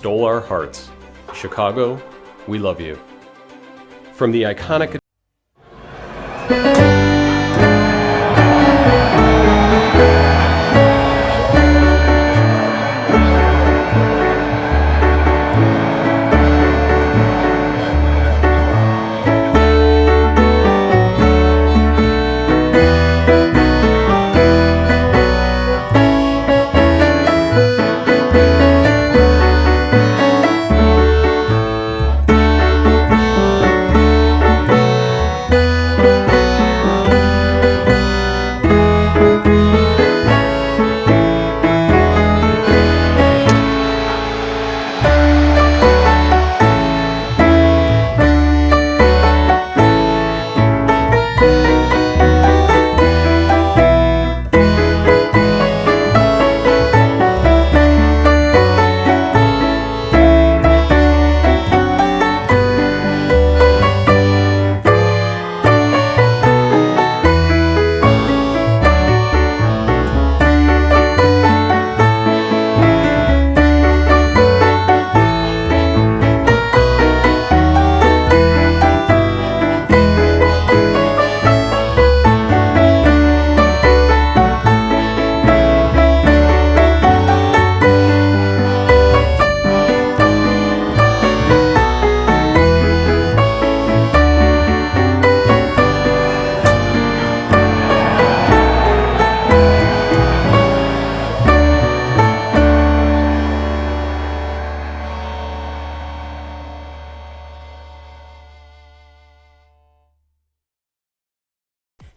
Stole our hearts. Chicago, we love you. From the iconic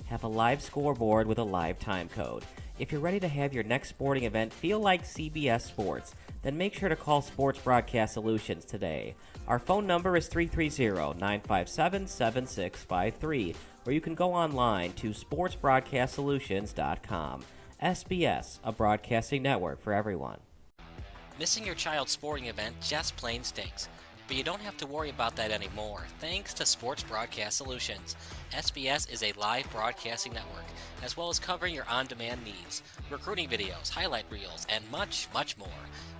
Have a live scoreboard with a live time code. If you're ready to have your next sporting event feel like CBS Sports, then make sure to call Sports Broadcast Solutions today. Our phone number is 330-957-7653, or you can go online to sportsbroadcastsolutions.com. SBS, a broadcasting network for everyone. Missing your child's sporting event just plain stinks. But you don't have to worry about that anymore, thanks to Sports Broadcast Solutions. SBS is a live broadcasting network, as well as covering your on-demand needs, recruiting videos, highlight reels, and much, much more.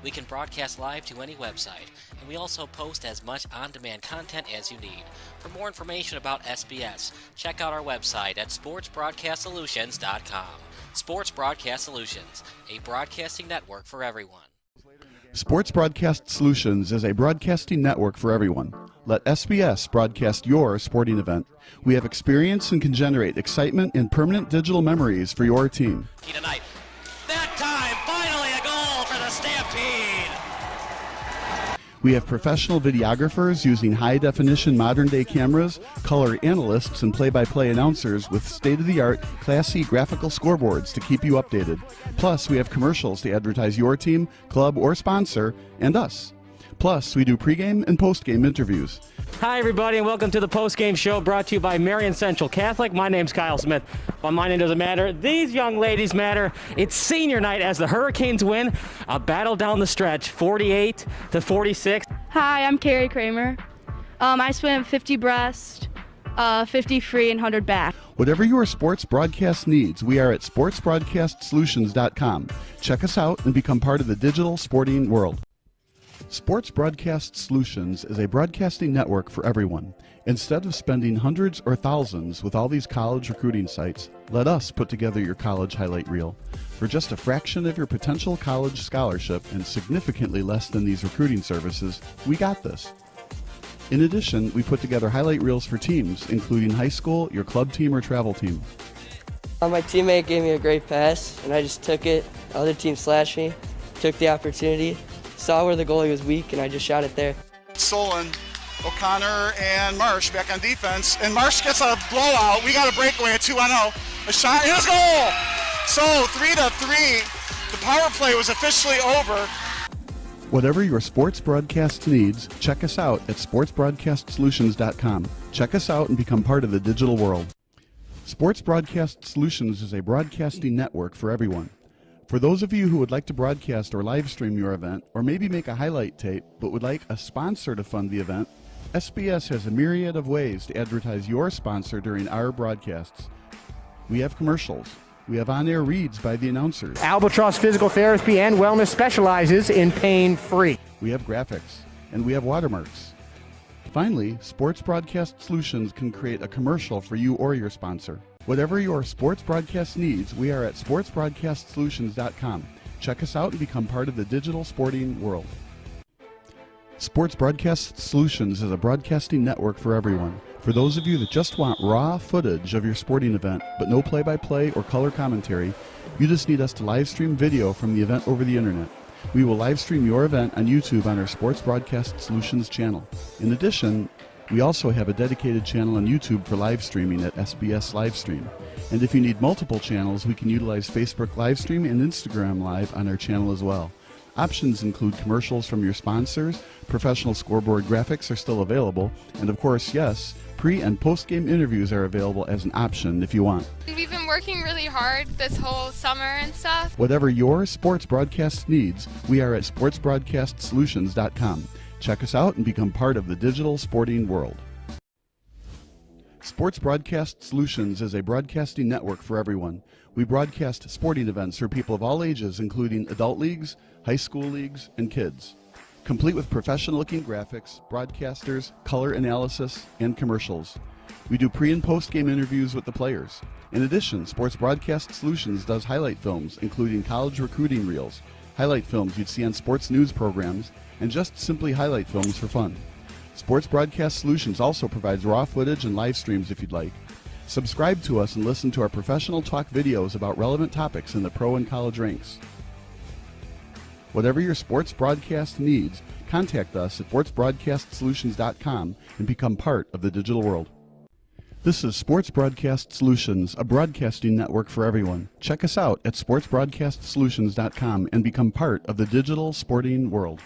We can broadcast live to any website, and we also post as much on-demand content as you need. For more information about SBS, check out our website at sportsbroadcastsolutions.com. Sports Broadcast Solutions, a broadcasting network for everyone. Sports Broadcast Solutions is a broadcasting network for everyone. Let SBS broadcast your sporting event. We have experience and can generate excitement and permanent digital memories for your team. Tonight. That time, finally a goal for the Stampede! We have professional videographers using high-definition modern-day cameras, color analysts, and play-by-play announcers with state-of-the-art, classy graphical scoreboards to keep you updated. Plus, we have commercials to advertise your team, club, or sponsor, and us. Plus, we do pregame and postgame interviews. Hi, everybody, and welcome to the postgame show brought to you by Marion Central Catholic. My name's Kyle Smith, but my name doesn't matter. These young ladies matter. It's senior night as the Hurricanes win a battle down the stretch, 48-46. Hi, I'm Carrie Kramer. I swim 50 breast, 50 free, and 100 back. Whatever your sports broadcast needs, we are at sportsbroadcastsolutions.com. Check us out and become part of the digital sporting world. Sports Broadcast Solutions is a broadcasting network for everyone. Instead of spending hundreds or thousands with all these college recruiting sites, let us put together your college highlight reel. For just a fraction of your potential college scholarship and significantly less than these recruiting services, we got this. In addition, we put together highlight reels for teams, including high school, your club team, or travel team. My teammate gave me a great pass, and I just took it. The other team slashed me, took the opportunity, saw where the goalie was weak, and I just shot it there. Solon, O'Connor, and Marsh back on defense, and Marsh gets a blowout. We got a breakaway at 2-0. A shot, and a goal! So 3-3. The power play was officially over. Whatever your sports broadcast needs, check us out at sportsbroadcastsolutions.com. Check us out and become part of the digital world. Sports Broadcast Solutions is a broadcasting network for everyone. For those of you who would like to broadcast or live stream your event, or maybe make a highlight tape, but would like a sponsor to fund the event, SBS has a myriad of ways to advertise your sponsor during our broadcasts. We have commercials. We have on-air reads by the announcers. Albatross Physical Therapy and Wellness specializes in pain-free. we have graphics, and we have watermarks. Finally, Sports Broadcast Solutions can create a commercial for you or your sponsor. Whatever your sports broadcast needs, we are at sportsbroadcastsolutions.com. Check us out and become part of the digital sporting world. Sports Broadcast Solutions is a broadcasting network for everyone. For those of you that just want raw footage of your sporting event, but no play-by-play or color commentary, you just need us to live stream video from the event over the internet. We will live stream your event on YouTube on our Sports Broadcast Solutions channel. In addition, we also have a dedicated channel on YouTube for live streaming at SBS Livestream. And if you need multiple channels, we can utilize Facebook Livestream and Instagram Live on our channel as well. Options include commercials from your sponsors, professional scoreboard graphics are still available, and of course, yes, pre- and post-game interviews are available as an option if you want. We've been working really hard this whole summer and stuff. Whatever your sports broadcast needs, we are at sportsbroadcastsolutions.com. Check us out and become part of the digital sporting world. Sports Broadcast Solutions is a broadcasting network for everyone. We broadcast sporting events for people of all ages, including adult leagues, high school leagues, and kids. Complete with professional-looking graphics, broadcasters, color analysis, and commercials. We do pre- and post-game interviews with the players. In addition, Sports Broadcast Solutions does highlight films, including college recruiting reels, highlight films you'd see on sports news programs, and just simply highlight films for fun. Sports Broadcast Solutions also provides raw footage and live streams if you'd like. Subscribe to us and listen to our professional talk videos about relevant topics in the pro and college ranks. Whatever your sports broadcast needs, contact us at sportsbroadcastsolutions.com and become part of the digital world. This is Sports Broadcast Solutions, a broadcasting network for everyone. Check us out at sportsbroadcastsolutions.com and become part of the digital sporting world.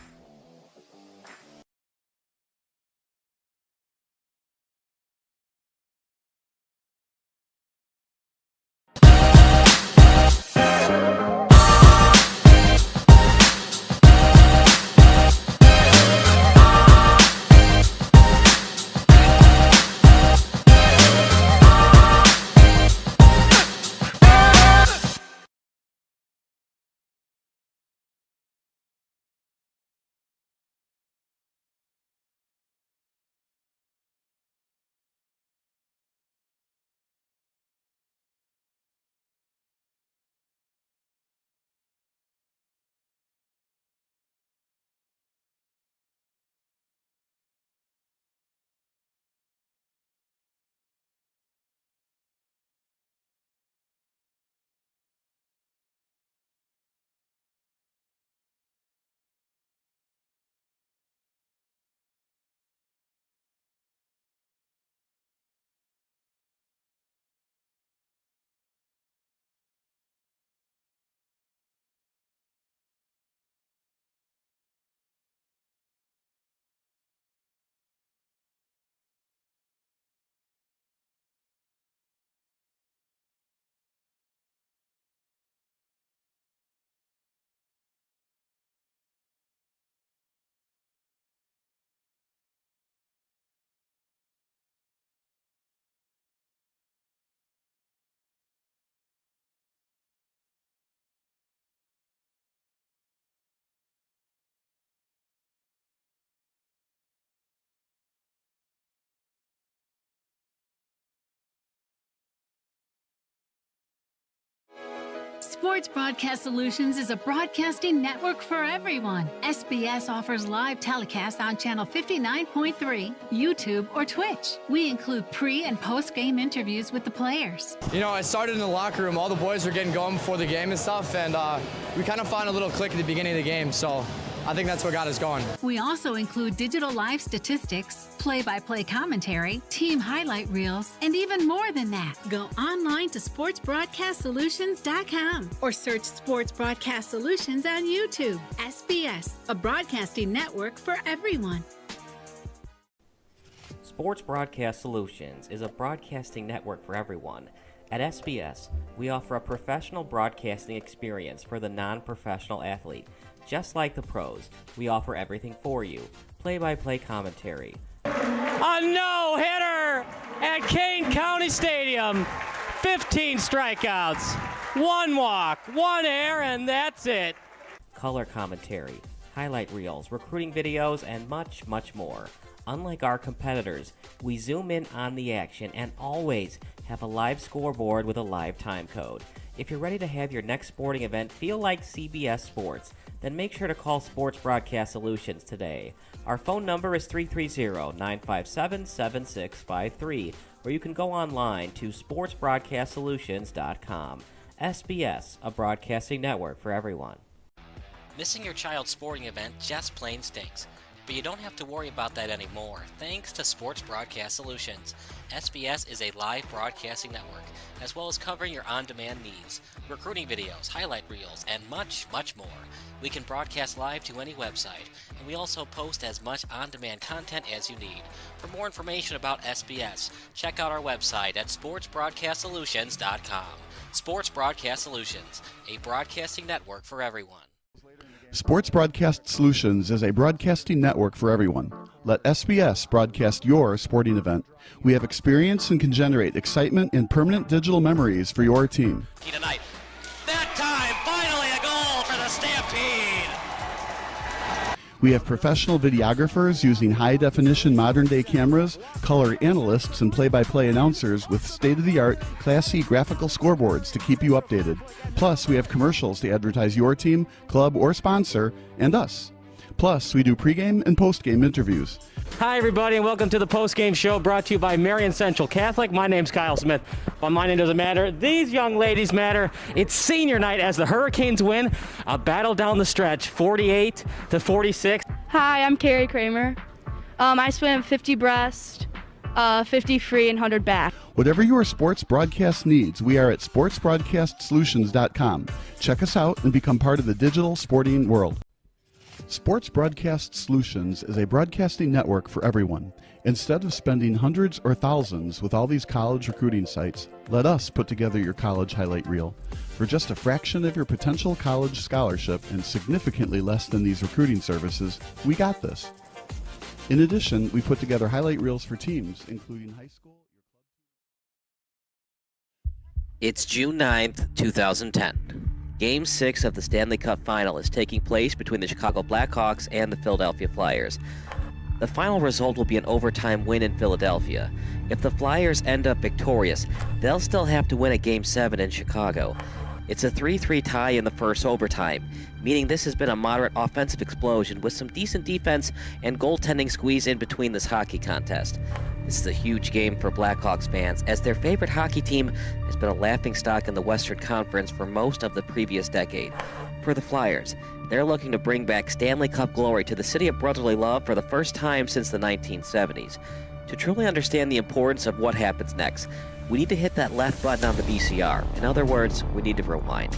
Sports Broadcast Solutions is a broadcasting network for everyone. SBS offers live telecasts on Channel 59.3, YouTube, or Twitch. We include pre- and post-game interviews with the players. You know, I started in the locker room. All the boys were getting going before the game and stuff, and we kind of found a little click at the beginning of the game, so I think that's what got us going. We also include digital live statistics, play-by-play commentary, team highlight reels, and even more than that. Go online to sportsbroadcastsolutions.com or search Sports Broadcast Solutions on YouTube. SBS, a broadcasting network for everyone. Sports Broadcast Solutions is a broadcasting network for everyone. At SBS, we offer a professional broadcasting experience for the non-professional athlete. Just like the pros, we offer everything for you. Play-by-play commentary. A no-hitter at Kane County Stadium. 15 strikeouts, 1 walk, 1 error, and that's it. Color commentary. highlight reels, recruiting videos, and much, much more. Unlike our competitors, we zoom in on the action and always have a live scoreboard with a live time code. If you're ready to have your next sporting event feel like CBS Sports, then make sure to call Sports Broadcast Solutions today. Our phone number is 330-957-7653, or you can go online to sportsbroadcastsolutions.com. SBS, a broadcasting network for everyone. Missing your child's sporting event just plain stinks. But you don't have to worry about that anymore, thanks to Sports Broadcast Solutions. SBS is a live broadcasting network, as well as covering your on-demand needs, recruiting videos, highlight reels, and much, much more. We can broadcast live to any website, and we also post as much on-demand content as you need. For more information about SBS, check out our website at sportsbroadcastsolutions.com. Sports Broadcast Solutions, a broadcasting network for everyone. Sports Broadcast Solutions is a broadcasting network for everyone. Let SBS broadcast your sporting event. We have experience and can generate excitement and permanent digital memories for your team. Tonight. That time, finally a goal for the Stampede! We have professional videographers using high-definition modern-day cameras, color analysts, and play-by-play announcers with state-of-the-art, classy graphical scoreboards to keep you updated. Plus, we have commercials to advertise your team, club, or sponsor, and us. Plus, we do pregame and postgame interviews. Hi, everybody, and welcome to the postgame show brought to you by Marion Central Catholic. My name's Kyle Smith, but my name doesn't matter. These young ladies matter. It's senior night as the Hurricanes win a battle down the stretch, 48-46. Hi, I'm Carrie Kramer. I swim 50 breast, 50 free, and 100 back. Whatever your sports broadcast needs, we are at sportsbroadcastsolutions.com. Check us out and become part of the digital sporting world. Sports Broadcast Solutions is a broadcasting network for everyone. Instead of spending hundreds or thousands with all these college recruiting sites, let us put together your college highlight reel. For just a fraction of your potential college scholarship and significantly less than these recruiting services, we got this. In addition, we put together highlight reels for teams, including high school. It's June 9th, 2010. Game 6 of the Stanley Cup Final is taking place between the Chicago Blackhawks and the Philadelphia Flyers. The final result will be an overtime win in Philadelphia. If the Flyers end up victorious, they'll still have to win a Game 7 in Chicago. It's a 3-3 tie in the first overtime, meaning this has been a moderate offensive explosion with some decent defense and goaltending squeeze in between this hockey contest. This is a huge game for Blackhawks fans, as their favorite hockey team has been a laughingstock in the Western Conference for most of the previous decade. For the Flyers, they're looking to bring back Stanley Cup glory to the city of brotherly love for the first time since the 1970s. To truly understand the importance of what happens next, we need to hit that left button on the VCR. In other words, we need to rewind.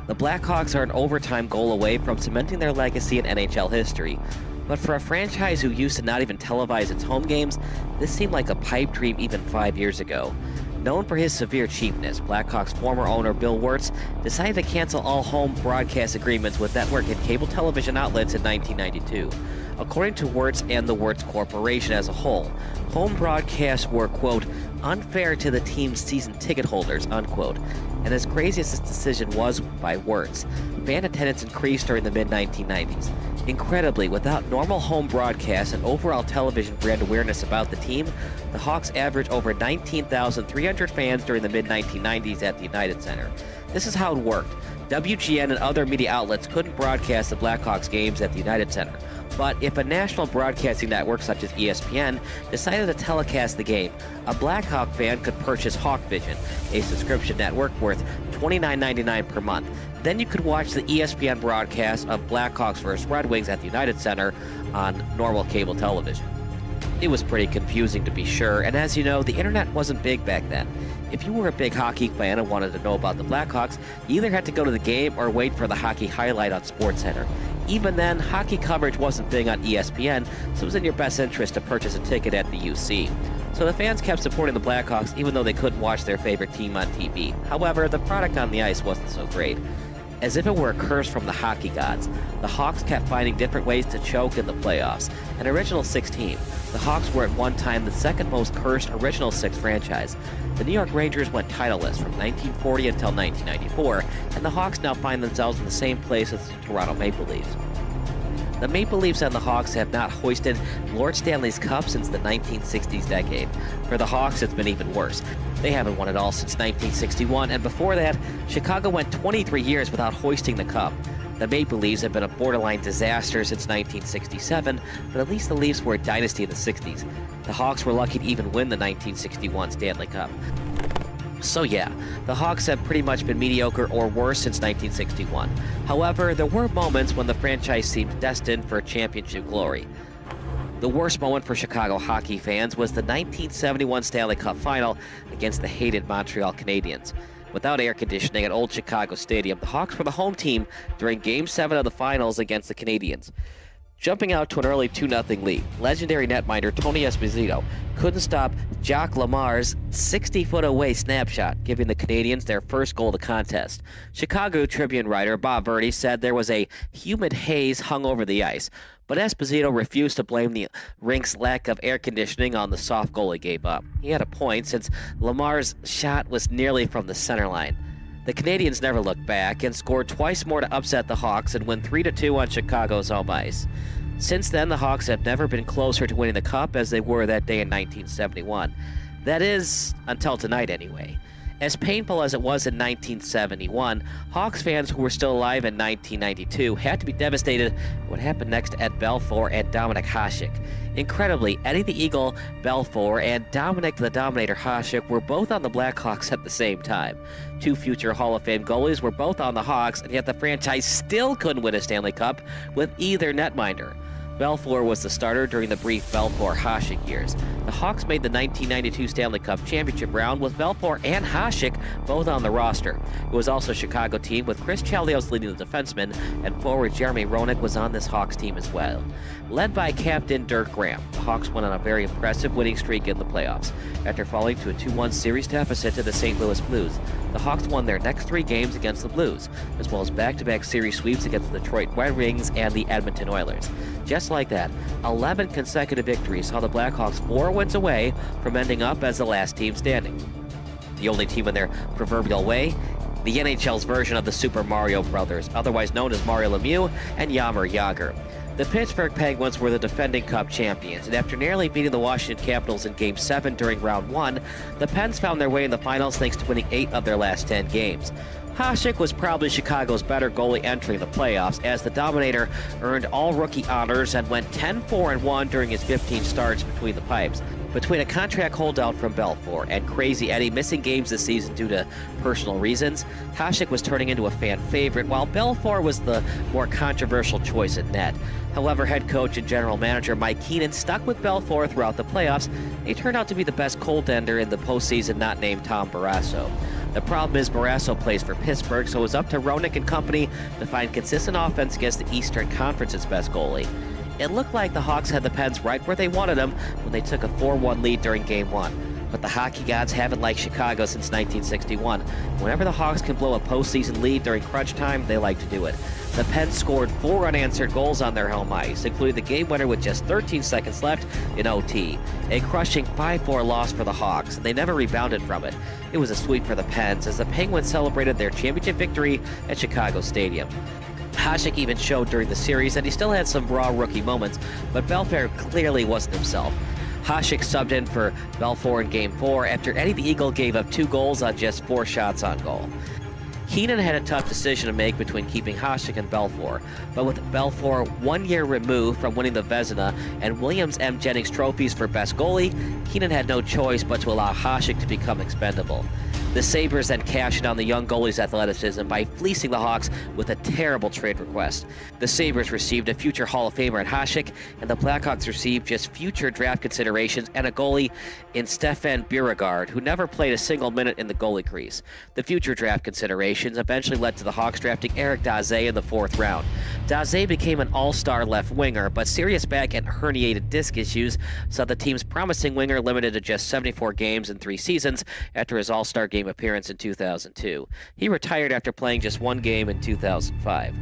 The Blackhawks are an overtime goal away from cementing their legacy in NHL history. But for a franchise who used to not even televise its home games, this seemed like a pipe dream even 5 years ago. Known for his severe cheapness, Blackhawks former owner Bill Wirtz decided to cancel all home broadcast agreements with network and cable television outlets in 1992. According to Wirtz and the Wirtz Corporation as a whole, home broadcasts were, quote, unfair to the team's season ticket holders, unquote. And as crazy as this decision was by Wirtz, fan attendance increased during the mid-1990s. Incredibly, without normal home broadcasts and overall television brand awareness about the team, the Hawks averaged over 19,300 fans during the mid-1990s at the United Center. This is how it worked. WGN and other media outlets couldn't broadcast the Blackhawks games at the United Center. But if a national broadcasting network such as ESPN decided to telecast the game, a Blackhawk fan could purchase Hawkvision, a subscription network worth $29.99 per month. Then you could watch the ESPN broadcast of Blackhawks vs. Red Wings at the United Center on normal cable television. It was pretty confusing, to be sure, and as you know, the internet wasn't big back then. If you were a big hockey fan and wanted to know about the Blackhawks, you either had to go to the game or wait for the hockey highlight on SportsCenter. Even then, hockey coverage wasn't big on ESPN, so it was in your best interest to purchase a ticket at the UC. So the fans kept supporting the Blackhawks even though they couldn't watch their favorite team on TV. However, the product on the ice wasn't so great. As if it were a curse from the hockey gods, the Hawks kept finding different ways to choke in the playoffs. An original six team, the Hawks were at one time the second most cursed original six franchise. The New York Rangers went titleless from 1940 until 1994, and the Hawks now find themselves in the same place as the Toronto Maple Leafs. The Maple Leafs and the Hawks have not hoisted Lord Stanley's Cup since the 1960s decade. For the Hawks, it's been even worse. They haven't won it all since 1961, and before that, Chicago went 23 years without hoisting the Cup. The Maple Leafs have been a borderline disaster since 1967, but at least the Leafs were a dynasty in the 60s. The Hawks were lucky to even win the 1961 Stanley Cup. So yeah, the Hawks have pretty much been mediocre or worse since 1961. However, there were moments when the franchise seemed destined for championship glory. The worst moment for Chicago hockey fans was the 1971 Stanley Cup Final against the hated Montreal Canadiens. Without air conditioning at Old Chicago Stadium, the Hawks were the home team during Game 7 of the Finals against the Canadiens. Jumping out to an early 2-0 lead, legendary netminder Tony Esposito couldn't stop Jacques Lamar's 60-foot-away snapshot, giving the Canadiens their first goal of the contest. Chicago Tribune writer Bob Verdi said there was a humid haze hung over the ice, but Esposito refused to blame the rink's lack of air conditioning on the soft goal he gave up. He had a point, since Lamar's shot was nearly from the center line. The Canadiens never looked back and scored twice more to upset the Hawks and win 3-2 on Chicago's home ice. Since then, the Hawks have never been closer to winning the Cup as they were that day in 1971. That is, until tonight anyway. As painful as it was in 1971, Hawks fans who were still alive in 1992 had to be devastated at what happened next to Ed Belfour and Dominik Hasek. Incredibly, Eddie the Eagle Belfour and Dominik the Dominator Hasek were both on the Blackhawks at the same time. Two future Hall of Fame goalies were both on the Hawks, and yet the franchise still couldn't win a Stanley Cup with either netminder. Belfour was the starter during the brief Belfour-Hasek years. The Hawks made the 1992 Stanley Cup championship round with Belfour and Hasek both on the roster. It was also a Chicago team with Chris Chelios leading the defensemen, and forward Jeremy Roenick was on this Hawks team as well. Led by captain Dirk Graham, the Hawks went on a very impressive winning streak in the playoffs. After falling to a 2-1 series deficit to the St. Louis Blues, the Hawks won their next 3 games against the Blues, as well as back-to-back series sweeps against the Detroit Red Wings and the Edmonton Oilers. Just like that, 11 consecutive victories saw the Blackhawks 4 wins away from ending up as the last team standing. The only team in their proverbial way, the NHL's version of the Super Mario Brothers, otherwise known as Mario Lemieux and Jaromir Jagr. The Pittsburgh Penguins were the defending Cup champions, and after narrowly beating the Washington Capitals in Game 7 during Round 1, the Pens found their way in the finals thanks to winning 8 of their last 10 games. Hasek was probably Chicago's better goalie entering the playoffs, as the Dominator earned all rookie honors and went 10-4-1 during his 15 starts between the pipes. Between a contract holdout from Belfour and Crazy Eddie missing games this season due to personal reasons, Hasek was turning into a fan favorite, while Belfour was the more controversial choice at net. However, head coach and general manager Mike Keenan stuck with Belfour throughout the playoffs. He turned out to be the best goaltender in the postseason, not named Tom Barrasso. The problem is Barrasso plays for Pittsburgh, so it was up to Roenick and company to find consistent offense against the Eastern Conference's best goalie. It looked like the Hawks had the Pens right where they wanted them when they took a 4-1 lead during Game 1. But the hockey gods haven't liked Chicago since 1961. Whenever the Hawks can blow a postseason lead during crunch time, they like to do it. The Pens scored 4 unanswered goals on their home ice, including the game winner with just 13 seconds left in OT. A crushing 5-4 loss for the Hawks, and they never rebounded from it. It was a sweep for the Pens as the Penguins celebrated their championship victory at Chicago Stadium. Hasek even showed during the series that he still had some raw rookie moments, but Belfour clearly wasn't himself. Hasek subbed in for Belfour in Game 4 after Eddie the Eagle gave up 2 goals on just 4 shots on goal. Keenan had a tough decision to make between keeping Hasek and Belfour, but with Belfour 1 year removed from winning the Vezina and Williams M. Jennings trophies for best goalie, Keenan had no choice but to allow Hasek to become expendable. The Sabres then cashed in on the young goalie's athleticism by fleecing the Hawks with a terrible trade request. The Sabres received a future Hall of Famer in Hasek, and the Blackhawks received just future draft considerations and a goalie in Stefan Beauregard, who never played a single minute in the goalie crease. The future draft considerations eventually led to the Hawks drafting Eric Daze in the 4th round. Daze became an all-star left winger, but serious back and herniated disc issues saw the team's promising winger limited to just 74 games in 3 seasons after his all-star game appearance in 2002. He retired after playing just 1 game in 2005.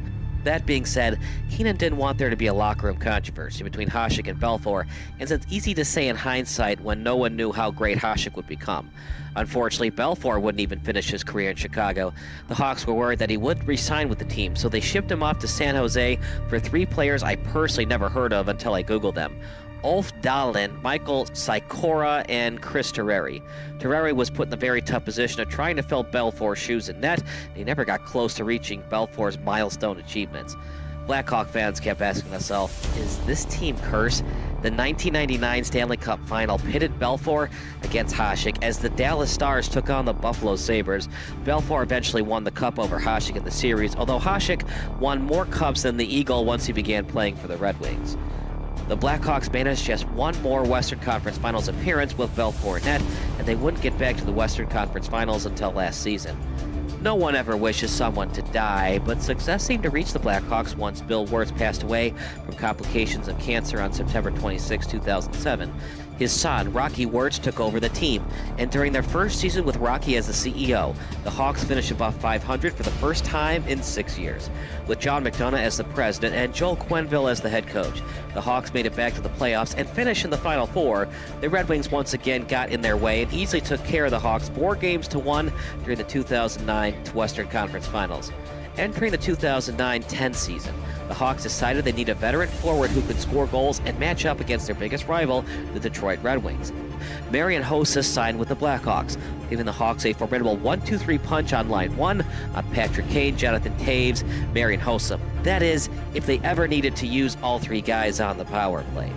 That being said, Keenan didn't want there to be a locker room controversy between Hasek and Belfour, and it's easy to say in hindsight when no one knew how great Hasek would become. Unfortunately, Belfour wouldn't even finish his career in Chicago. The Hawks were worried that he would re-sign with the team, so they shipped him off to San Jose for 3 players I personally never heard of until I Googled them. Ulf Dahlin, Michael Sikora, and Chris Terreri. Terreri was put in the very tough position of trying to fill Belfour's shoes in net, and he never got close to reaching Belfour's milestone achievements. Blackhawk fans kept asking themselves, is this team cursed? The 1999 Stanley Cup Final pitted Belfour against Hasek as the Dallas Stars took on the Buffalo Sabres. Belfour eventually won the cup over Hasek in the series, although Hasek won more cups than the Eagle once he began playing for the Red Wings. The Blackhawks managed just 1 more Western Conference Finals appearance with Belfour in net, and they wouldn't get back to the Western Conference Finals until last season. No one ever wishes someone to die, but success seemed to reach the Blackhawks once Bill Wirtz passed away from complications of cancer on September 26, 2007. His son, Rocky Wirtz, took over the team, and during their first season with Rocky as the CEO, the Hawks finished above 500 for the first time in 6 years. With John McDonough as the president and Joel Quenneville as the head coach, the Hawks made it back to the playoffs and finished in the Final Four. The Red Wings once again got in their way and easily took care of the Hawks 4-1 during the 2009 Western Conference Finals. Entering the 2009-10 season, the Hawks decided they need a veteran forward who could score goals and match up against their biggest rival, the Detroit Red Wings. Marian Hossa signed with the Blackhawks, giving the Hawks a formidable 1-2-3 punch on line 1 on Patrick Kane, Jonathan Taves, Marian Hossa. That is, if they ever needed to use all 3 guys on the power play.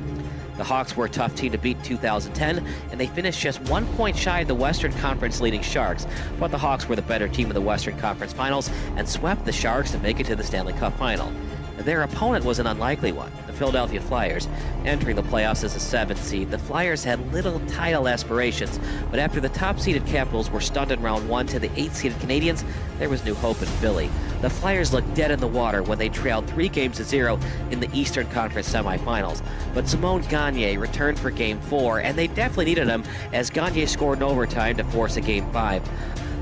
The Hawks were a tough team to beat in 2010, and they finished just 1 point shy of the Western Conference leading Sharks, but the Hawks were the better team in the Western Conference Finals and swept the Sharks to make it to the Stanley Cup Final. Their opponent was an unlikely one, the Philadelphia Flyers. Entering the playoffs as a 7th seed, the Flyers had little title aspirations, but after the top-seeded Capitals were stunned in round 1 to the 8th-seeded Canadiens, there was new hope in Philly. The Flyers looked dead in the water when they trailed 3-0 in the Eastern Conference semifinals, but Simon Gagne returned for Game 4, and they definitely needed him as Gagne scored in overtime to force a Game 5.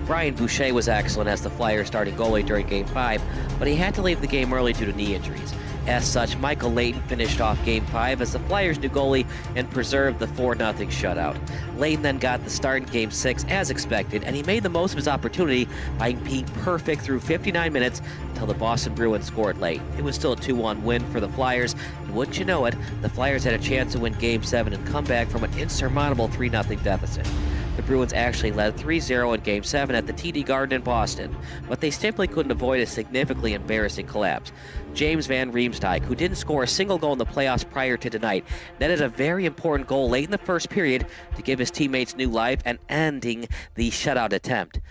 Brian Boucher was excellent as the Flyers starting goalie during Game 5, but he had to leave the game early due to knee injuries. As such, Michael Layton finished off Game 5 as the Flyers' new goalie and preserved the 4-0 shutout. Layton then got the start in Game 6 as expected, and he made the most of his opportunity by being perfect through 59 minutes until the Boston Bruins scored late. It was still a 2-1 win for the Flyers, and wouldn't you know it, the Flyers had a chance to win Game 7 and come back from an insurmountable 3-0 deficit. The Bruins actually led 3-0 in Game 7 at the TD Garden in Boston, but they simply couldn't avoid a significantly embarrassing collapse. James Van Riemsdyk, who didn't score a single goal in the playoffs prior to tonight, netted a very important goal late in the first period to give his teammates new life and ending the shutout attempt.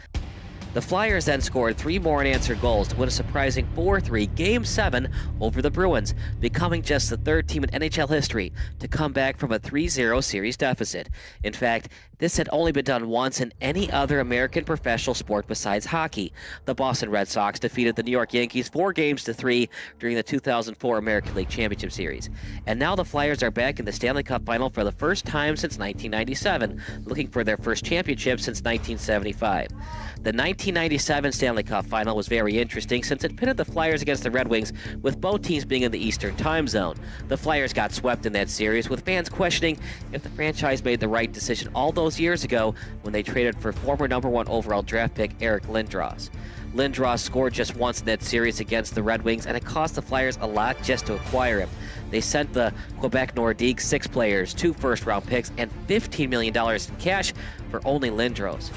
The Flyers then scored 3 more unanswered goals to win a surprising 4-3 Game 7 over the Bruins, becoming just the 3rd team in NHL history to come back from a 3-0 series deficit. In fact, this had only been done once in any other American professional sport besides hockey. The Boston Red Sox defeated the New York Yankees 4-3 during the 2004 American League Championship Series. And now the Flyers are back in the Stanley Cup Final for the first time since 1997, looking for their first championship since 1975. The 1997 Stanley Cup Final was very interesting since it pitted the Flyers against the Red Wings, with both teams being in the Eastern Time Zone. The Flyers got swept in that series, with fans questioning if the franchise made the right decision all those years ago when they traded for former #1 overall draft pick Eric Lindros. Lindros scored just once in that series against the Red Wings, and it cost the Flyers a lot just to acquire him. They sent the Quebec Nordiques 6 players, 2 first-round picks, and $15 million in cash for only Lindros.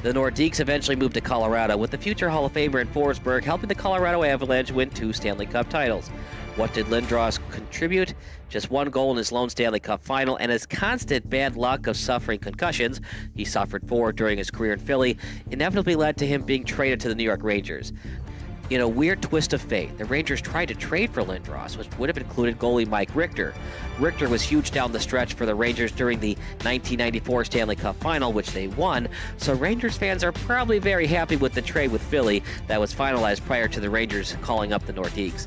The Nordiques eventually moved to Colorado, with the future Hall of Famer in Forsberg helping the Colorado Avalanche win 2 Stanley Cup titles. What did Lindros contribute? Just 1 goal in his lone Stanley Cup final, and his constant bad luck of suffering concussions, he suffered 4 during his career in Philly, inevitably led to him being traded to the New York Rangers. In a weird twist of fate, the Rangers tried to trade for Lindros, which would have included goalie Mike Richter. Richter was huge down the stretch for the Rangers during the 1994 Stanley Cup Final, which they won, so Rangers fans are probably very happy with the trade with Philly that was finalized prior to the Rangers calling up the Nordiques.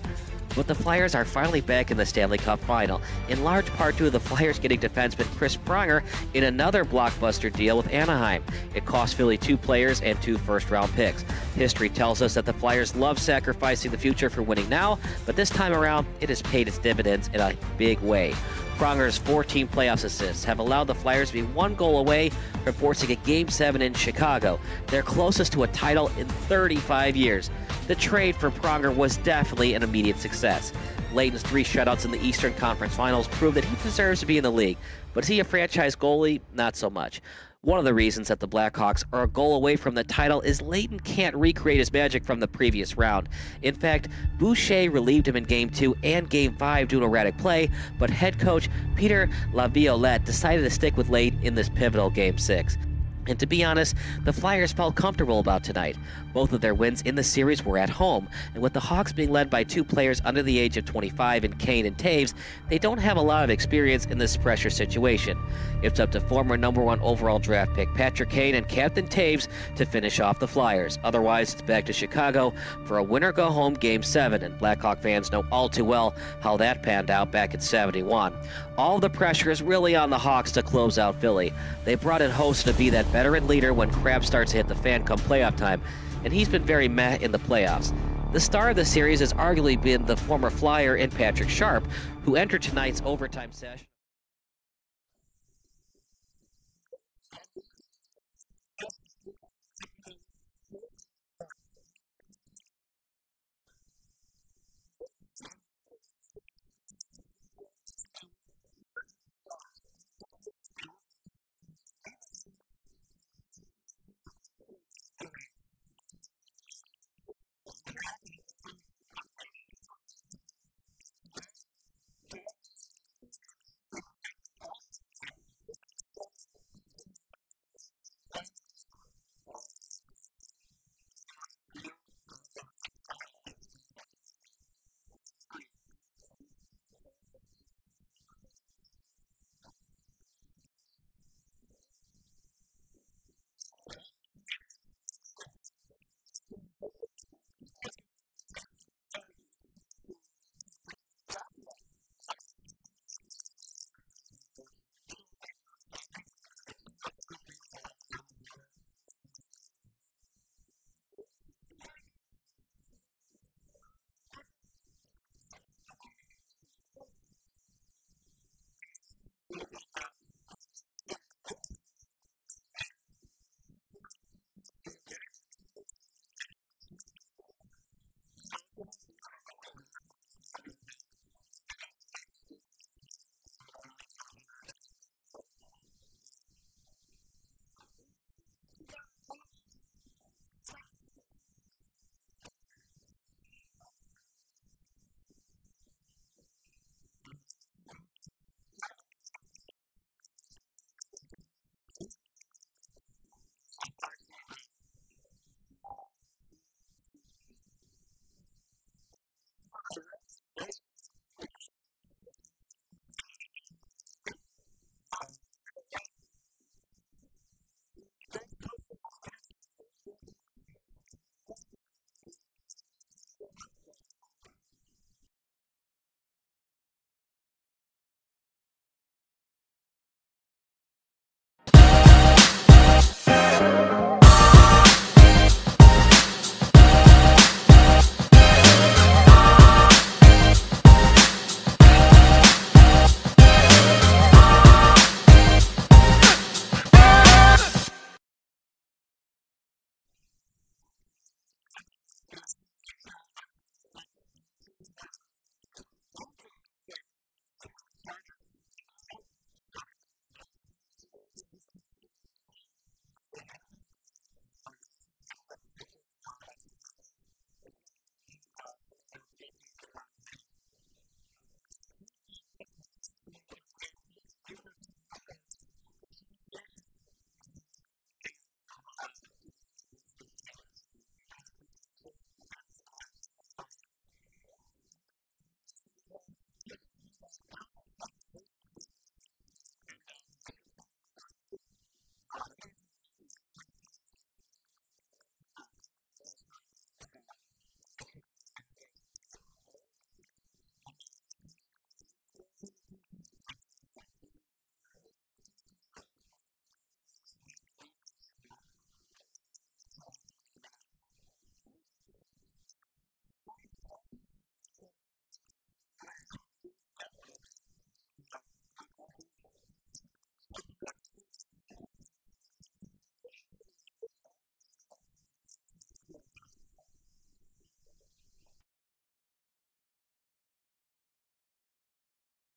But the Flyers are finally back in the Stanley Cup final, in large part due to the Flyers getting defenseman Chris Pronger in another blockbuster deal with Anaheim. It cost Philly 2 players and 2 first-round picks. History tells us that the Flyers love sacrificing the future for winning now, but this time around, it has paid its dividends in a big way. Pronger's 14 playoffs assists have allowed the Flyers to be 1 goal away from forcing a Game 7 in Chicago, their closest to a title in 35 years. The trade for Pronger was definitely an immediate success. Layton's 3 shutouts in the Eastern Conference Finals prove that he deserves to be in the league, but is he a franchise goalie? Not so much. One of the reasons that the Blackhawks are a goal away from the title is Layton can't recreate his magic from the previous round. In fact, Boucher relieved him in Game 2 and Game 5 due to erratic play, but head coach Peter Laviolette decided to stick with Layton in this pivotal Game 6. And to be honest, the Flyers felt comfortable about tonight. Both of their wins in the series were at home, and with the Hawks being led by 2 players under the age of 25 in Kane and Taves, they don't have a lot of experience in this pressure situation. It's up to former #1 overall draft pick Patrick Kane and Captain Taves to finish off the Flyers. Otherwise, it's back to Chicago for a winner-go-home Game 7, and Blackhawk fans know all too well how that panned out back in '71. All the pressure is really on the Hawks to close out Philly. They brought in Host to be that veteran leader when crap starts to hit the fan come playoff time, and he's been very meh in the playoffs. The star of the series has arguably been the former Flyer in Patrick Sharp, who entered tonight's overtime session.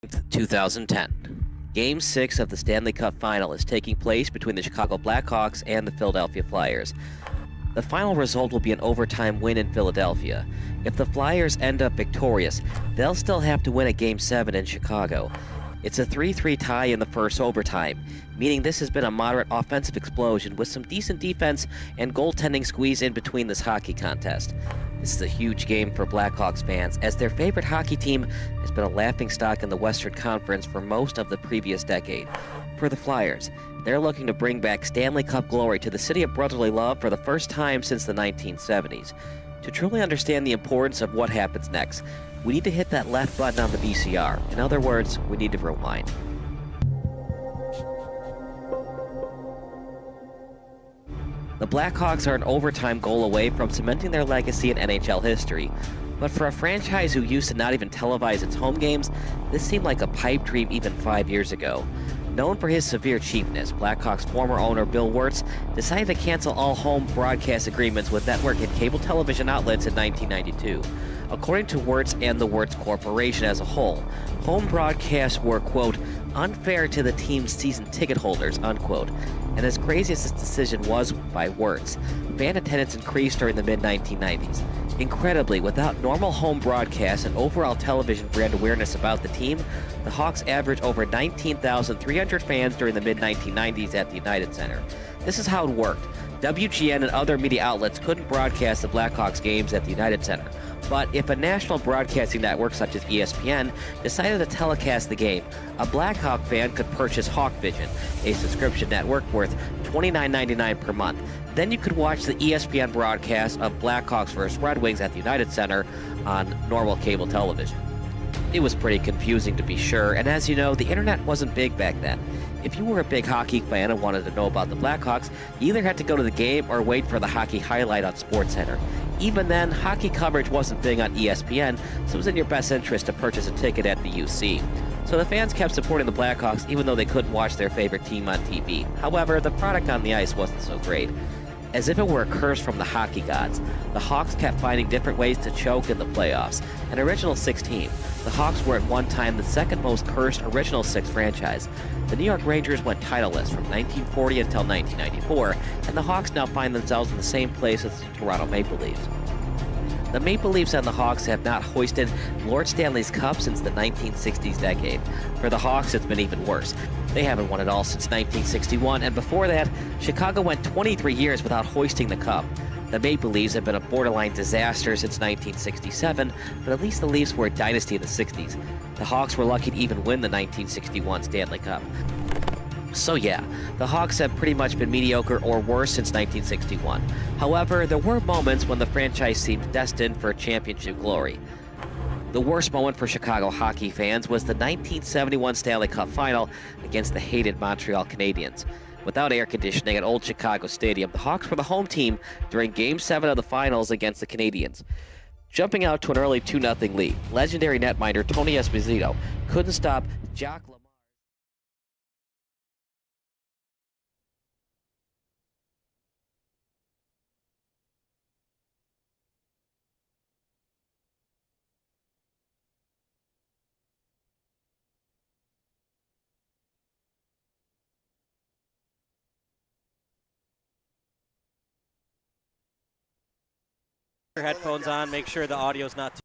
2010. Game 6 of the Stanley Cup Final is taking place between the Chicago Blackhawks and the Philadelphia Flyers. The final result will be an overtime win in Philadelphia. If the Flyers end up victorious, they'll still have to win at Game 7 in Chicago. It's a 3-3 tie in the first overtime, meaning this has been a moderate offensive explosion with some decent defense and goaltending squeeze in between this hockey contest. This is a huge game for Blackhawks fans, as their favorite hockey team has been a laughingstock in the Western Conference for most of the previous decade. For the Flyers, they're looking to bring back Stanley Cup glory to the city of brotherly love for the first time since the 1970s. To truly understand the importance of what happens next, we need to hit that left button on the VCR. In other words, we need to rewind. The Blackhawks are an overtime goal away from cementing their legacy in NHL history. But for a franchise who used to not even televise its home games, this seemed like a pipe dream even 5 years ago. Known for his severe cheapness, Blackhawks former owner Bill Wirtz decided to cancel all home broadcast agreements with network and cable television outlets in 1992. According to Wirtz and the Wirtz Corporation as a whole, home broadcasts were, quote, unfair to the team's season ticket holders, unquote. And as crazy as this decision was by Wirtz, fan attendance increased during the mid-1990s. Incredibly, without normal home broadcasts and overall television brand awareness about the team, the Hawks averaged over 19,300 fans during the mid-1990s at the United Center. This is how it worked. WGN and other media outlets couldn't broadcast the Blackhawks games at the United Center. But if a national broadcasting network such as ESPN decided to telecast the game, a Blackhawk fan could purchase HawkVision, a subscription network worth $29.99 per month. Then you could watch the ESPN broadcast of Blackhawks vs. Red Wings at the United Center on normal cable television. It was pretty confusing, to be sure, and as you know, the internet wasn't big back then. If you were a big hockey fan and wanted to know about the Blackhawks, you either had to go to the game or wait for the hockey highlight on SportsCenter. Even then, hockey coverage wasn't big on ESPN, so it was in your best interest to purchase a ticket at the UC. So the fans kept supporting the Blackhawks even though they couldn't watch their favorite team on TV. However, the product on the ice wasn't so great. As if it were a curse from the hockey gods, the Hawks kept finding different ways to choke in the playoffs. An original six team, the Hawks were at one time the second most cursed original six franchise. The New York Rangers went titleless from 1940 until 1994, and the Hawks now find themselves in the same place as the Toronto Maple Leafs. The Maple Leafs and the Hawks have not hoisted Lord Stanley's Cup since the 1960s decade. For the Hawks, it's been even worse. They haven't won it all since 1961, and before that, Chicago went 23 years without hoisting the Cup. The Maple Leafs have been a borderline disaster since 1967, but at least the Leafs were a dynasty in the 60s. The Hawks were lucky to even win the 1961 Stanley Cup. So yeah, the Hawks have pretty much been mediocre or worse since 1961. However, there were moments when the franchise seemed destined for championship glory. The worst moment for Chicago hockey fans was the 1971 Stanley Cup Final against the hated Montreal Canadiens. Without air conditioning at Old Chicago Stadium, the Hawks were the home team during Game 7 of the Finals against the Canadiens. Jumping out to an early 2-0 lead, legendary netminder Tony Esposito couldn't stop Jacques Lamar. Your headphones on, make sure the audio's not too.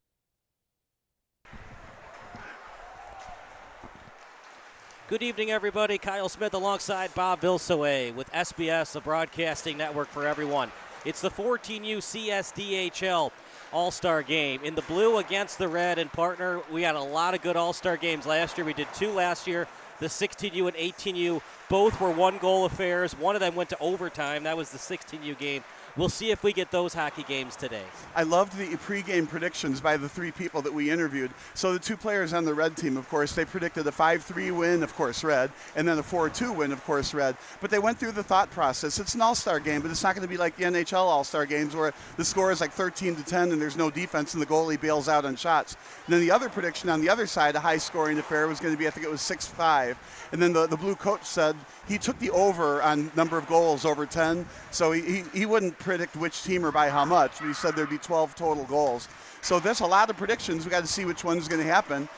Good evening, everybody. Kyle Smith alongside Bob Vilsoe with SBS, the broadcasting network for everyone. It's the 14U CSDHL All-Star Game. In the blue against the red, and partner, we had a lot of good All-Star games last year. We did two last year. The 16U and 18U, both were one-goal affairs. One of them went to overtime. That was the 16U game. We'll see if we get those hockey games today. I loved the pregame predictions by the three people that we interviewed. So the two players on the red team, of course, they predicted a 5-3 win, of course, red, and then a 4-2 win, of course, red. But they went through the thought process. It's an all-star game, but it's not going to be like the NHL all-star games where the score is like 13-10 and there's no defense and the goalie bails out on shots. And then the other prediction on the other side, a high-scoring affair, was going to be, I think it was 6-5. And then the blue coach said he took the over on number of goals over 10, so he wouldn't predict which team or by how much, but he said there'd be 12 total goals. So there's a lot of predictions. We got to see which one's going to happen.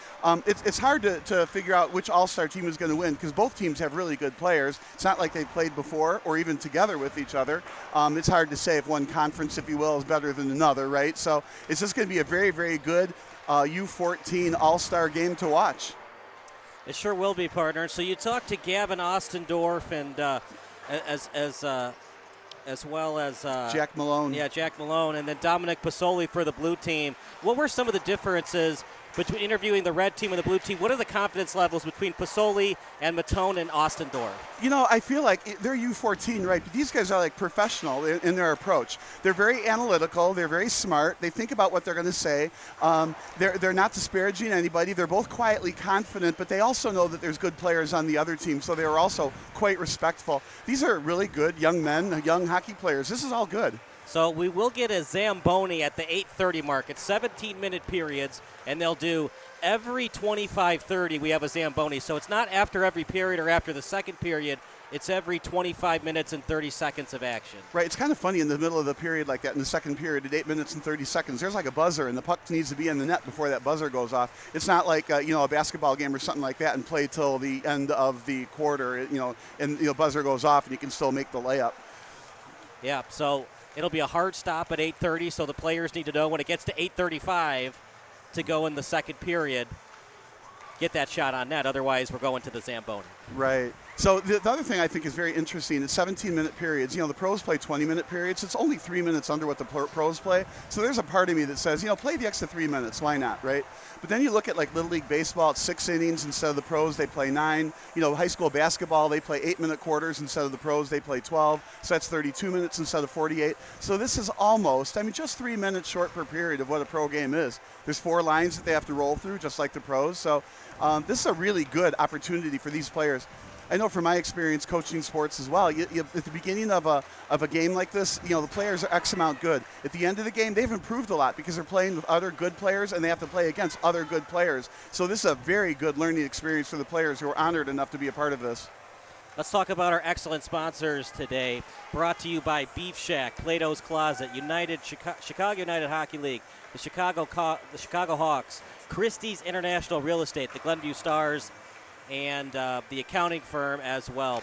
It's hard to figure out which all-star team is going to win because both teams have really good players. It's not like they've played before or even together with each other. It's hard to say if one conference, if you will, is better than another, right? So it's just going to be a very, very good U14 all-star game to watch. It sure will be, partner. So you talked to Gavin Ostendorf and as well as Jack Malone. Yeah, Jack Malone, and then Dominic Pasoli for the blue team. What were some of the differences between interviewing the red team and the blue team? What are the confidence levels between Pasoli and Matone and Ostendorf? You know, I feel like they're U14, right? But these guys are like professional in their approach. They're very analytical. They're very smart. They think about what they're going to say. They're not disparaging anybody. They're both quietly confident, but they also know that there's good players on the other team, so they are also quite respectful. These are really good young men, young hockey players. This is all good. So we will get a Zamboni at the 8:30 mark. It's 17-minute periods, and they'll do every 25:30 we have a Zamboni. So it's not after every period or after the second period. It's every 25 minutes and 30 seconds of action. Right. It's kind of funny in the middle of the period like that, in the second period at 8 minutes and 30 seconds, there's like a buzzer, and the puck needs to be in the net before that buzzer goes off. It's not like, a basketball game or something like that and play till the end of the quarter, and buzzer goes off and you can still make the layup. Yeah, so it'll be a hard stop at 8:30, so the players need to know when it gets to 8:35 to go in the second period, get that shot on net. Otherwise, we're going to the Zamboni. Right. So the other thing I think is very interesting is 17-minute periods. The pros play 20-minute periods. It's only 3 minutes under what the pros play. So there's a part of me that says, play the extra 3 minutes. Why not, right? But then you look at like Little League Baseball, it's 6 innings instead of the pros. They play 9. High school basketball, they play 8-minute quarters instead of the pros. They play 12. So that's 32 minutes instead of 48. So this is almost, just 3 minutes short per period of what a pro game is. There's 4 lines that they have to roll through, just like the pros. So this is a really good opportunity for these players. I know from my experience coaching sports as well, at the beginning of a game like this, the players are X amount good. At the end of the game, they've improved a lot because they're playing with other good players and they have to play against other good players. So this is a very good learning experience for the players who are honored enough to be a part of this. Let's talk about our excellent sponsors today. Brought to you by Beef Shack, Plato's Closet, Chicago United Hockey League, the Chicago Hawks, Christie's International Real Estate, the Glenview Stars, and the accounting firm as well.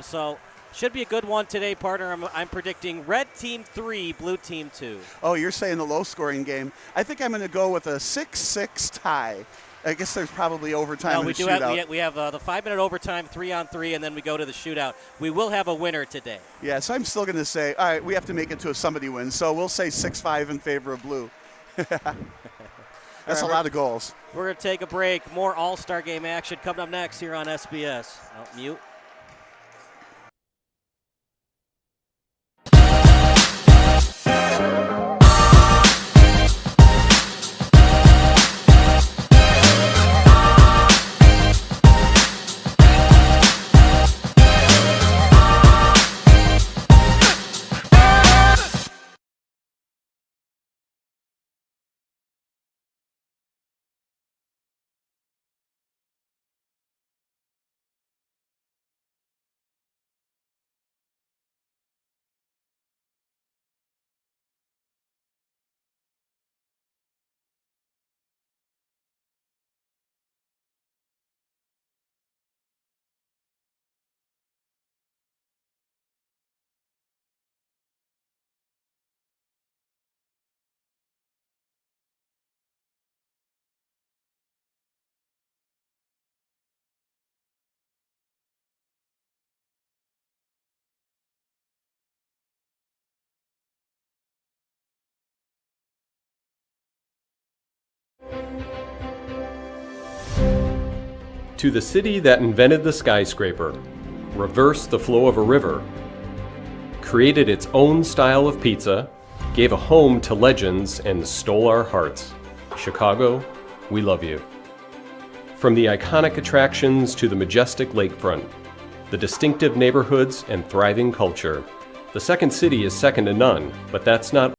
So should be a good one today, partner. I'm predicting red team 3, blue team 2. Oh, you're saying the low-scoring game. I think I'm going to go with a 6-6 tie. I guess there's probably overtime and a shootout. We have the 5-minute overtime, 3-on-3, and then we go to the shootout. We will have a winner today. Yeah, so I'm still going to say, all right, we have to make it to somebody wins. So we'll say 6-5 in favor of blue. That's a lot of goals. We're going to take a break. More All-Star Game action coming up next here on SBS. Oh, mute. To the city that invented the skyscraper, reversed the flow of a river, created its own style of pizza, gave a home to legends, and stole our hearts. Chicago, we love you. From the iconic attractions to the majestic lakefront, the distinctive neighborhoods and thriving culture, the second city is second to none, but that's not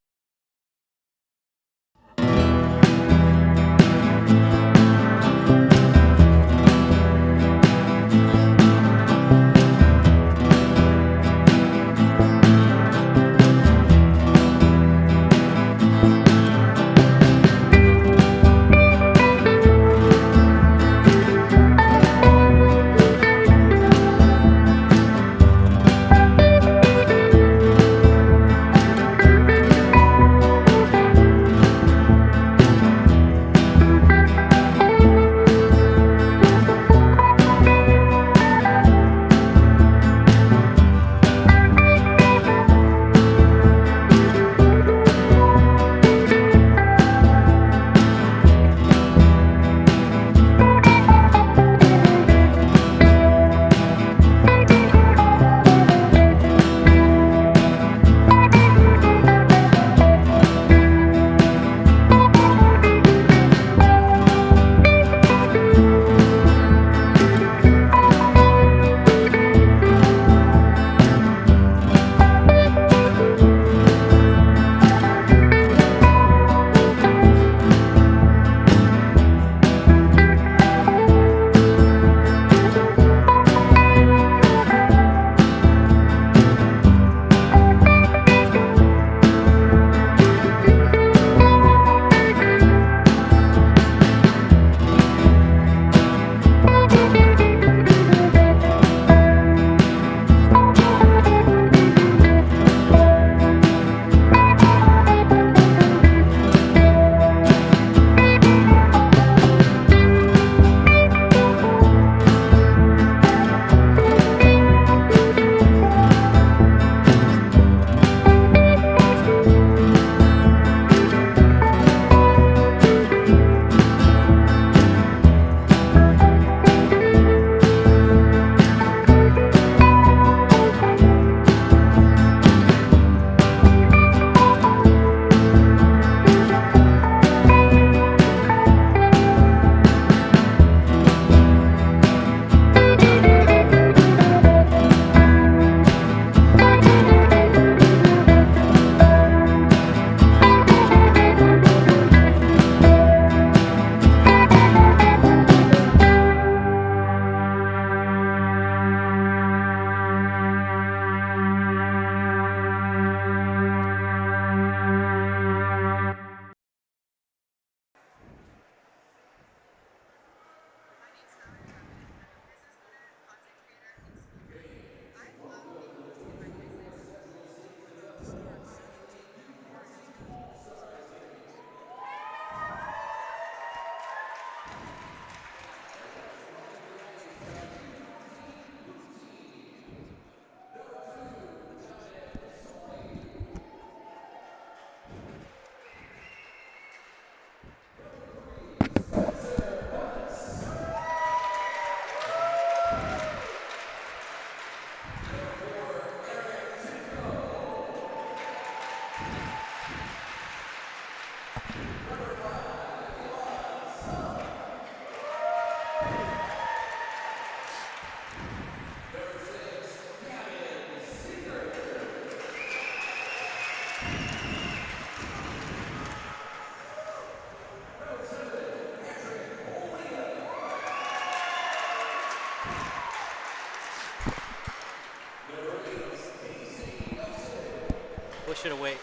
should have waited.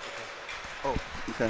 Oh, okay.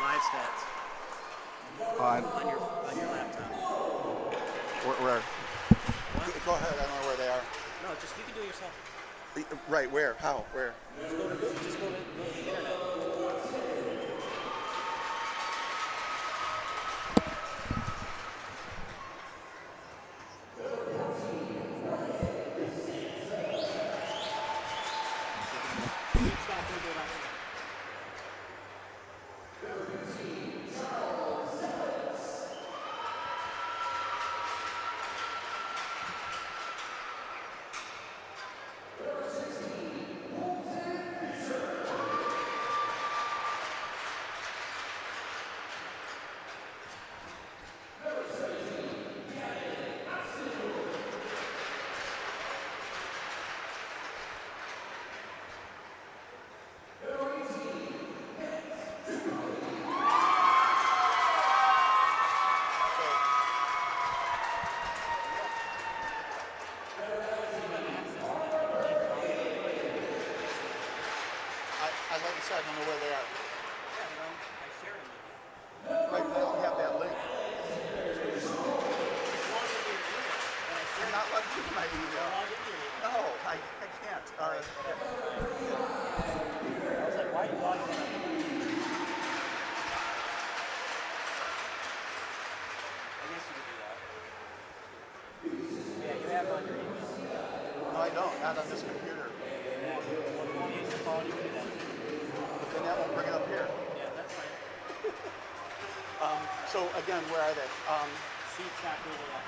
Live stats. On your laptop. where? Go ahead. I don't know where they are. No, just you can do it yourself. Right. Where? How? Where? Just go to the internet. Like I said, I don't know where they are. Yeah, well, I shared them with you. Right, I don't have that link. I'm not logged into my email. No, I can't. All right. I was like, why are you logging in? I don't. Not on this computer. Yeah. Well, if you want to use your phone, you can do that. But then that won't bring it up here. Yeah, that's fine. So again, where are they? Sheets not Google up.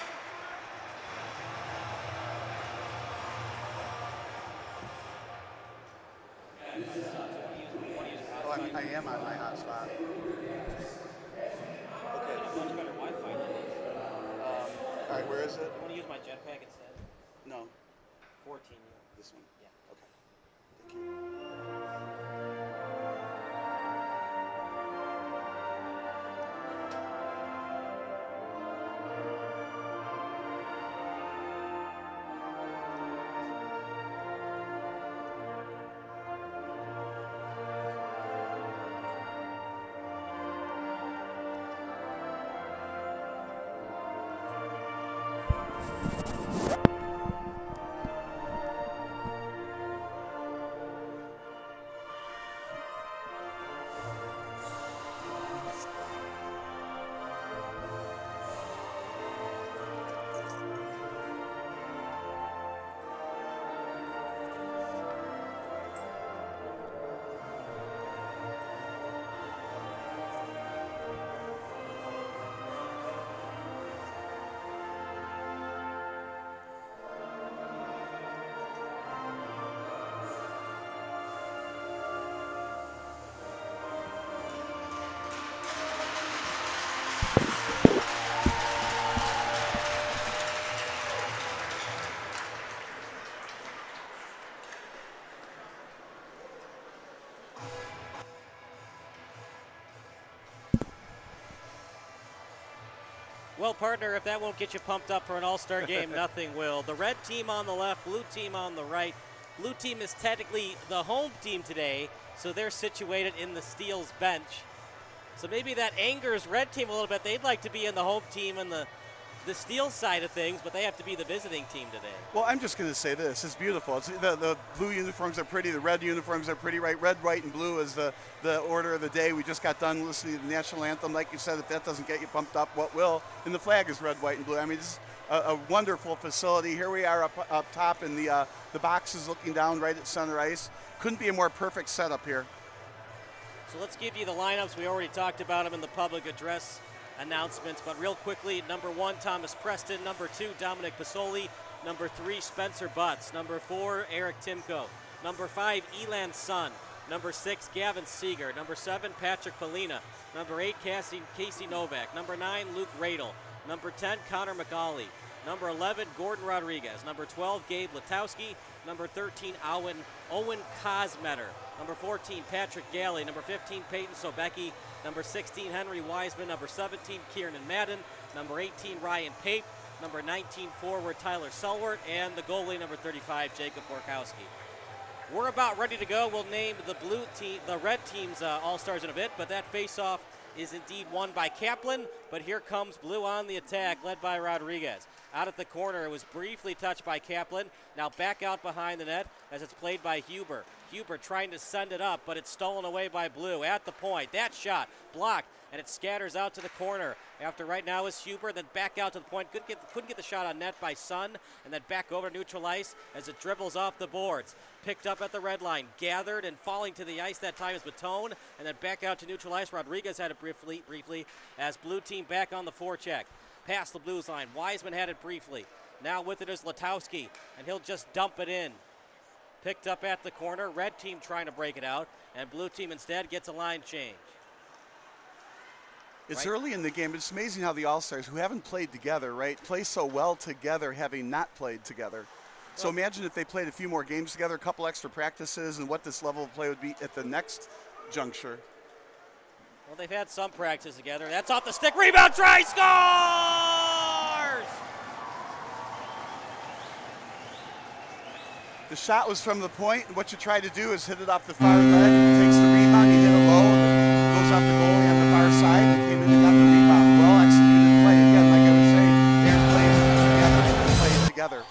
Oh, I am on my hotspot. Okay. Much better Wi-Fi than this. All right, where is it? You want to use my jetpack instead? No, 14. this one. Yeah. Okay. Thank you. Well, partner, if that won't get you pumped up for an all-star game, nothing will. The red team on the left, blue team on the right. Blue team is technically the home team today, so they're situated in the Steel's bench. So maybe that angers red team a little bit. They'd like to be in the home team and the Steel side of things, but they have to be the visiting team today. Well, I'm just going to say this. It's beautiful. The blue uniforms are pretty. The red uniforms are pretty, right? Red, white, and blue is the order of the day. We just got done listening to the national anthem. Like you said, if that doesn't get you pumped up, what will? And the flag is red, white, and blue. I mean, this is a wonderful facility. Here we are up top in the boxes looking down right at center ice. Couldn't be a more perfect setup here. So let's give you the lineups. We already talked about them in the public address announcements, but real quickly, number 1, Thomas Preston. Number 2, Dominic Pasoli. Number 3, Spencer Butts. Number 4, Eric Timko. Number 5, Elan Sun. Number 6, Gavin Seeger. Number 7, Patrick Polina. Number 8, Casey Novak. Number 9, Luke Radel. Number 10, Connor McGauley. Number 11, Gordon Rodriguez. Number 12, Gabe Latowski. Number 13, Owen Kosmetter. Number 14, Patrick Galley. Number 15, Peyton Sobecki. Number 16, Henry Wiseman. Number 17, Kieran Madden. Number 18, Ryan Pape. Number 19, forward Tyler Selwert. And the goalie, number 35, Jacob Borkowski. We're about ready to go. We'll name the red team's all-stars in a bit, but that face-off is indeed won by Kaplan. But here comes blue on the attack, led by Rodriguez. Out at the corner, it was briefly touched by Kaplan. Now back out behind the net as it's played by Huber. Huber trying to send it up, but it's stolen away by blue. At the point, that shot blocked, and it scatters out to the corner. After right now is Huber, then back out to the point. Couldn't get the shot on net by Sun, and then back over to neutral ice as it dribbles off the boards. Picked up at the red line, gathered and falling to the ice that time is Batone, and then back out to neutral ice. Rodriguez had it briefly as blue team back on the forecheck. Past the Blues line, Wiseman had it briefly. Now with it is Latowski, and he'll just dump it in. Picked up at the corner, red team trying to break it out, and blue team instead gets a line change. It's early in the game. It's amazing how the All-Stars, who haven't played together, right, play so well together having not played together. So imagine if they played a few more games together, a couple extra practices, and what this level of play would be at the next juncture. Well, they've had some practice together. That's off the stick. Rebound, try, scores! The shot was from the point, and what you try to do is hit it off the far leg. Takes the rebound, you hit it low, and goes off the goalie on the far side, and came in and got the rebound. Well executed play. Again, like I was saying, they're playing together.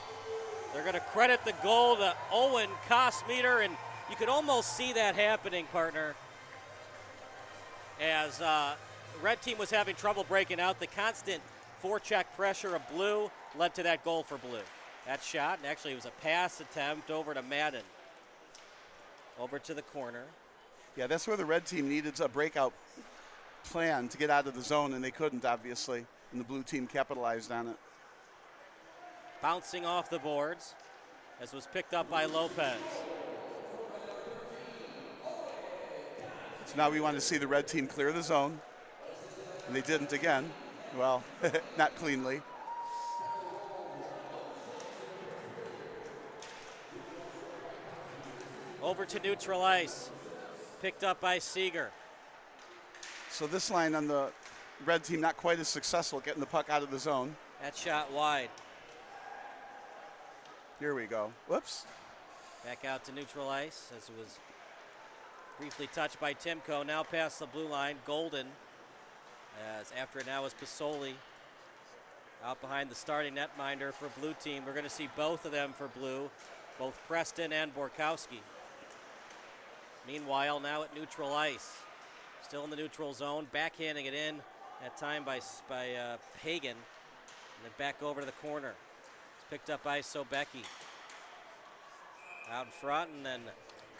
They're going to credit the goal to Owen Kosmeter, and you could almost see that happening, partner. As red team was having trouble breaking out, the constant forecheck pressure of blue led to that goal for blue. That shot, and actually it was a pass attempt over to Madden. Over to the corner. Yeah, that's where the red team needed a breakout plan to get out of the zone, and they couldn't, obviously, and the blue team capitalized on it. Bouncing off the boards, as was picked up by Lopez. So now we want to see the red team clear the zone, and they didn't again. Well, not cleanly. Over to neutral ice, picked up by Seeger. So this line on the red team not quite as successful getting the puck out of the zone. That shot wide. Here we go. Whoops. Back out to neutral ice as it was briefly touched by Timko. Now past the blue line, Golden. As after it now is Pasoli. Out behind the starting netminder for blue team. We're going to see both of them for blue, both Preston and Borkowski. Meanwhile, now at neutral ice. Still in the neutral zone, backhanding it in at time by Hagen. And then back over to the corner. It's picked up by Sobecki. Out in front and then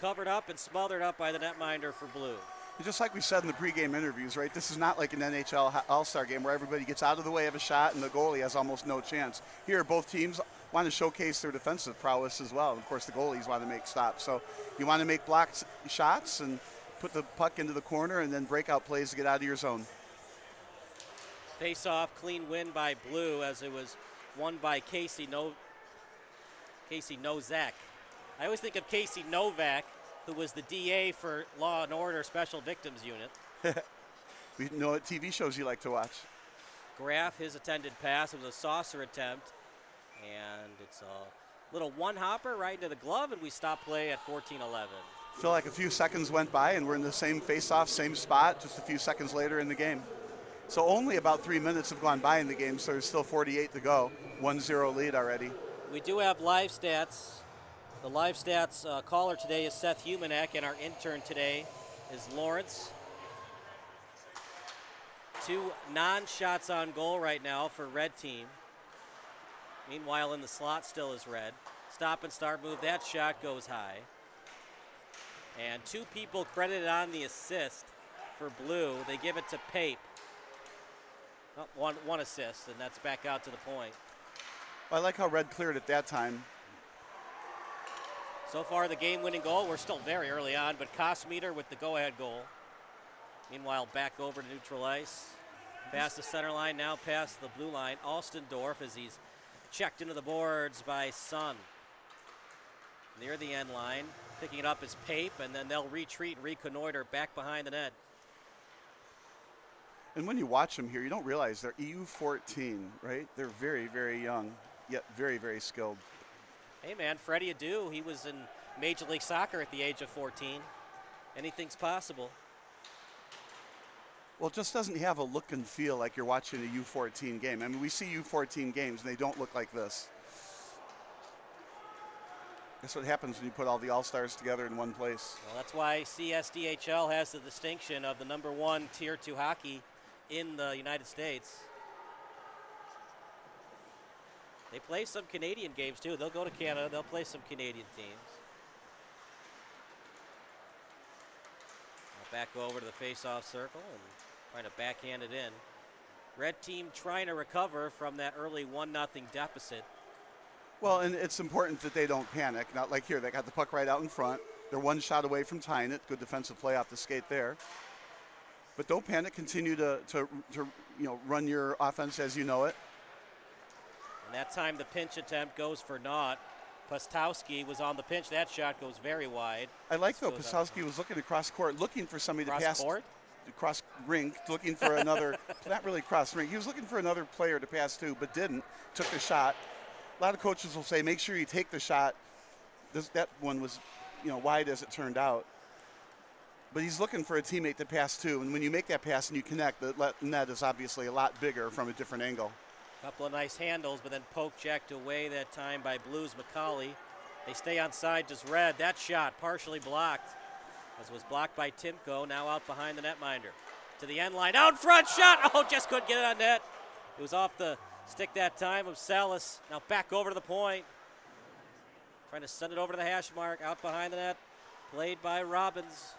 covered up and smothered up by the netminder for blue. Just like we said in the pregame interviews, right? This is not like an NHL All-Star game where everybody gets out of the way of a shot and the goalie has almost no chance. Here, both teams want to showcase their defensive prowess as well. And of course, the goalies want to make stops. So you want to make blocked shots and put the puck into the corner and then breakout plays to get out of your zone. Face-off, clean win by blue as it was won by Casey Nozak. I always think of Casey Novak, who was the DA for Law and Order Special Victims Unit. We know what TV shows you like to watch. Graff, his attended pass. It was a saucer attempt. And it's a little one-hopper right into the glove, and we stop play at 14-11. Feel like a few seconds went by, and we're in the same face-off, same spot, just a few seconds later in the game. So only about 3 minutes have gone by in the game, so there's still 48 to go. 1-0 lead already. We do have live stats. The live stats caller today is Seth Humanek, and our intern today is Lawrence. 2 non-shots on goal right now for red team. Meanwhile, in the slot still is red. Stop and start move. That shot goes high. And 2 people credited on the assist for blue. They give it to Pape. Oh, one assist, and that's back out to the point. I like how red cleared at that time. So far, the game-winning goal, we're still very early on, but Kosmeter with the go-ahead goal. Meanwhile, back over to neutral ice. Past the center line, now past the blue line. Alstendorf as he's checked into the boards by Sun. Near the end line, picking it up is Pape, and then they'll retreat and reconnoiter back behind the net. And when you watch them here, you don't realize they're EU14, right? They're very, very young, yet very, very skilled. Hey, man, Freddie Adu, he was in Major League Soccer at the age of 14. Anything's possible. Well, it just doesn't have a look and feel like you're watching a U14 game. I mean, we see U14 games, and they don't look like this. That's what happens when you put all the All-Stars together in one place. Well, that's why CSDHL has the distinction of the #1 Tier 2 hockey in the United States. They play some Canadian games, too. They'll go to Canada. They'll play some Canadian teams. Back over to the face-off circle and trying to backhand it in. Red team trying to recover from that early 1-0 deficit. Well, and it's important that they don't panic. Not like here, they got the puck right out in front. They're 1 shot away from tying it. Good defensive play off the skate there. But don't panic. Continue to run your offense as you know it. And that time the pinch attempt goes for naught. Pustowski was on the pinch. That shot goes very wide. I like, though, Pustowski was looking across court, looking for somebody to pass. Court? Cross rink, looking for another, not really cross rink. He was looking for another player to pass to, but didn't. Took the shot. A lot of coaches will say, make sure you take the shot. That one was, wide as it turned out. But he's looking for a teammate to pass to, and when you make that pass and you connect, the net is obviously a lot bigger from a different angle. Couple of nice handles, but then poke checked away that time by Blues McCauley. They stay on side, just red. That shot partially blocked, as was blocked by Timko, now out behind the netminder. To the end line, out front shot. Oh, just couldn't get it on net. It was off the Stick that time of Salas. Now back over to the point. Trying to send it over to the hash mark. Out behind the net. Played by Robbins.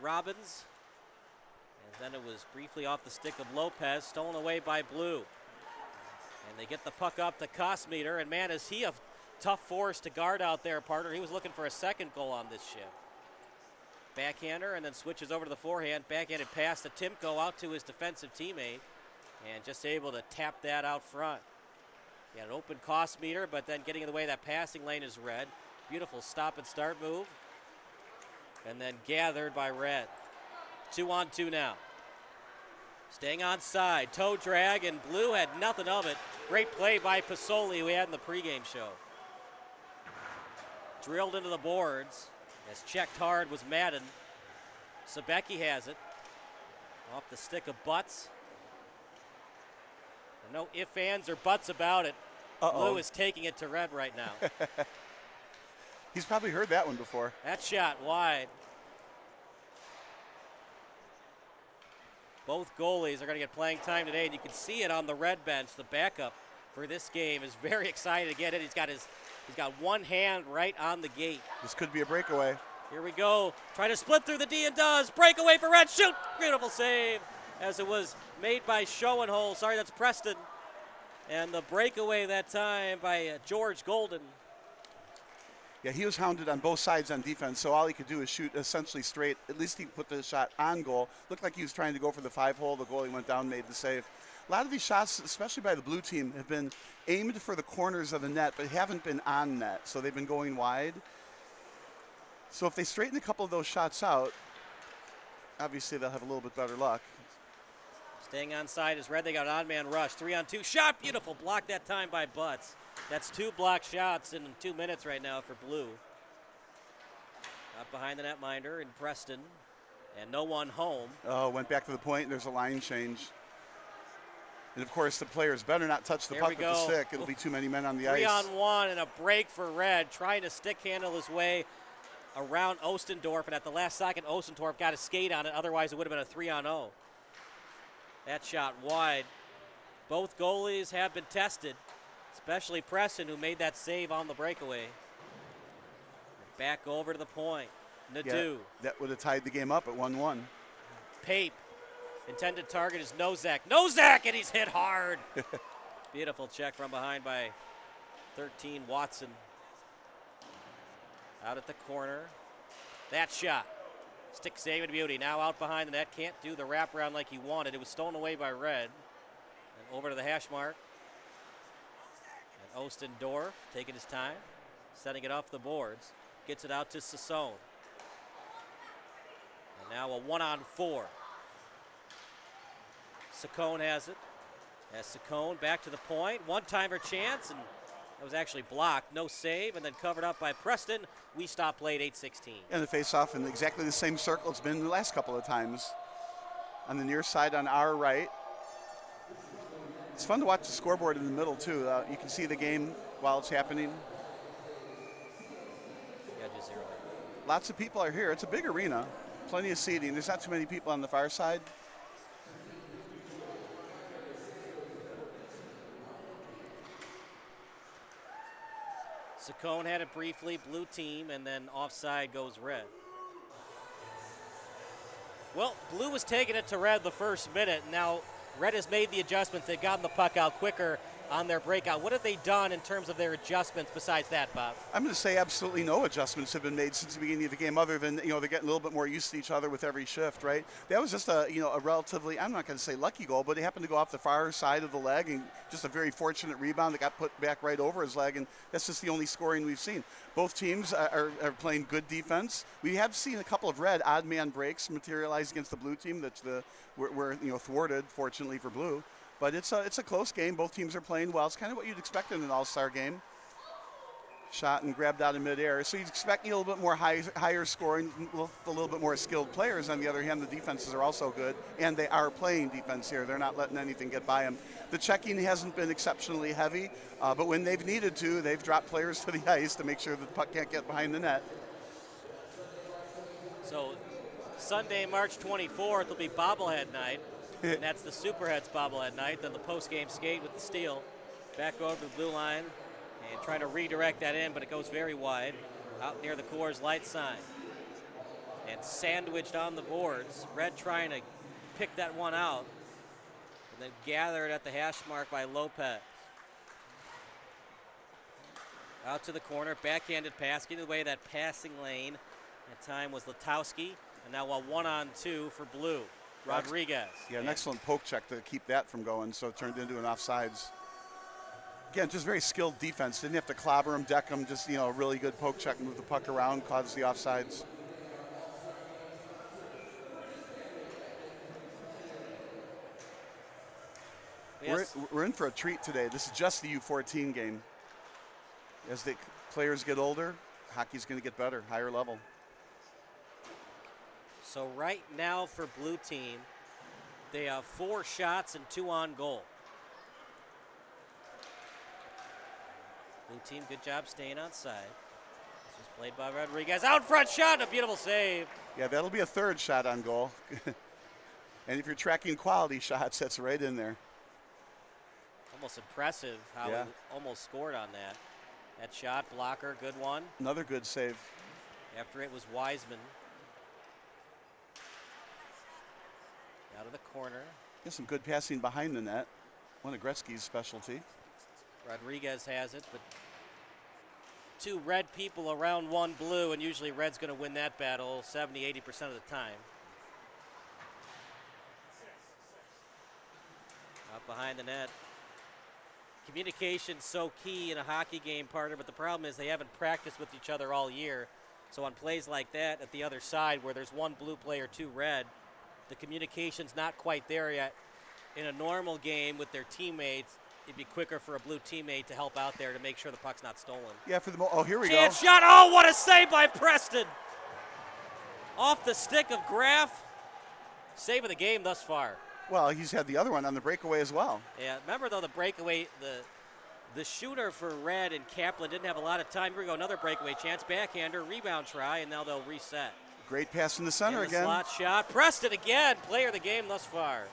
Robbins. And then it was briefly off the stick of Lopez. Stolen away by Blue. And they get the puck up to Kosmeter. And man, is he a tough force to guard out there, partner. He was looking for a second goal on this shift. Backhander and then switches over to the forehand. Backhanded pass to Timko out to his defensive teammate. And just able to tap that out front. He had an open Kosmeter, but then getting in the way of that passing lane is Red. Beautiful stop and start move. And then gathered by Red. 2-on-2 now. Staying on side. Toe drag, and Blue had nothing of it. Great play by Pasoli, we had in the pregame show. Drilled into the boards. As checked hard was Madden. Sebecki has it. Off the stick of Butts. No ifs, ands, or buts about it. Blue is taking it to Red right now. He's probably heard that one before. That shot wide. Both goalies are going to get playing time today, and you can see it on the Red bench. The backup for this game is very excited to get it. He's got one hand right on the gate. This could be a breakaway. Here we go. Trying to split through the D and does. Breakaway for Red. Shoot! Beautiful save as it was made by Schoenhol. Sorry, that's Preston. And the breakaway that time by George Golden. Yeah, he was hounded on both sides on defense, so all he could do is shoot essentially straight. At least he put the shot on goal. Looked like he was trying to go for the 5-hole. The goalie went down, made the save. A lot of these shots, especially by the Blue team, have been aimed for the corners of the net, but haven't been on net, so they've been going wide. So if they straighten a couple of those shots out, obviously they'll have a little bit better luck. Staying on side is Red. They got an odd-man rush. 3-on-2 shot. Beautiful block that time by Butts. That's 2 blocked shots in 2 minutes right now for Blue. Out behind the netminder in Preston. And no one home. Oh, went back to the point. There's a line change. And, of course, the players better not touch the puck with the stick. It'll be too many men on the ice. 3-on-1 and a break for Red. Trying to stick handle his way around Ostendorf. And at the last second, Ostendorf got a skate on it. Otherwise, it would have been a 3-on-0. That shot wide. Both goalies have been tested, especially Preston, who made that save on the breakaway. Back over to the point. Nadeau. Yeah, that would have tied the game up at 1-1. Pape. Intended target is Nozak. Nozak, and he's hit hard. Beautiful check from behind by 13 Watson. Out at the corner. That shot. Stick save and beauty. Now out behind the net. Can't do the wraparound like he wanted. It was stolen away by Red. And over to the hash mark. And Ostendorf taking his time. Setting it off the boards. Gets it out to Sassone. And now a 1-on-4. Saccone has it. As Saccone back to the point. One-timer chance. And that was actually blocked. No save. And then covered up by Preston. We stop played 8:16. And the face-off in exactly the same circle it's been the last couple of times. On the near side on our right. It's fun to watch the scoreboard in the middle, too. You can see the game while it's happening. Yeah, just 0. Lots of people are here. It's a big arena. Plenty of seating. There's not too many people on the far side. Saccone had it briefly, Blue team, and then offside goes Red. Well, Blue was taking it to Red the first minute. Now Red has made the adjustments. They've gotten the puck out quicker on their breakout. What have they done in terms of their adjustments besides that, Bob? I'm going to say absolutely no adjustments have been made since the beginning of the game, other than, they're getting a little bit more used to each other with every shift, right? That was just a relatively, I'm not going to say lucky goal, but it happened to go off the far side of the leg, and just a very fortunate rebound that got put back right over his leg, and that's just the only scoring we've seen. Both teams are playing good defense. We have seen a couple of Red odd man breaks materialize against the Blue team that were thwarted, fortunately for Blue. But it's a close game. Both teams are playing well. It's kind of what you'd expect in an all-star game. Shot and grabbed out of midair. So you'd expect a little bit more higher scoring, a little bit more skilled players. On the other hand, the defenses are also good, and they are playing defense here. They're not letting anything get by them. The checking hasn't been exceptionally heavy, but when they've needed to, they've dropped players to the ice to make sure that the puck can't get behind the net. So Sunday, March 24th will be bobblehead night. And that's the Superheads bobblehead night. Then the post-game skate with the steal. Back over the blue line and trying to redirect that in, but it goes very wide out near the Coors Light sign. And sandwiched on the boards. Red trying to pick that one out. And then gathered at the hash mark by Lopez. Out to the corner, backhanded pass, getting away that passing lane. That time was Latowski, and now a 1-on-2 for Blue. Rodriguez. Yeah, an excellent poke check to keep that from going, so it turned into an offsides. Again, just very skilled defense. Didn't have to clobber him, deck him, just, a really good poke check, move the puck around, cause the offsides. Yes. We're in for a treat today. This is just the U14 game. As the players get older, hockey's going to get better, higher level. So right now for Blue Team, they have 4 shots and 2 on goal. Blue Team, good job staying outside. This was played by Rodriguez. Out front shot, a beautiful save. Yeah, that'll be a 3rd shot on goal. And if you're tracking quality shots, that's right in there. Almost impressive how he almost scored on that. That shot, blocker, good one. Another good save. After it was Wiseman. Out of the corner. There's some good passing behind the net. One of Gretzky's specialty. Rodriguez has it, but 2 red people around 1 blue, and usually red's going to win that battle 70-80% of the time. Out behind the net. Communication's so key in a hockey game, partner, but the problem is they haven't practiced with each other all year. So on plays like that at the other side where there's 1 blue player, 2 red, the communication's not quite there yet. In a normal game with their teammates, it'd be quicker for a blue teammate to help out there to make sure the puck's not stolen. Yeah, for the here we Chance go. Shot, oh, what a save by Preston! Off the stick of Graff. Save of the game thus far. Well, he's had the other one on the breakaway as well. Yeah, remember though the breakaway, the shooter for Red and Kaplan didn't have a lot of time. Here we go, another breakaway chance, backhander, rebound try, and now they'll reset. Great pass in the center in the again. Slot shot, Preston again, player of the game thus far.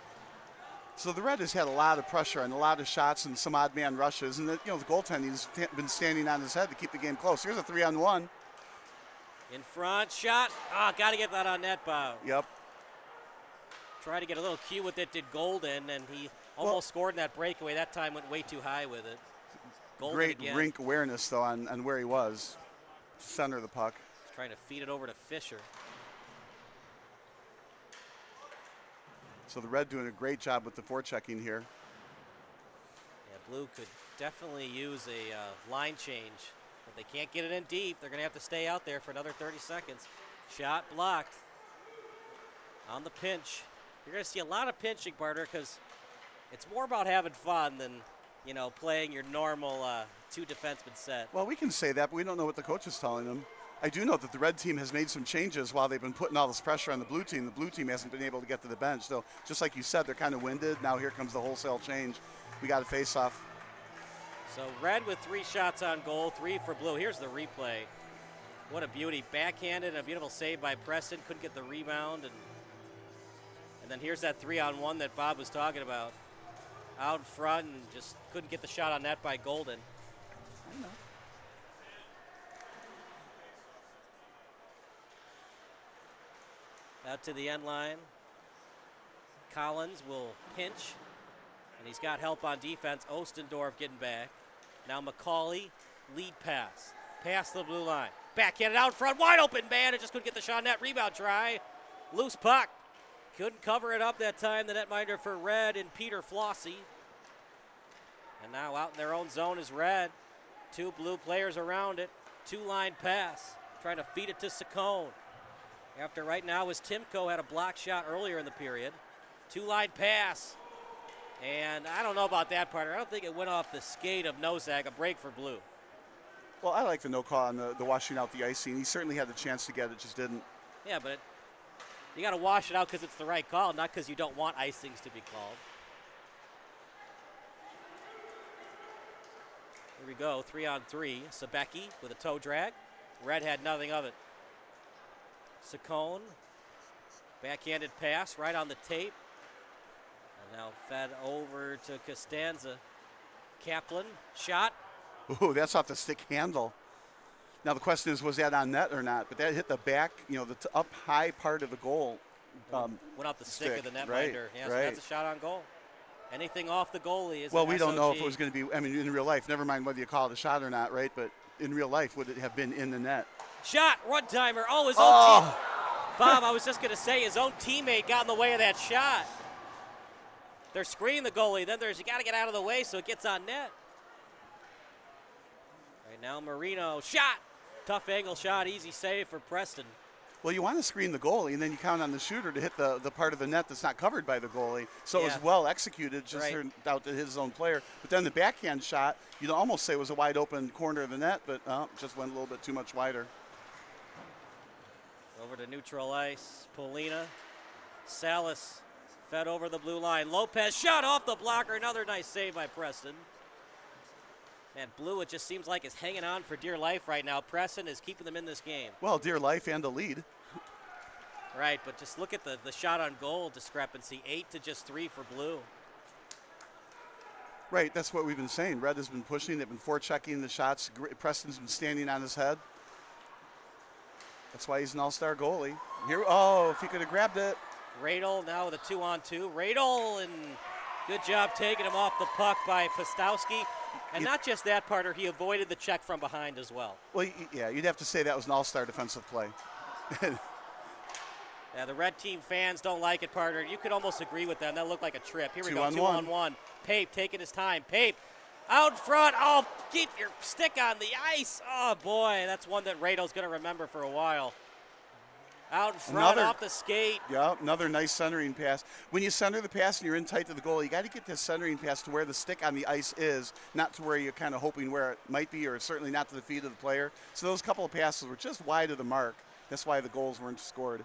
So the Red has had a lot of pressure and a lot of shots and some odd man rushes, and the goaltending's been standing on his head to keep the game close. Here's a 3-on-1. In front, shot. Got to get that on net, Bob. Yep. Tried to get a little cue with it, did Golden, and he almost scored in that breakaway. That time went way too high with it. Golden Great again. rink awareness, though, on where he was. Center of the puck. He's trying to feed it over to Fisher. So the Red doing a great job with the forechecking here. Yeah, Blue could definitely use a line change, but they can't get it in deep. They're going to have to stay out there for another 30 seconds. Shot blocked on the pinch. You're going to see a lot of pinching, Barter, because it's more about having fun than, playing your normal 2 defenseman set. Well, we can say that, but we don't know what the coach is telling them. I do know that the Red team has made some changes while they've been putting all this pressure on the Blue team. The Blue team hasn't been able to get to the bench. So just like you said, they're kind of winded. Now here comes the wholesale change. We got a face-off. So Red with 3 shots on goal, 3 for Blue. Here's the replay. What a beauty. Backhanded and a beautiful save by Preston. Couldn't get the rebound. And then here's that 3-on-1 that Bob was talking about. Out in front and just couldn't get the shot on net by Golden. I know. Out to the end line. Collins will pinch, and he's got help on defense. Ostendorf getting back. Now McCauley, lead pass. Past the blue line. Backhanded out front, wide open man, and just couldn't get the shot net. Rebound try. Loose puck. Couldn't cover it up that time. The netminder for Red and Peter Flossie. And now out in their own zone is Red. 2 blue players around it. 2-line pass. Trying to feed it to Saccone. After right now is Timko had a block shot earlier in the period. 2-line pass. And I don't know about that part. I don't think it went off the skate of Nozak. A break for Blue. Well, I like the no call on the washing out the icing. He certainly had the chance to get it, just didn't. Yeah, but you got to wash it out because it's the right call, not because you don't want icings to be called. Here we go, 3-on-3. Sabecki with a toe drag. Red had nothing of it. Saccone, backhanded pass right on the tape. Now fed over to Costanza. Kaplan, shot. Ooh, that's off the stick handle. Now the question is, was that on net or not? But that hit the back, the up high part of the goal. Went out the stick of the netminder. Right, Yeah, so that's a shot on goal. Anything off the goalie is well, an we don't know if SOG. it was going to be, in real life, never mind whether you call it a shot or not, right? But in real life, would it have been in the net? Shot, one-timer. Oh, his own team. Bob, I was just going to say, his own teammate got in the way of that shot. They're screening the goalie. Then you got to get out of the way so it gets on net. Right now, Marino, shot. Tough angle shot, easy save for Preston. Well, you want to screen the goalie, and then you count on the shooter to hit the part of the net that's not covered by the goalie. So it was well executed, just turned out to his own player. But then the backhand shot, you'd almost say was a wide open corner of the net, but just went a little bit too much wider. Over to neutral ice, Polina. Salas fed over the blue line. Lopez shot off the blocker. Another nice save by Preston. Man, Blue, it just seems like is hanging on for dear life right now. Preston is keeping them in this game. Well, dear life and a lead. Right, but just look at the shot on goal discrepancy. 8 to just 3 for Blue. Right, that's what we've been saying. Red has been pushing. They've been forechecking the shots. Preston's been standing on his head. That's why he's an all-star goalie. Here, if he could have grabbed it. Radel now with a 2-on-2. Radel, and good job taking him off the puck by Postowski. And not just that, Parter, he avoided the check from behind as well. Well, yeah, you'd have to say that was an all-star defensive play. Yeah, the red team fans don't like it, Parter. You could almost agree with them. That looked like a trip. Here we go, 2-on-1. Pape taking his time. Pape out front. Oh, keep your stick on the ice. Oh, boy, that's one that Rado's going to remember for a while. Out in front, off the skate. Yeah, another nice centering pass. When you center the pass and you're in tight to the goal, you got to get this centering pass to where the stick on the ice is, not to where you're kind of hoping where it might be, or certainly not to the feet of the player. So those couple of passes were just wide of the mark. That's why the goals weren't scored.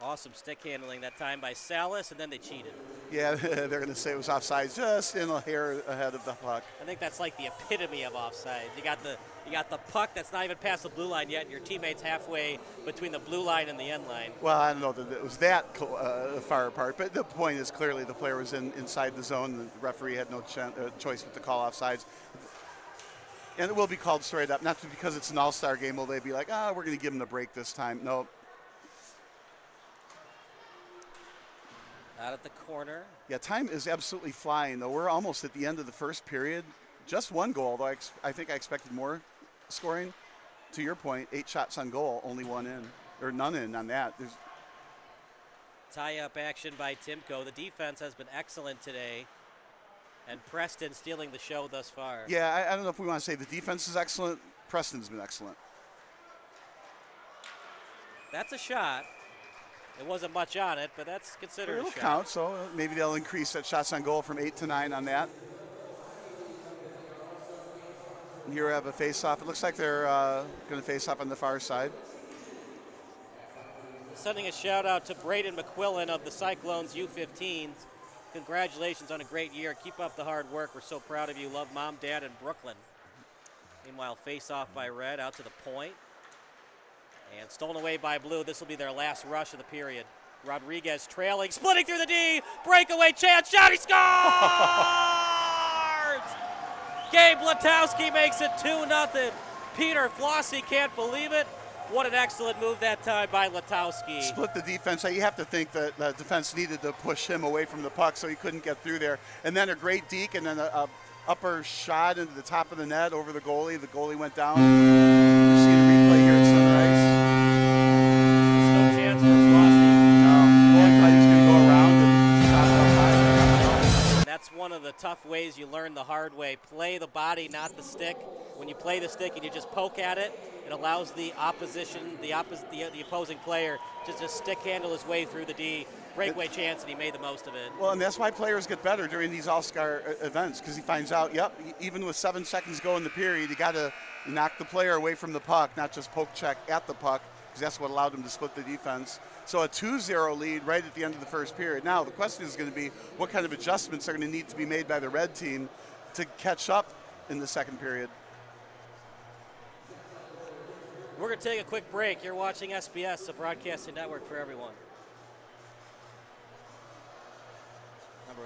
Awesome stick handling that time by Salas, and then they cheated. Yeah, they're going to say it was offside, just in a hair ahead of the puck. I think that's like the epitome of offside. You got the puck that's not even past the blue line yet, and your teammate's halfway between the blue line and the end line. Well, I don't know that it was that far apart, but the point is clearly the player was inside the zone. The referee had no choice but to call offsides. And it will be called straight up, not because it's an all-star game. Will they be like, we're going to give them the break this time? No. Out at the corner. Yeah, time is absolutely flying, though. We're almost at the end of the first period. Just one goal, though I think I expected more scoring. To your point, 8 shots on goal, only 1 in, or none in on that. Tie-up action by Timko. The defense has been excellent today, and Preston stealing the show thus far. Yeah, I don't know if we want to say the defense is excellent. Preston's been excellent. That's a shot. It wasn't much on it, but that's considered It'll a shot. count, so maybe they'll increase that shots on goal from 8 to 9 on that. And here we have a face-off. It looks like they're going to face off on the far side. Sending a shout-out to Braden McQuillan of the Cyclones U15s. Congratulations on a great year. Keep up the hard work. We're so proud of you. Love Mom, Dad, and Brooklyn. Meanwhile, face-off by Red out to the point. And stolen away by Blue. This will be their last rush of the period. Rodriguez trailing, splitting through the D. Breakaway chance. Shot. He scores! Gabe Latowski makes it 2-0. Peter Flossie can't believe it. What an excellent move that time by Latowski. Split the defense. You have to think that the defense needed to push him away from the puck so he couldn't get through there. And then a great deke and then a upper shot into the top of the net over the goalie. The goalie went down. You see the replay here at Sunrise. No chance for Flossie. Goalie thought he was going to go around and shot it up high. That's one of the tough ways you learn the hard way. Play the body, not the stick. When you play the stick and you just poke at it, it allows the opposition, the opposing player, to just stick handle his way through the D. Breakaway chance, and he made the most of it. Well, and that's why players get better during these all-star events, because he finds out, even with 7 seconds to go in the period, you got to knock the player away from the puck, not just poke check at the puck, because that's what allowed him to split the defense. So a 2-0 lead right at the end of the first period. Now, the question is going to be what kind of adjustments are going to need to be made by the red team to catch up in the second period. We're going to take a quick break. You're watching SBS, the broadcasting network for everyone.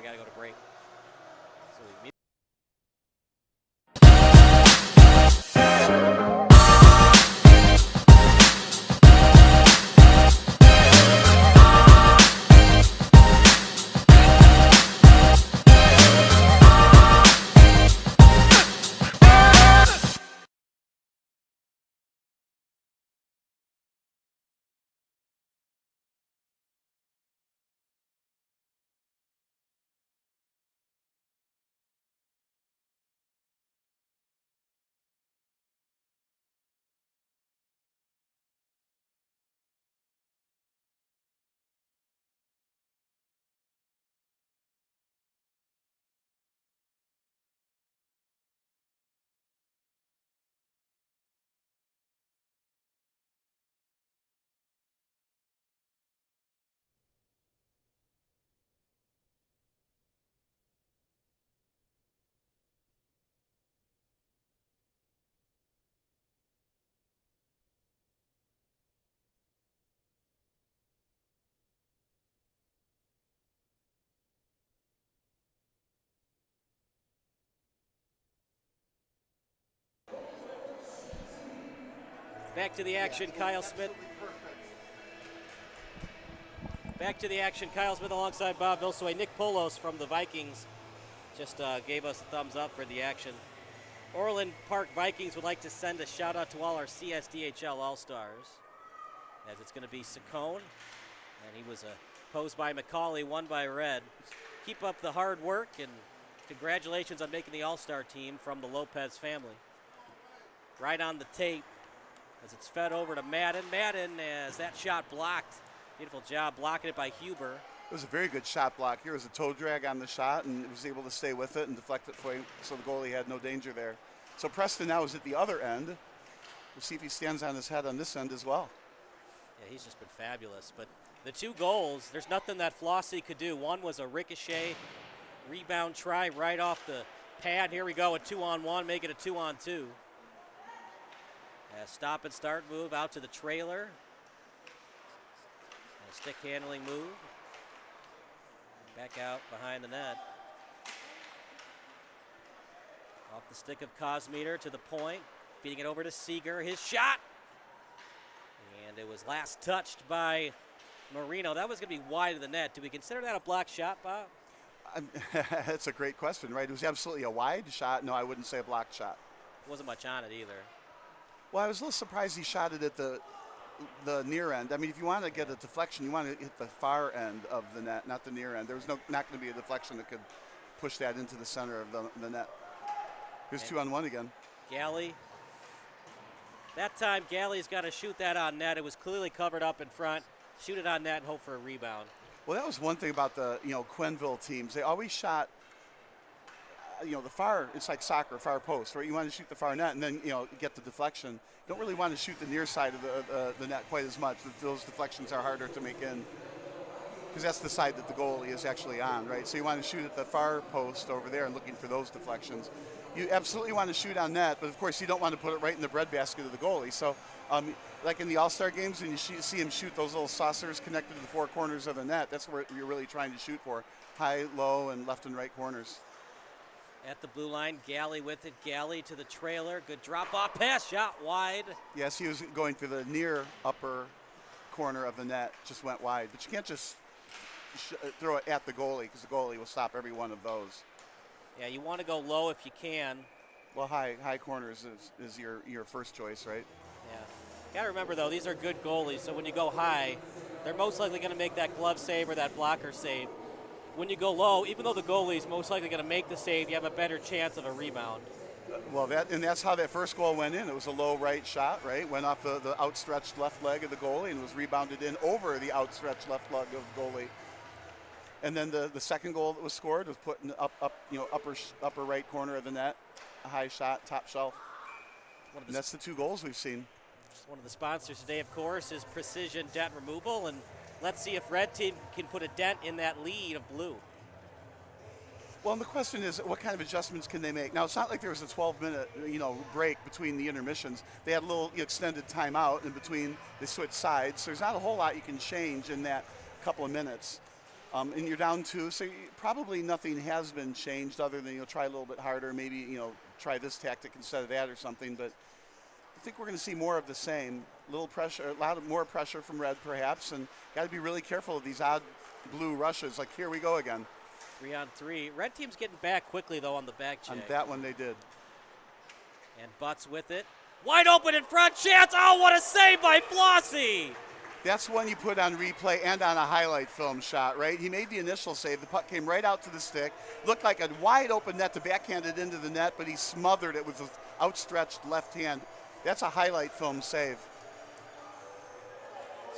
got to go to break. So we back to the action, Kyle Smith. Back to the action, Kyle Smith alongside Bob Vilsoy. Nick Polos from the Vikings just gave us a thumbs up for the action. Orland Park Vikings would like to send a shout out to all our CSDHL All-Stars, as it's going to be Saccone, and he was posed by McCauley, won by Red. Keep up the hard work, and congratulations on making the All-Star team from the Lopez family. Right on the tape as it's fed over to Madden. Madden, as that shot blocked. Beautiful job blocking it by Huber. It was a very good shot block. Here was a toe drag on the shot, and was able to stay with it and deflect it for him, so the goalie had no danger there. So Preston now is at the other end. We'll see if he stands on his head on this end as well. Yeah, he's just been fabulous. But the two goals, there's nothing that Flossie could do. One was a ricochet rebound try right off the pad. Here we go, a 2-on-1, make it a 2-on-2. Stop and start move out to the trailer. And a stick handling move. Back out behind the net. Off the stick of Cosmeter to the point. Feeding it over to Seeger. His shot. And it was last touched by Marino. That was going to be wide of the net. Do we consider that a block shot, Bob? That's a great question, right? It was absolutely a wide shot. No, I wouldn't say a block shot. Wasn't much on it either. Well, I was a little surprised he shot it at the near end. I mean, if you want to get a deflection, you want to hit the far end of the net, not the near end. There was not going to be a deflection that could push that into the center of the net. Here's 2-on-1 again. Galley. That time, Galley's got to shoot that on net. It was clearly covered up in front. Shoot it on net and hope for a rebound. Well, that was one thing about the Quenneville teams. They always shot the far, it's like soccer, far post, right? You want to shoot the far net and then, get the deflection. You don't really want to shoot the near side of the net quite as much. Those deflections are harder to make in because that's the side that the goalie is actually on, right? So you want to shoot at the far post over there and looking for those deflections. You absolutely want to shoot on net, but of course you don't want to put it right in the breadbasket of the goalie. So like in the All-Star games, when you see him shoot those little saucers connected to the four corners of the net, that's where you're really trying to shoot for. High, low, and left and right corners. At the blue line, Galley with it. Galley to the trailer. Good drop-off pass, shot wide. Yes, he was going for the near upper corner of the net, just went wide. But you can't just throw it at the goalie because the goalie will stop every one of those. Yeah, you want to go low if you can. Well, high corners is your first choice, right? Yeah. Got to remember, though, these are good goalies, so when you go high, they're most likely going to make that glove save or that blocker save. When you go low, even though the goalie's most likely going to make the save, you have a better chance of a rebound. Well, that's how that first goal went in. It was a low right shot, right? Went off the outstretched left leg of the goalie and was rebounded in over the outstretched left leg of the goalie. And then the second goal that was scored was put in the upper right corner of the net, a high shot, top shelf. And that's the two goals we've seen. One of the sponsors today, of course, is Precision Dent Removal, and let's see if Red Team can put a dent in that lead of blue. Well, and the question is, what kind of adjustments can they make? Now, it's not like there was a 12-minute, break between the intermissions. They had a little extended timeout in between. They switched sides. So there's not a whole lot you can change in that couple of minutes. And you're down 2, so probably nothing has been changed other than you'll try a little bit harder, maybe try this tactic instead of that or something. But I think we're going to see more of the same. Little pressure, a lot more pressure from red perhaps, and got to be really careful of these odd blue rushes. Like here we go again. 3-on-3. Red team's getting back quickly though on the back check. On that one they did. And Butts with it. Wide open in front, chance. Oh, what a save by Flossie! That's one you put on replay and on a highlight film shot, right? He made the initial save. The puck came right out to the stick. Looked like a wide open net to backhand it into the net, but he smothered it with his outstretched left hand. That's a highlight film save.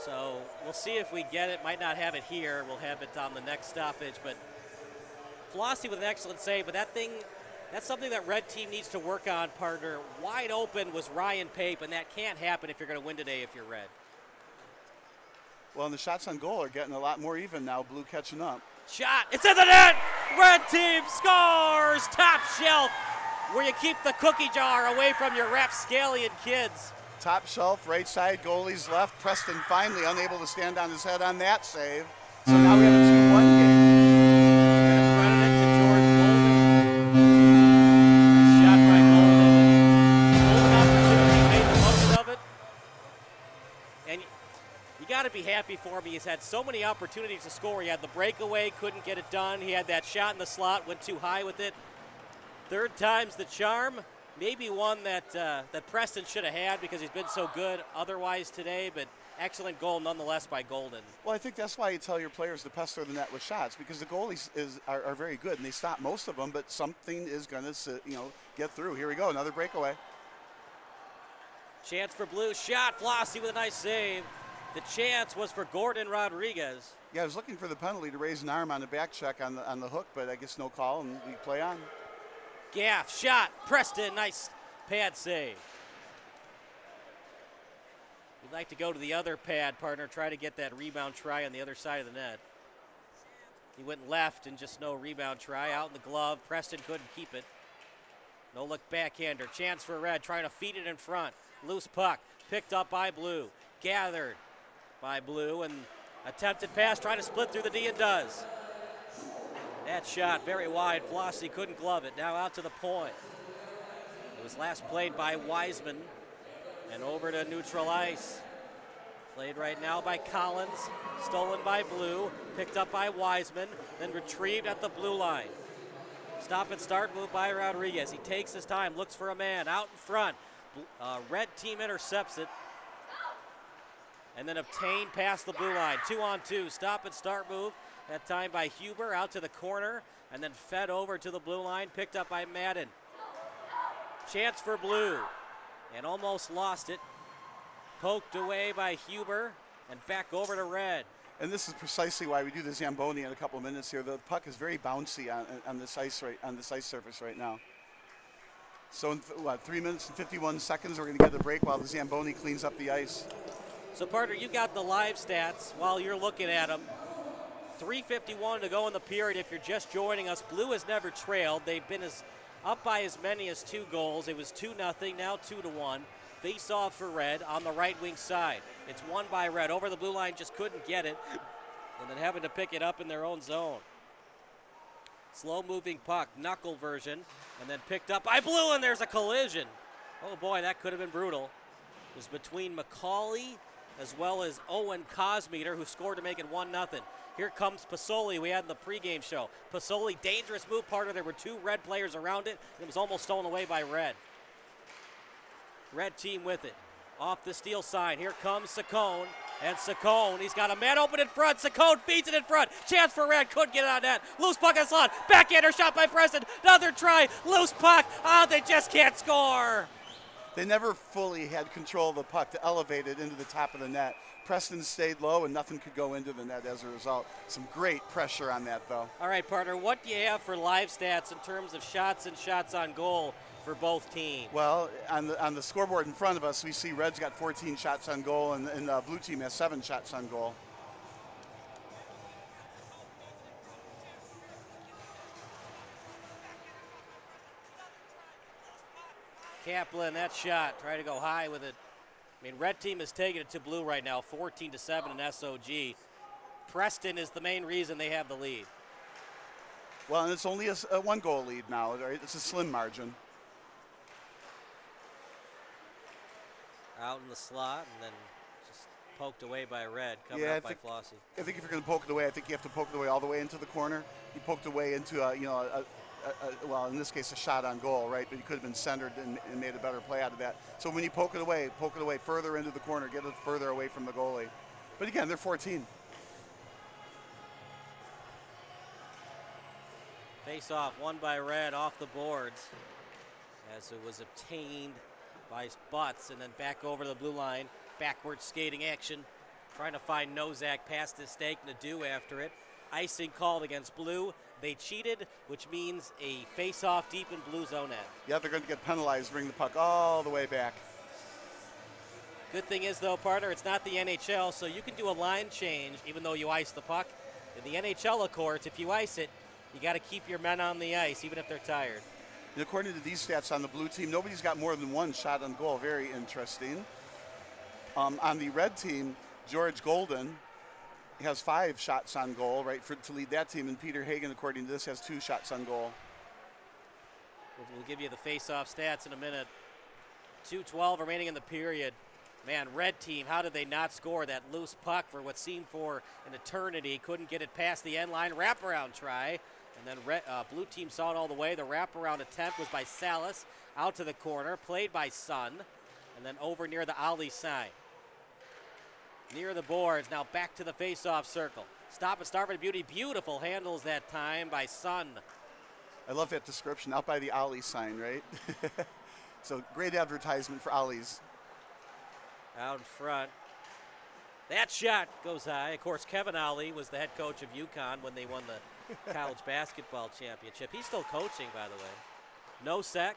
So we'll see if we get it. Might not have it here. We'll have it on the next stoppage. But Flossie with an excellent save. But that's something that red team needs to work on, partner. Wide open was Ryan Pape, and that can't happen if you're going to win today if you're red. Well, and the shots on goal are getting a lot more even now. Blue catching up. Shot. It's in the net. Red team scores. Top shelf, where you keep the cookie jar away from your rapscallion kids. Top shelf, right side, goalies left. Preston finally unable to stand on his head on that save. So now we have a 2-1 game. And credit it to George Golden. Shot by Golden. Golden opportunity, made the most of it. And you got to be happy for him. He's had so many opportunities to score. He had the breakaway, couldn't get it done. He had that shot in the slot, went too high with it. Third time's the charm. Maybe one that Preston should have had because he's been so good otherwise today, but excellent goal nonetheless by Golden. Well, I think that's why you tell your players to pester the net with shots, because the goalies are very good, and they stop most of them, but something is going to get through. Here we go, another breakaway. Chance for Blue, shot, Flossie with a nice save. The chance was for Gordon Rodriguez. Yeah, I was looking for the penalty to raise an arm on the back check on the hook, but I guess no call, and we play on. Gaff, shot, Preston, nice pad save. You'd like to go to the other pad, partner, try to get that rebound try on the other side of the net. He went left and just no rebound try. Out in the glove, Preston couldn't keep it. No look backhander, chance for red, trying to feed it in front. Loose puck, picked up by Blue, gathered by Blue, and attempted pass, trying to split through the D and does. That shot very wide. Flossie couldn't glove it. Now out to the point. It was last played by Wiseman and over to neutral ice. Played right now by Collins. Stolen by Blue. Picked up by Wiseman. Then retrieved at the blue line. Stop and start move by Rodriguez. He takes his time. Looks for a man out in front. Red team intercepts it. And then obtained past the blue line. 2-on-2. Stop and start move. That time by Huber out to the corner and then fed over to the blue line, picked up by Madden. Chance for Blue and almost lost it. Poked away by Huber and back over to red. And this is precisely why we do the Zamboni in a couple of minutes here. The puck is very bouncy on this ice surface right now. So in 3 minutes and 51 seconds, we're going to get the break while the Zamboni cleans up the ice. So partner, you got the live stats while you're looking at them. 3:51 to go in the period. If you're just joining us, Blue has never trailed. They've been up by as many as 2 goals. It was 2-0, now 2-1. Face off for red on the right wing side. It's won by red. Over the blue line, just couldn't get it. And then having to pick it up in their own zone. Slow moving puck, knuckle version. And then picked up by Blue, and there's a collision. Oh boy, that could have been brutal. It was between McCauley as well as Owen Cosmeter, who scored to make it 1-0. Here comes Pasoli, we had in the pregame show. Pasoli, dangerous move, partner. There were 2 red players around it. And it was almost stolen away by red. Red team with it. Off the steal sign. Here comes Saccone. And Saccone, he's got a man open in front. Saccone feeds it in front. Chance for red. Couldn't get it on net. Loose puck on slot. Backhander shot by Preston. Another try. Loose puck. Oh, they just can't score. They never fully had control of the puck to elevate it into the top of the net. Preston stayed low, and nothing could go into the net as a result. Some great pressure on that, though. All right, partner, what do you have for live stats in terms of shots and shots on goal for both teams? Well, on the scoreboard in front of us, we see Red's got 14 shots on goal, and Blue team has 7 shots on goal. Kaplan, that shot, try to go high with it. I mean, red team is taking it to Blue right now, 14-7 in SOG. Preston is the main reason they have the lead. Well, and it's only a 1-goal lead now. Right? It's a slim margin. Out in the slot and then just poked away by Red, coming Yeah, up by Flossie. I think if you're going to poke it away, I think you have to poke it away all the way into the corner. He poked away into well, in this case, a shot on goal, right? But he could have been centered and made a better play out of that. So when you poke it away further into the corner, get it further away from the goalie. But again, they're 14. Face off, won by Red off the boards as it was obtained by Butts, and then back over to the blue line. Backward skating action, trying to find Nozak past his stake. Nadeau after it. Icing called against Blue. They cheated, which means a face-off deep in Blue zone end. Yeah, they're going to get penalized, bring the puck all the way back. Good thing is, though, partner, it's not the NHL, so you can do a line change even though you ice the puck. In the NHL, of course, if you ice it, you got to keep your men on the ice, even if they're tired. And according to these stats on the blue team, nobody's got more than one shot on goal. Very interesting. On the red team, George Golden has 5 shots on goal, right, to lead that team. And Peter Hagen, according to this, has 2 shots on goal. We'll give you the face-off stats in a minute. 2:12 remaining in the period. Man, red team, how did they not score that loose puck for what seemed for an eternity? Couldn't get it past the end line. Wraparound try. And then blue team saw it all the way. The wraparound attempt was by Salas. Out to the corner. Played by Sun. And then over near the Ollie sign. Near the boards. Now back to the face-off circle. Stop and start for the beauty. Beautiful handles that time by Sun. I love that description. Out by the Ollie sign, right? So great advertisement for Ollie's. Out in front. That shot goes high. Of course, Kevin Ollie was the head coach of UConn when they won the college basketball championship. He's still coaching, by the way. No sec.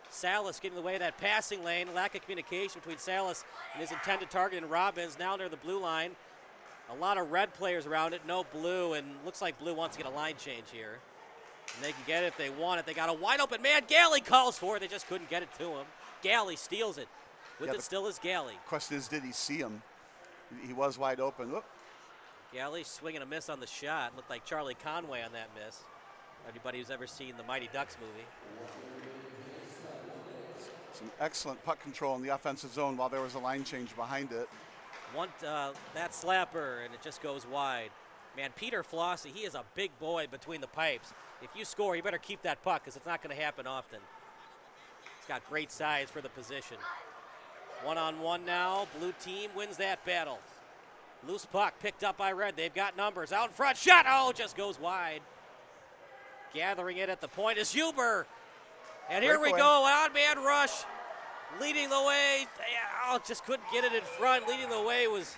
Salas getting in the way of that passing lane. Lack of communication between Salas and his intended target and Robbins. Now near the blue line. A lot of red players around it. No blue, and looks like blue wants to get a line change here. And they can get it if they want it. They got a wide open man. Galley calls for it. They just couldn't get it to him. Galley steals it. With it still is Galley. Question is, did he see him? He was wide open. Whoop. Galley swinging a miss on the shot. Looked like Charlie Conway on that miss. Anybody who's ever seen the Mighty Ducks movie. Some excellent puck control in the offensive zone while there was a line change behind it. That slapper, and it just goes wide. Man, Peter Flossie, he is a big boy between the pipes. If you score, you better keep that puck because it's not going to happen often. He's got great size for the position. 1-on-1 now. Blue team wins that battle. Loose puck picked up by Red. They've got numbers. Out in front. Shot. Oh, just goes wide. Gathering it at the point is Huber. And here we go. Odd man rush. Leading the way. Oh, just couldn't get it in front. Leading the way was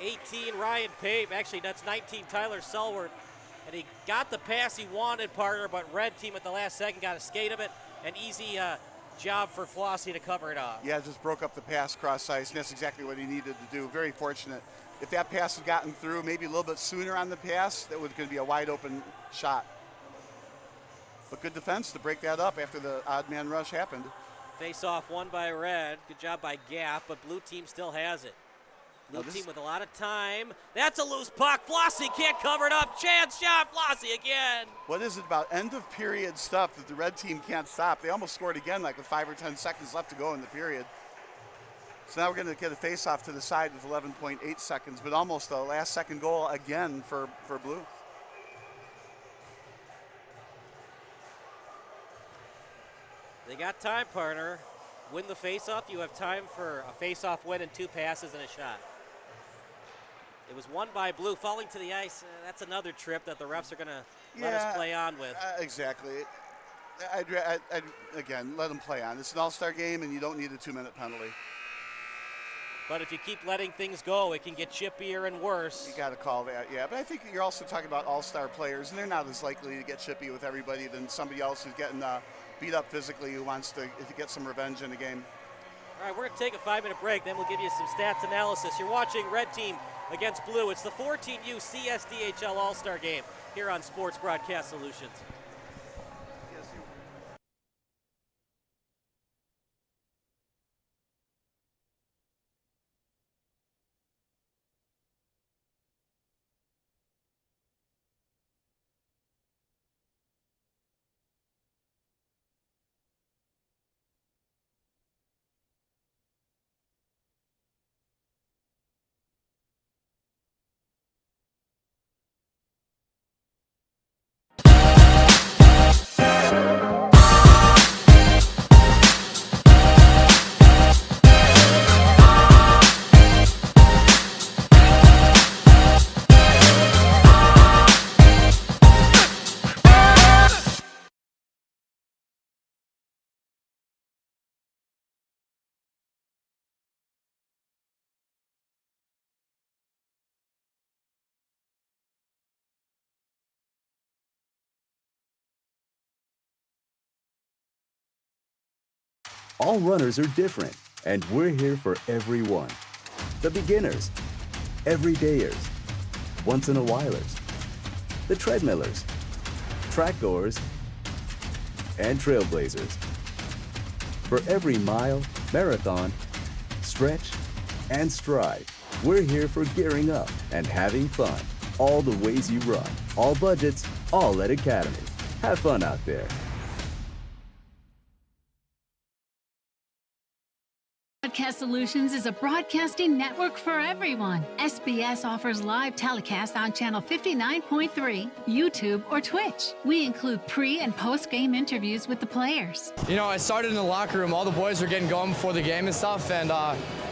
18 Ryan Pape. Actually, that's 19 Tyler Selwert. And he got the pass he wanted, partner, but Red team at the last second got a skate of it. An easy job for Flossie to cover it off. Yeah, just broke up the pass cross ice, and that's exactly what he needed to do. Very fortunate. If that pass had gotten through maybe a little bit sooner on the pass, that was going to be a wide open shot. But good defense to break that up after the odd man rush happened. Face off won by Red. Good job by Gaff, but blue team still has it. Blue team with a lot of time. That's a loose puck. Flossie can't cover it up. Chance shot. Flossie again. What is it about end of period stuff that the red team can't stop? They almost scored again like with 5 or 10 seconds left to go in the period. So now we're going to get a face off to the side with 11.8 seconds, but almost a last second goal again for blue. They got time, partner. Win the face-off. You have time for a face-off win and 2 passes and a shot. It was won by blue. Falling to the ice, that's another trip that the refs are going to let us play on with. Exactly. I'd, again, let them play on. It's an all-star game, and you don't need a 2-minute penalty. But if you keep letting things go, it can get chippier and worse. You got to call that, yeah. But I think you're also talking about all-star players, and they're not as likely to get chippy with everybody than somebody else who's getting beat up physically who wants to get some revenge in the game. All right, we're going to take a 5-minute break. Then we'll give you some stats analysis. You're watching Red Team against Blue. It's the 14U CSDHL All-Star Game here on Sports Broadcast Solutions. All runners are different, and we're here for everyone. The beginners, everydayers, once-in-a-whilers, the treadmillers, track goers, and trailblazers. For every mile, marathon, stretch, and stride, we're here for gearing up and having fun. All the ways you run, all budgets, all at Academy. Have fun out there. Broadcast Solutions is a broadcasting network for everyone. SBS offers live telecasts on channel 59.3, YouTube, or Twitch. We include pre- and post-game interviews with the players. You know, I started in the locker room. All the boys were getting going before the game and stuff, and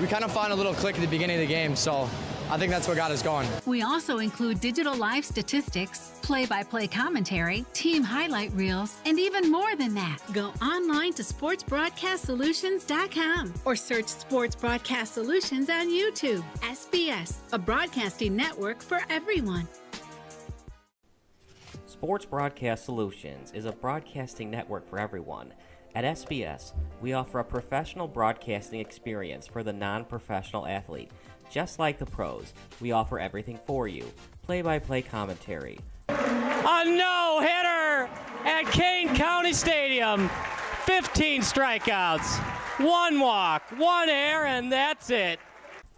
we kind of found a little click at the beginning of the game, so I think that's what got us going. We also include digital live statistics, play-by-play commentary, team highlight reels, and even more than that. Go online to sportsbroadcastsolutions.com or search Sports Broadcast Solutions on YouTube. SBS, a broadcasting network for everyone. Sports Broadcast Solutions is a broadcasting network for everyone. At SBS, we offer a professional broadcasting experience for the non-professional athlete. Just like the pros, we offer everything for you. Play-by-play commentary. A no-hitter at Kane County Stadium. 15 strikeouts, 1 walk, 1 error, and that's it.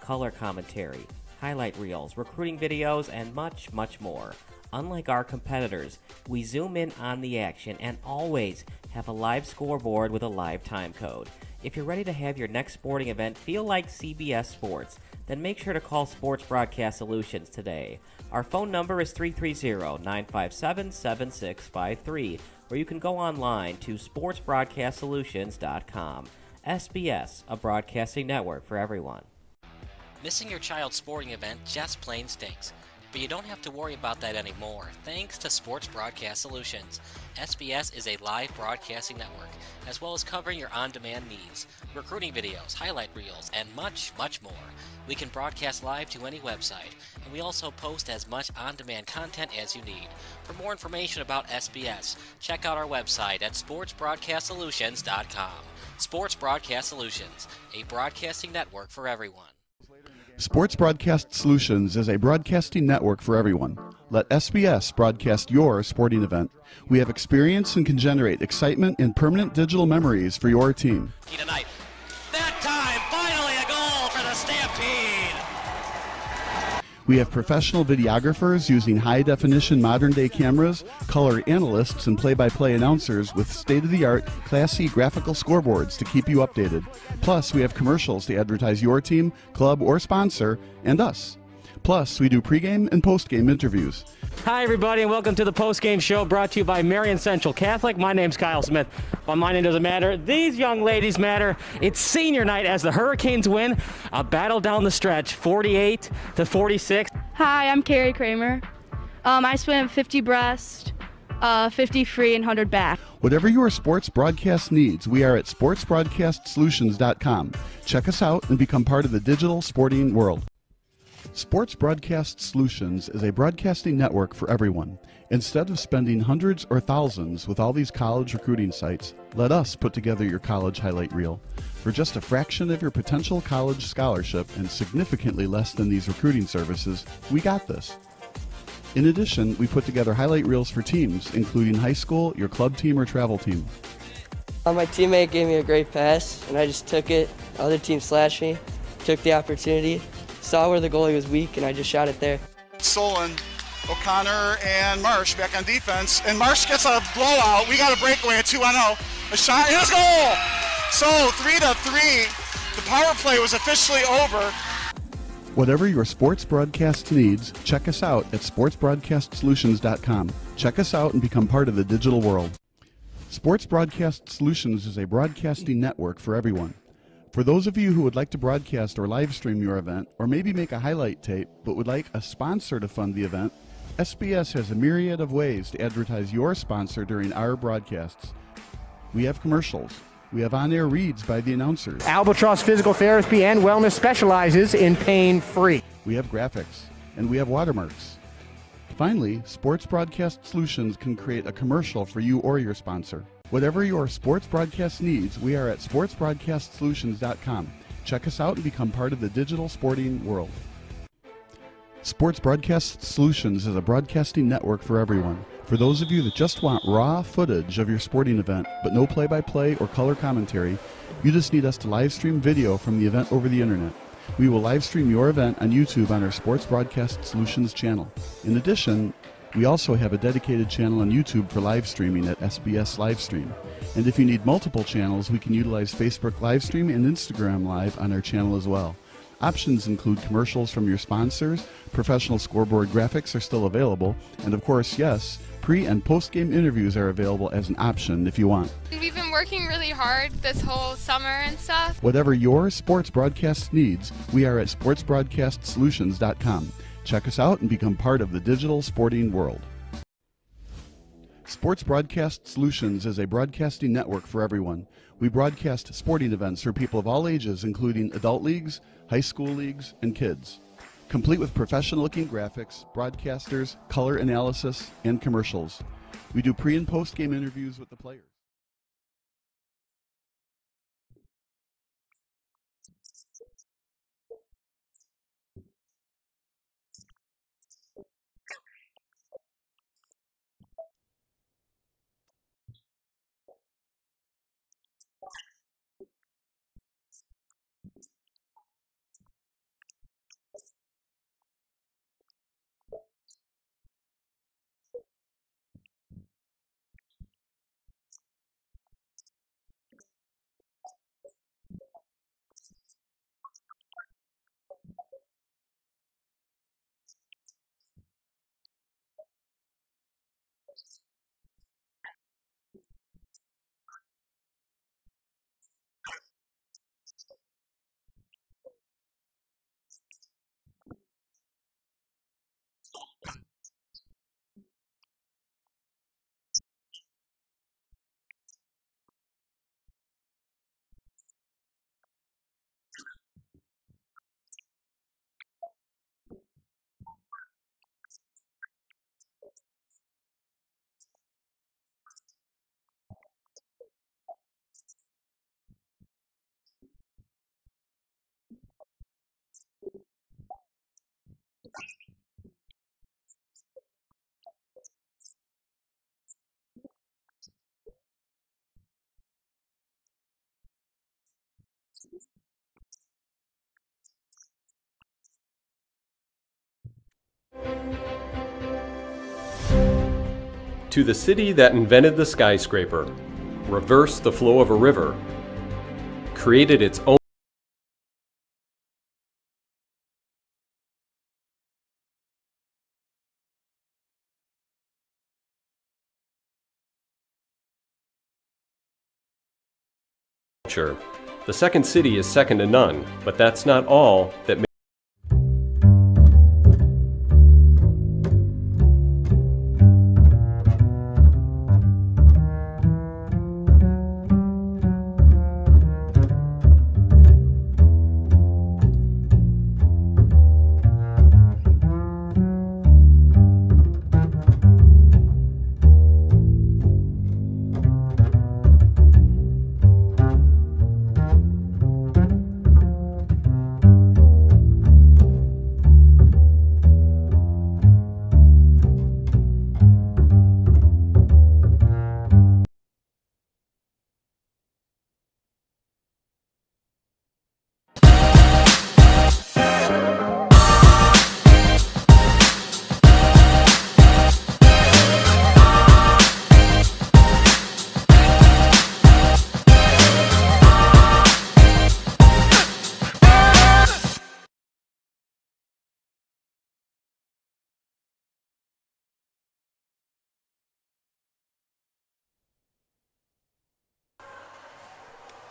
Color commentary, highlight reels, recruiting videos, and much, much more. Unlike our competitors, we zoom in on the action and always have a live scoreboard with a live time code. If you're ready to have your next sporting event feel like CBS Sports, then make sure to call Sports Broadcast Solutions today. Our phone number is 330-957-7653, or you can go online to sportsbroadcastsolutions.com. SBS, a broadcasting network for everyone. Missing your child's sporting event just plain stinks. But you don't have to worry about that anymore, thanks to Sports Broadcast Solutions. SBS is a live broadcasting network, as well as covering your on-demand needs, recruiting videos, highlight reels, and much, much more. We can broadcast live to any website, and we also post as much on-demand content as you need. For more information about SBS, check out our website at sportsbroadcastsolutions.com. Sports Broadcast Solutions, a broadcasting network for everyone. Sports Broadcast Solutions is a broadcasting network for everyone. Let SBS broadcast your sporting event. We have experience and can generate excitement and permanent digital memories for your team. Tonight. That time, finally a goal for the Stampede! We have professional videographers using high-definition modern-day cameras, color analysts, and play-by-play announcers with state-of-the-art, classy graphical scoreboards to keep you updated. Plus, we have commercials to advertise your team, club, or sponsor, and us. Plus, we do pregame and postgame interviews. Hi, everybody, and welcome to the post-game show brought to you by Marion Central Catholic. My name's Kyle Smith. But my name doesn't matter. These young ladies matter. It's senior night as the Hurricanes win a battle down the stretch, 48-46. Hi, I'm Carrie Kramer. I swim 50 breast, 50 free, and 100 back. Whatever your sports broadcast needs, we are at sportsbroadcastsolutions.com. Check us out and become part of the digital sporting world. Sports Broadcast Solutions is a broadcasting network for everyone. Instead of spending hundreds or thousands with all these college recruiting sites, let us put together your college highlight reel. For just a fraction of your potential college scholarship and significantly less than these recruiting services, we got this. In addition, we put together highlight reels for teams, including high school, your club team, or travel team. My teammate gave me a great pass, and I just took it. Other team slashed me, took the opportunity, saw where the goalie was weak, and I just shot it there. Solon, O'Connor, and Marsh back on defense, and Marsh gets a blowout. We got a breakaway, a 2-on-0, a shot, and a goal! So 3-3, the power play was officially over. Whatever your sports broadcast needs, check us out at sportsbroadcastsolutions.com. Check us out and become part of the digital world. Sports Broadcast Solutions is a broadcasting network for everyone. For those of you who would like to broadcast or live stream your event, or maybe make a highlight tape, but would like a sponsor to fund the event, SBS has a myriad of ways to advertise your sponsor during our broadcasts. We have commercials. We have on-air reads by the announcers. Albatross Physical Therapy and Wellness specializes in pain-free. We have graphics, and we have watermarks. Finally, Sports Broadcast Solutions can create a commercial for you or your sponsor. Whatever your sports broadcast needs, we are at sportsbroadcastsolutions.com. Check us out and become part of the digital sporting world. Sports Broadcast Solutions is a broadcasting network for everyone. For those of you that just want raw footage of your sporting event, but no play-by-play or color commentary, you just need us to live stream video from the event over the internet. We will live stream your event on YouTube on our Sports Broadcast Solutions channel. In addition, we also have a dedicated channel on YouTube for live streaming at SBS Livestream. And if you need multiple channels, we can utilize Facebook Livestream and Instagram Live on our channel as well. Options include commercials from your sponsors, professional scoreboard graphics are still available, and of course, yes, pre- and post-game interviews are available as an option if you want. We've been working really hard this whole summer and stuff. Whatever your sports broadcast needs, we are at sportsbroadcastsolutions.com. Check us out and become part of the digital sporting world. Sports Broadcast Solutions is a broadcasting network for everyone. We broadcast sporting events for people of all ages, including adult leagues, high school leagues, and kids. Complete with professional-looking graphics, broadcasters, color analysis, and commercials. We do pre- and post-game interviews with the players. To the city that invented the skyscraper, reversed the flow of a river, created its own culture. The second city is second to none, but that's not all that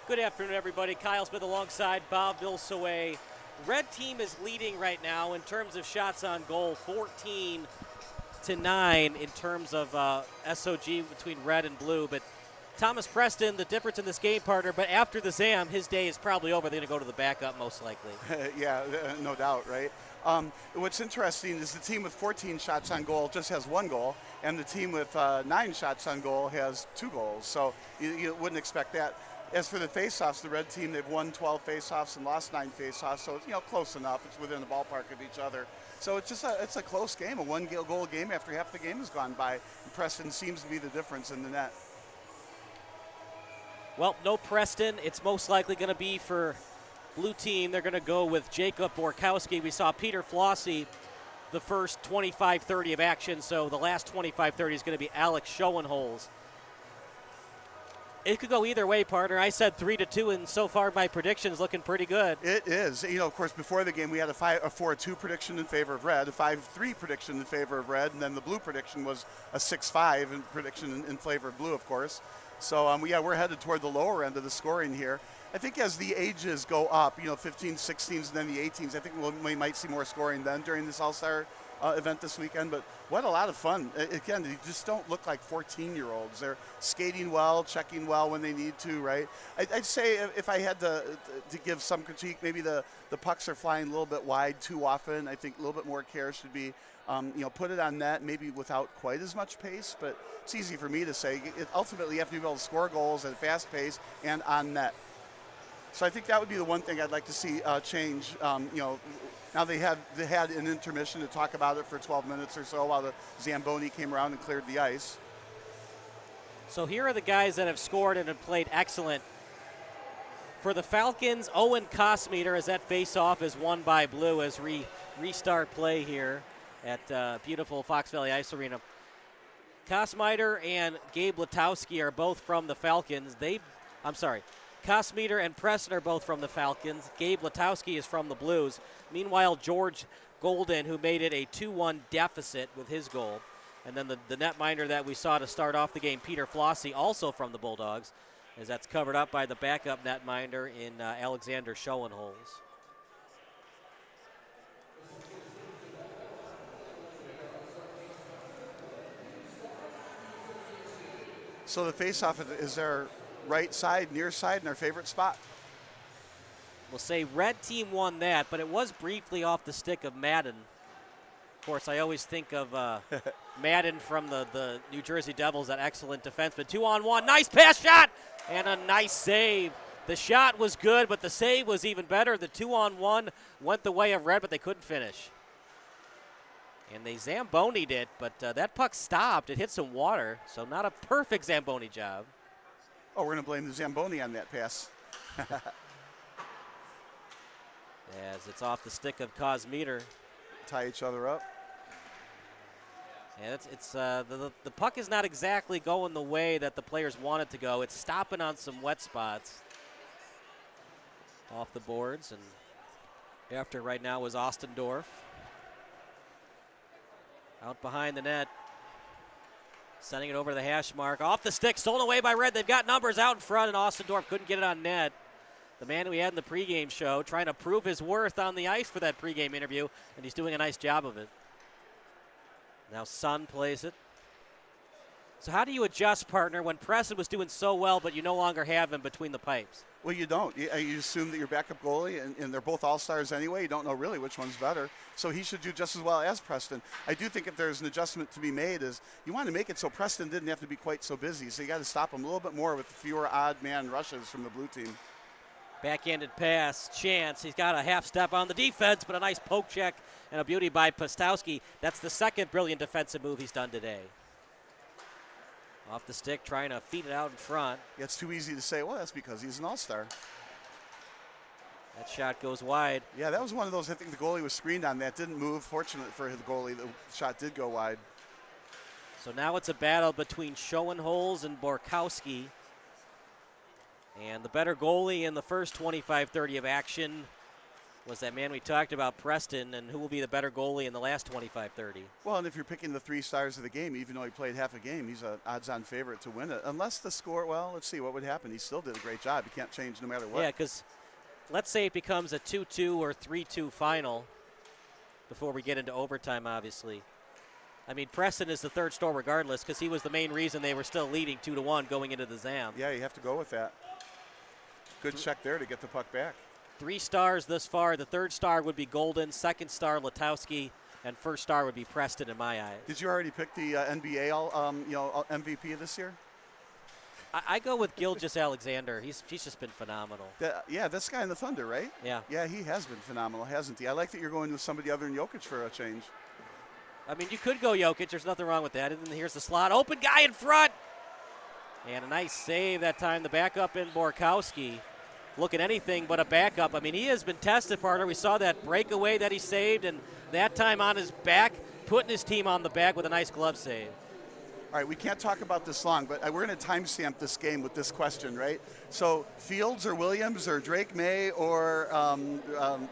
Good afternoon, everybody. Kyle Smith alongside Bob Vilsoe. Red team is leading right now in terms of shots on goal, 14-9 in terms of SOG between red and blue. But Thomas Preston, the difference in this game, partner, but after the Zam, his day is probably over. They're going to go to the backup most likely. Yeah, no doubt, right? What's interesting is the team with 14 shots on goal just has 1 goal, and the team with 9 shots on goal has 2 goals. So you wouldn't expect that. As for the faceoffs, the red team, they've won 12 faceoffs and lost 9 faceoffs, so it's close enough. It's within the ballpark of each other. So it's just it's a close game, a 1-goal game after half the game has gone by. And Preston seems to be the difference in the net. Well, no Preston. It's most likely going to be for blue team. They're going to go with Jacob Borkowski. We saw Peter Flossie the first 25-30 of action, so the last 25-30 is going to be Alex Schoenholz. It could go either way, partner. I said 3-2, and so far my prediction is looking pretty good. It is. Of course, before the game we had a 4-2 prediction in favor of red, a 5-3 prediction in favor of red, and then the blue prediction was a 6-5 prediction in favor of blue, of course. So, we're headed toward the lower end of the scoring here. I think as the ages go up, 15s, 16s, and then the 18s, I think we might see more scoring then during this All-Star event this weekend. But what a lot of fun. Again, they just don't look like 14-year-olds. They're skating well, checking well when they need to, right? I'd say if I had to give some critique, maybe the pucks are flying a little bit wide too often. I think a little bit more care should be put it on net, maybe without quite as much pace, but it's easy for me to say. Ultimately, you have to be able to score goals at a fast pace and on net. So I think that would be the one thing I'd like to see change. Now they had an intermission to talk about it for 12 minutes or so while the Zamboni came around and cleared the ice. So here are the guys that have scored and have played excellent. For the Falcons, Owen Kosmeter, as that face-off is won by blue as restart play here at beautiful Fox Valley Ice Arena. Kosmeter and Gabe Letowski are both from the Falcons. Kosmeter and Preston are both from the Falcons. Gabe Letowski is from the Blues. Meanwhile, George Golden, who made it a 2-1 deficit with his goal. And then the netminder that we saw to start off the game, Peter Flossie, also from the Bulldogs, as that's covered up by the backup netminder in Alexander Schoenholz. So the face-off is their right side, near side, in our favorite spot. We'll say red team won that, but it was briefly off the stick of Madden. Of course, I always think of Madden from the New Jersey Devils, that excellent defenseman. 2-on-1, nice pass shot, and a nice save. The shot was good, but the save was even better. The 2-on-1 went the way of red, but they couldn't finish. And they Zamboni'd it, but that puck stopped. It hit some water, so not a perfect Zamboni job. Oh, we're going to blame the Zamboni on that pass. As it's off the stick of Kosmeter. Tie each other up. And the puck is not exactly going the way that the players want it to go. It's stopping on some wet spots off the boards. And after right now was Austin Dorff. Out behind the net. Sending it over to the hash mark. Off the stick, stolen away by red. They've got numbers out in front, and Austin Dorff couldn't get it on net. The man we had in the pregame show trying to prove his worth on the ice for that pregame interview, and he's doing a nice job of it. Now Sun plays it. So how do you adjust, partner, when Preston was doing so well, but you no longer have him between the pipes? Well, you don't. You assume that your backup goalie, and they're both all-stars anyway. You don't know really which one's better. So he should do just as well as Preston. I do think if there's an adjustment to be made is you want to make it so Preston didn't have to be quite so busy. So you got to stop him a little bit more with fewer odd man rushes from the blue team. Backhanded pass, chance. He's got a half step on the defense, but a nice poke check and a beauty by Pustowski. That's the second brilliant defensive move he's done today. Off the stick, trying to feed it out in front. Yeah, it's too easy to say, well, that's because he's an all-star. That shot goes wide. Yeah, that was one of those, I think the goalie was screened on that. Didn't move. Fortunate for the goalie, the shot did go wide. So now it's a battle between Schoenholz and Borkowski. And the better goalie in the first 25-30 of action was that man we talked about, Preston, and who will be the better goalie in the last 25-30? Well, and if you're picking the 3 stars of the game, even though he played half a game, he's an odds-on favorite to win it. Unless the score, well, let's see what would happen. He still did a great job. He can't change no matter what. Yeah, because let's say it becomes a 2-2 or 3-2 final before we get into overtime, obviously. I mean, Preston is the third store regardless because he was the main reason they were still leading 2-1 going into the ZAM. Yeah, you have to go with that. Good check there to get the puck back. 3 stars thus far. The third star would be Golden, second star Letowski, and first star would be Preston in my eyes. Did you already pick the NBA MVP this year? I go with Gilgeous-Alexander. He's just been phenomenal. Yeah, this guy in the Thunder, right? Yeah. Yeah, he has been phenomenal, hasn't he? I like that you're going with somebody other than Jokic for a change. I mean, you could go Jokic. There's nothing wrong with that. And then here's the slot. Open guy in front. And a nice save that time. The backup in Borkowski. Looking anything but a backup. I mean, he has been tested, partner. We saw that breakaway that he saved, and that time on his back, putting his team on the back with a nice glove save. All right, we can't talk about this long, but we're going to timestamp this game with this question, right? So Fields or Williams or Drake May or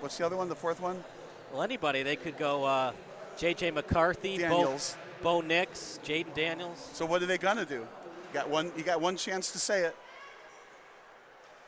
what's the other one, the fourth one? Well, anybody. They could go J.J. McCarthy, Daniels. Bo Nix, Jaden Daniels. So what are they going to do? You got one chance to say it.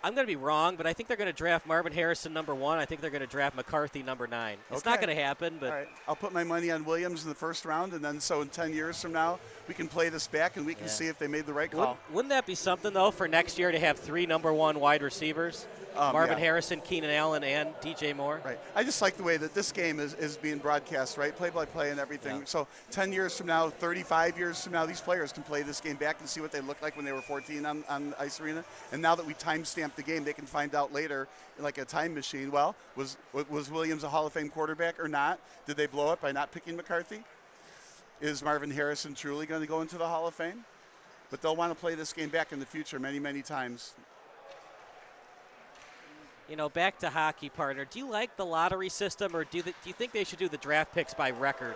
I'm going to be wrong, but I think they're going to draft Marvin Harrison number 1. I think they're going to draft McCarthy number 9. It's not going to happen, but all right. I'll put my money on Williams in the first round, and then so in 10 years from now, we can play this back and we can see if they made the right call. Wouldn't that be something, though, for next year to have 3 number 1 wide receivers? Marvin Harrison, Keenan Allen, and DJ Moore. Right. I just like the way that this game is being broadcast, right? Play-by-play and everything. Yeah. So 10 years from now, 35 years from now, these players can play this game back and see what they looked like when they were 14 on Ice Arena. And now that we timestamp the game, they can find out later, like a time machine, well, was Williams a Hall of Fame quarterback or not? Did they blow it by not picking McCarthy? Is Marvin Harrison truly going to go into the Hall of Fame? But they'll want to play this game back in the future many, many times. You know, back to hockey, partner. Do you like the lottery system, or do you think they should do the draft picks by record?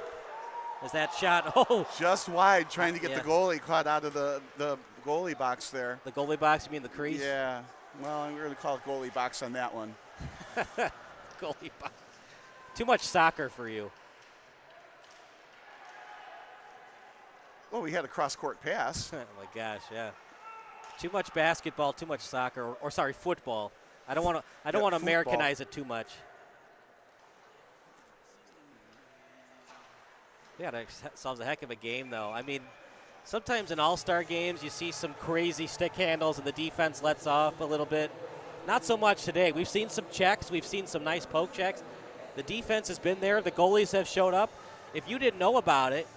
Is that shot? Oh, just wide, trying to get the goalie caught out of the goalie box there. The goalie box? You mean the crease? Yeah. Well, we're going to call it goalie box on that one. Goalie box. Too much soccer for you. Well, we had a cross-court pass. Oh my gosh, yeah. Too much basketball, too much soccer, or sorry, football. I don't want to Americanize it too much. Yeah, that solves a heck of a game, though. I mean, sometimes in all-star games you see some crazy stick handles and the defense lets off a little bit. Not so much today. We've seen some checks. We've seen some nice poke checks. The defense has been there. The goalies have showed up. If you didn't know about it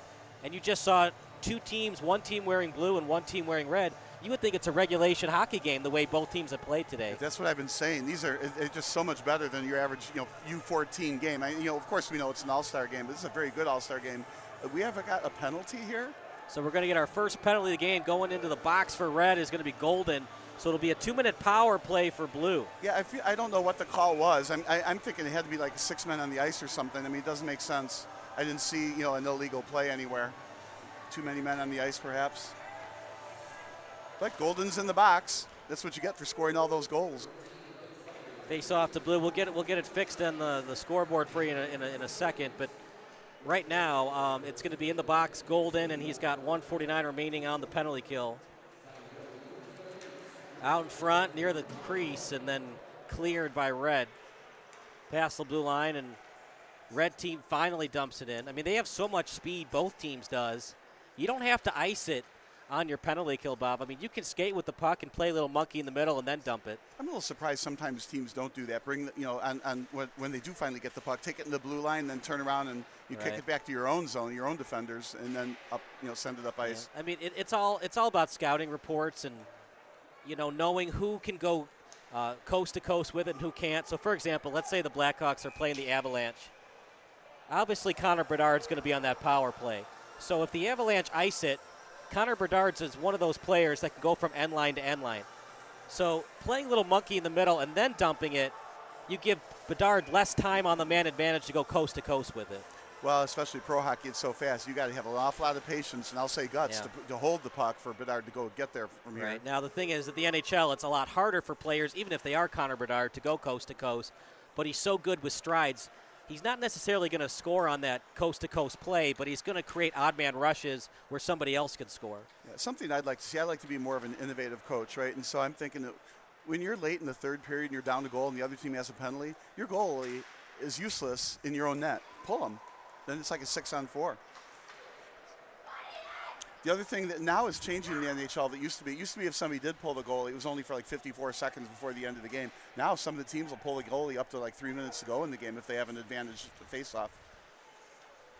and you just saw 2 teams, one team wearing blue and one team wearing red, you would think it's a regulation hockey game the way both teams have played today. That's what I've been saying. These are just so much better than your average, U14 game. Of course we know it's an all-star game, but this is a very good all-star game. We haven't got a penalty here. So we're going to get our first penalty of the game. Going into the box for red is going to be Golden. So it'll be a 2-minute power play for blue. Yeah, I don't know what the call was. I'm thinking it had to be like 6 men on the ice or something. I mean, it doesn't make sense. I didn't see, an illegal play anywhere. Too many men on the ice, perhaps. But Golden's in the box. That's what you get for scoring all those goals. Face off to blue. We'll get it fixed on the scoreboard for you in a second. But right now, it's going to be in the box, Golden, and he's got 1:49 remaining on the penalty kill. Out in front near the crease, and then cleared by red. Past the blue line, and red team finally dumps it in. I mean, they have so much speed, both teams does. You don't have to ice it on your penalty kill, Bob. I mean, you can skate with the puck and play a little monkey in the middle and then dump it. I'm a little surprised sometimes teams don't do that. Bring, when they do finally get the puck, take it in the blue line, then turn around and you kick it back to your own zone, your own defenders, and then up, send it up ice. Yeah. I mean, it's all about scouting reports and, knowing who can go coast to coast with it and who can't. So, for example, let's say the Blackhawks are playing the Avalanche. Obviously, Connor Bedard's going to be on that power play. So if the Avalanche ice it, Connor Bedard is one of those players that can go from end line to end line. So playing a little monkey in the middle and then dumping it, you give Bedard less time on the man advantage to go coast to coast with it. Well, especially pro hockey, it's so fast. You got to have an awful lot of patience, and I'll say guts to hold the puck for Bedard to go get there from here. Right. Now, the thing is, at the NHL, it's a lot harder for players, even if they are Connor Bedard, to go coast to coast. But he's so good with strides. He's not necessarily going to score on that coast-to-coast play, but he's going to create odd man rushes where somebody else can score. Yeah, something I'd like to see. I'd like to be more of an innovative coach, right? And so I'm thinking that when you're late in the third period and you're down a goal and the other team has a penalty, your goalie is useless in your own net. Pull him. Then it's like a 6-on-4. The other thing that now is changing in the NHL that used to be if somebody did pull the goalie, it was only for like 54 seconds before the end of the game. Now some of the teams will pull the goalie up to like 3 minutes to go in the game if they have an advantage face-off.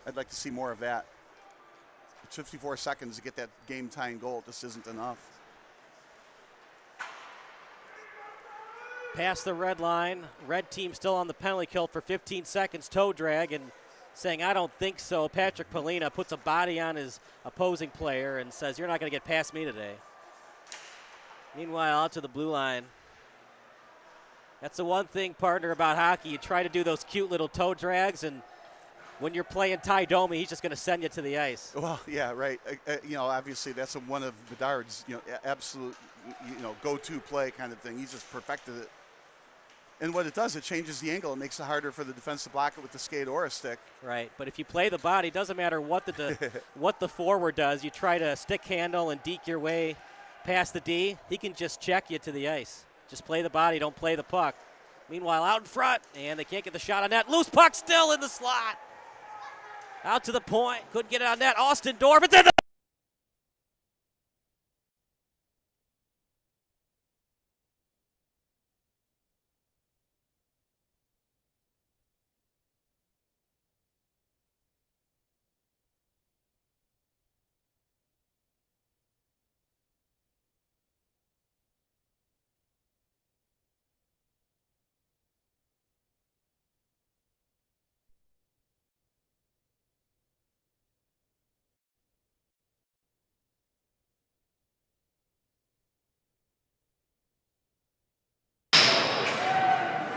I'd like to see more of that. It's 54 seconds to get that game-tying goal just isn't enough. Past the red line. Red team still on the penalty kill for 15 seconds. Toe drag and saying, I don't think so. Patrick Polina puts a body on his opposing player and says, you're not going to get past me today. Meanwhile, out to the blue line. That's the one thing, partner, about hockey. You try to do those cute little toe drags, and when you're playing Ty Domi, he's just going to send you to the ice. Well, yeah, right. Obviously that's one of Bedard's, absolute, go-to play kind of thing. He's just perfected it. And what it does, it changes the angle. It makes it harder for the defense to block it with the skate or a stick. Right, but if you play the body, it doesn't matter what what the forward does. You try to stick handle and deke your way past the D, he can just check you to the ice. Just play the body, don't play the puck. Meanwhile, out in front, and they can't get the shot on net. Loose puck still in the slot. Out to the point, couldn't get it on net. Austin Dorf, it's in the...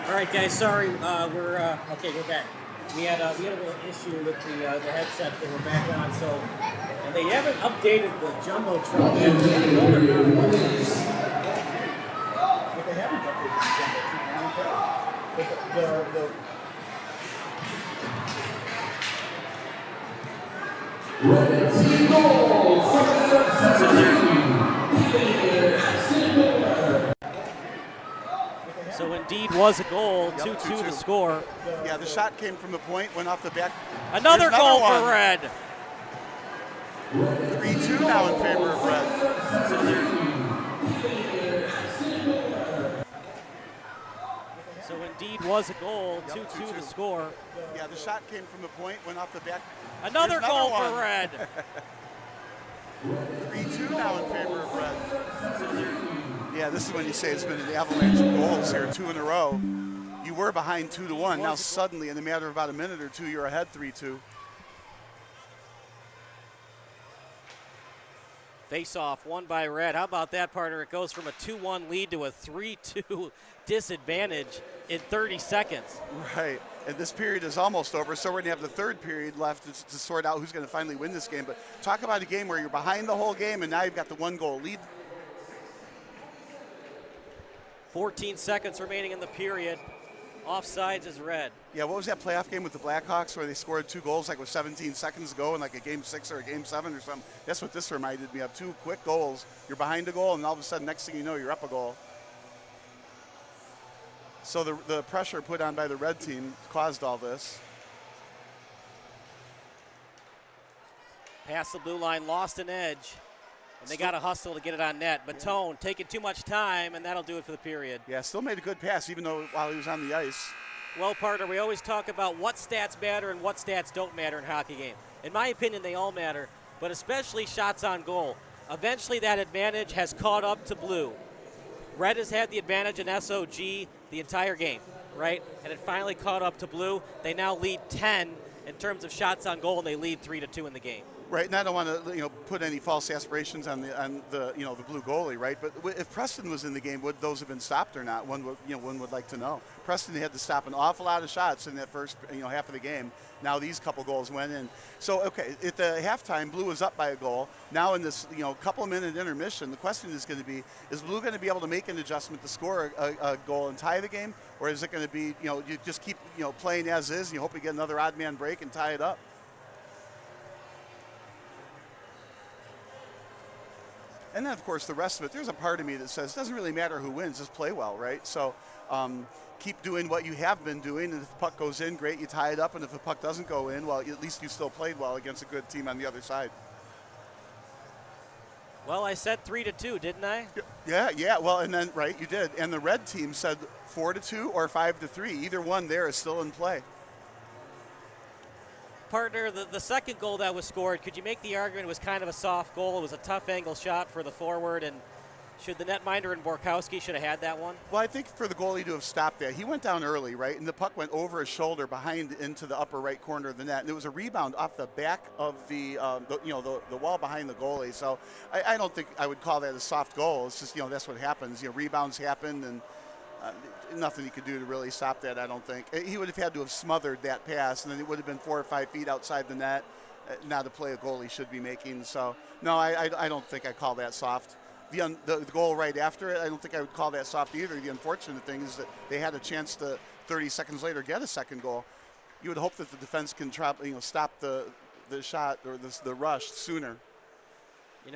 All right, guys. Sorry, we're back. We had a little issue with the headset that we're back on. So, and they haven't updated the jumbotron yet. But they haven't updated the So indeed was a goal, 2-2 the score. Yeah, the shot came from the point, went off the back. Another goal for Red. 3-2 now in favor of Red. So indeed was a goal, 2-2 the score. Yeah, the shot came from the point, went off the back. Another goal for Red. 3-2 now in favor of Red. Yeah, this is when you say it's been an avalanche of goals here, 2 in a row. You were behind 2-1. Now suddenly, in a matter of about a minute or two, you're ahead 3-2. Face-off, won by Red. How about that, partner? It goes from a 2-1 lead to a 3-2 disadvantage in 30 seconds. Right, and this period is almost over, so we're going to have the third period left to sort out who's going to finally win this game. But talk about a game where you're behind the whole game, and now you've got the 1-goal lead. 14 seconds remaining in the period. Offsides is Red. Yeah, what was that playoff game with the Blackhawks where they scored 2 goals like with 17 seconds to go in like a game 6 or a game 7 or something? That's what this reminded me of. 2 quick goals. You're behind a goal, and all of a sudden, next thing you know, you're up a goal. So the pressure put on by the Red team caused all this. Past the blue line, lost an edge. And they got to hustle to get it on net. Batone taking too much time, and that'll do it for the period. Yeah, still made a good pass, even though while he was on the ice. Well, partner, we always talk about what stats matter and what stats don't matter in a hockey game. In my opinion, they all matter, but especially shots on goal. Eventually, that advantage has caught up to blue. Red has had the advantage in SOG the entire game, right? And it finally caught up to blue. They now lead 10 in terms of shots on goal, and they lead 3-2 in the game. Right, and I don't want to put any false aspirations on the blue goalie, right? But if Preston was in the game, would those have been stopped or not? One would like to know. Preston had to stop an awful lot of shots in that first half of the game. Now these couple goals went in. So okay, at the halftime, Blue was up by a goal. Now in this couple minute intermission, the question is going to be: is Blue going to be able to make an adjustment to score a goal and tie the game, or is it going to be you just keep playing as is and you hope you get another odd man break and tie it up? And then, of course, the rest of it, there's a part of me that says it doesn't really matter who wins, just play well, right? So keep doing what you have been doing, and if the puck goes in, great, you tie it up, and if the puck doesn't go in, well, at least you still played well against a good team on the other side. Well, I said 3-2, didn't I? Yeah. Well, and then right, you did. And the red team said 4-2 or 5-3. Either one there is still in play. Partner, the second goal that was scored, could you make the argument it was kind of a soft goal? It was a tough angle shot for the forward, and should the netminder and Borkowski should have had that one? Well, I think for the goalie to have stopped that, he went down early, right? And the puck went over his shoulder behind into the upper right corner of the net. And it was a rebound off the back of the wall behind the goalie. So I don't think I would call that a soft goal. It's just, that's what happens. Rebounds happen, and nothing he could do to really stop that, I don't think. He would have had to have smothered that pass, and then it would have been 4 or 5 feet outside the net. Not a play a goalie should be making. So, no, I don't think I call that soft. The goal right after it, I don't think I would call that soft either. The unfortunate thing is that they had a chance to 30 seconds later get a second goal. You would hope that the defense can stop the shot or the rush sooner.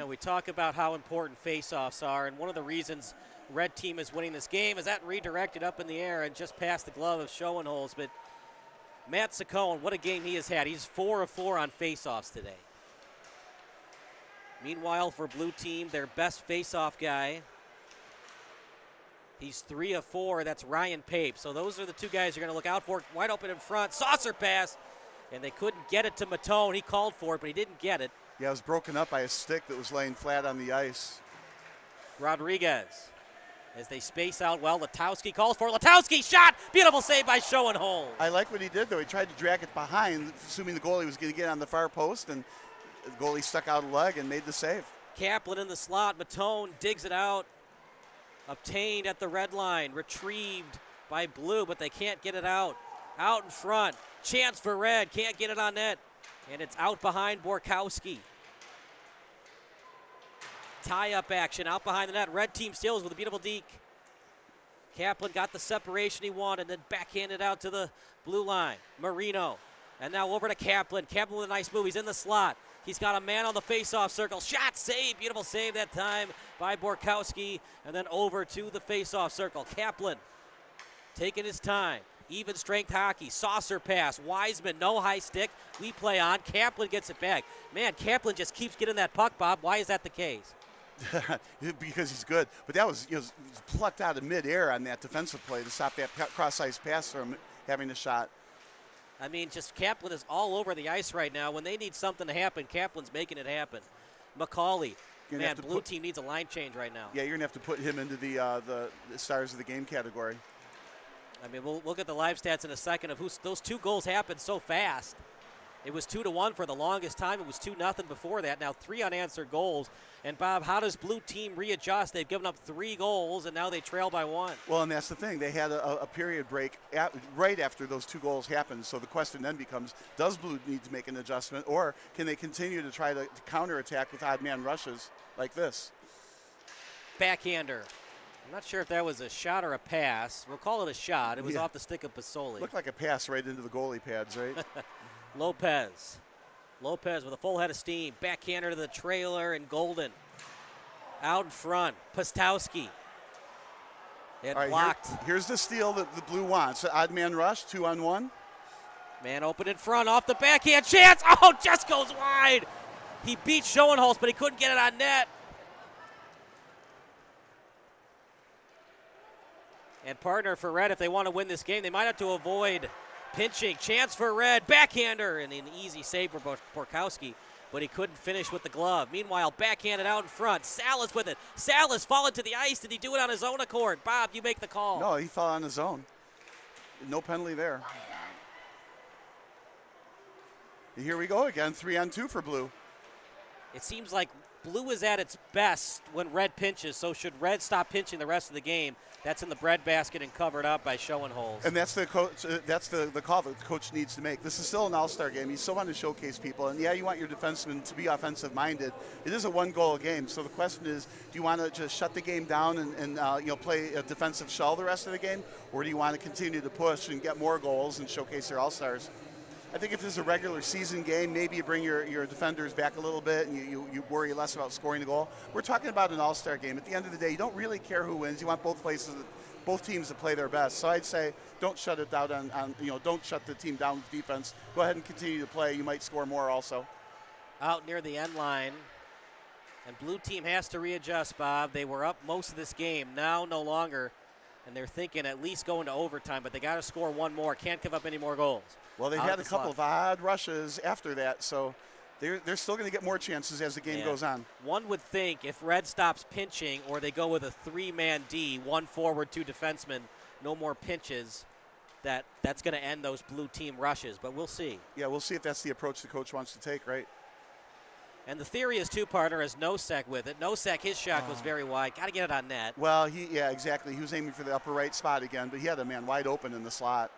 We talk about how important faceoffs are, and one of the reasons red team is winning this game is that redirected up in the air and just past the glove of Schoenholz. But Matt Saccone, what a game he has had. He's 4 of 4 on faceoffs today. Meanwhile, for blue team, their best faceoff guy, he's 3 of 4. That's Ryan Pape. So those are the two guys you're going to look out for. Wide open in front, saucer pass, and they couldn't get it to Matone. He called for it, but he didn't get it. Yeah, it was broken up by a stick that was laying flat on the ice. Rodriguez, as they space out well, Letowski calls for it. Letowski shot! Beautiful save by Schoenholz. I like what he did, though. He tried to drag it behind, assuming the goalie was going to get on the far post, and the goalie stuck out a leg and made the save. Kaplan in the slot. Matone digs it out. Obtained at the red line. Retrieved by blue, but they can't get it out. Out in front. Chance for red. Can't get it on net. And it's out behind Borkowski. Tie-up action out behind the net. Red team steals with a beautiful deke. Kaplan got the separation he wanted, then backhanded out to the blue line. Marino. And now over to Kaplan. Kaplan with a nice move. He's in the slot. He's got a man on the face-off circle. Shot, save, beautiful save that time by Borkowski. And then over to the face-off circle. Kaplan taking his time. Even strength hockey. Saucer pass. Wiseman, no high stick. We play on. Kaplan gets it back. Man, Kaplan just keeps getting that puck, Bob. Why is that the case? Because he's good. But that was, plucked out of midair on that defensive play to stop that cross-ice pass from having a shot. I mean, just Kaplan is all over the ice right now. When they need something to happen, Kaplan's making it happen. McCauley. Man, blue team needs a line change right now. Yeah, you're going to have to put him into the stars of the game category. I mean, we'll get the live stats in a second of those two goals happened so fast. It was 2-1 for the longest time. It was 2-0 before that. Now 3 unanswered goals. And, Bob, how does blue team readjust? They've given up 3 goals, and now they trail by 1. Well, and that's the thing. They had a period break right after those 2 goals happened. So the question then becomes, does blue need to make an adjustment, or can they continue to try to counterattack with odd man rushes like this? Backhander. I'm not sure if that was a shot or a pass. We'll call it a shot. It was off the stick of Pasoli. Looked like a pass right into the goalie pads, right? Lopez with a full head of steam. Backhander to the trailer, and Golden out in front. Pastowski. And right, blocked. Here's the steal that the blue wants. Odd man rush, 2-on-1. Man open in front, off the backhand. Chance! Oh, just goes wide. He beat Schoenholz, but he couldn't get it on net. And partner for Red, if they want to win this game, they might have to avoid pinching. Chance for Red, backhander, and an easy save for Borkowski, but he couldn't finish with the glove. Meanwhile, backhanded out in front. Salas with it. Salas falling to the ice. Did he do it on his own accord? Bob, you make the call. No, he fell on his own. No penalty there. And here we go again, 3-on-2 for blue. It seems like blue is at its best when red pinches, so should red stop pinching the rest of the game? That's in the breadbasket and covered up by Schoenholz. And that's the coach. That's the call that the coach needs to make. This is still an all-star game. You still want to showcase people, and yeah, you want your defensemen to be offensive-minded. It is a one-goal game, so the question is: do you want to just shut the game down and play a defensive shell the rest of the game, or do you want to continue to push and get more goals and showcase your all-stars? I think if this is a regular season game, maybe you bring your defenders back a little bit and you worry less about scoring a goal. We're talking about an all-star game. At the end of the day, you don't really care who wins. You want both teams to play their best. So I'd say don't shut it down don't shut the team down with defense. Go ahead and continue to play. You might score more also. Out near the end line. And blue team has to readjust, Bob. They were up most of this game, now no longer. And they're thinking at least going to overtime, but they got to score one more. Can't give up any more goals. Well, they had a couple of odd rushes after that, so they're still going to get more chances as the game goes on. One would think if Red stops pinching or they go with a 3-man D, 1 forward, 2 defensemen, no more pinches, that's going to end those blue team rushes, but we'll see. Yeah, we'll see if that's the approach the coach wants to take, right? And the theory is two-partner has Nosek with it. Nosek, his shot was very wide. Got to get it on net. Well, exactly. He was aiming for the upper right spot again, but he had a man wide open in the slot.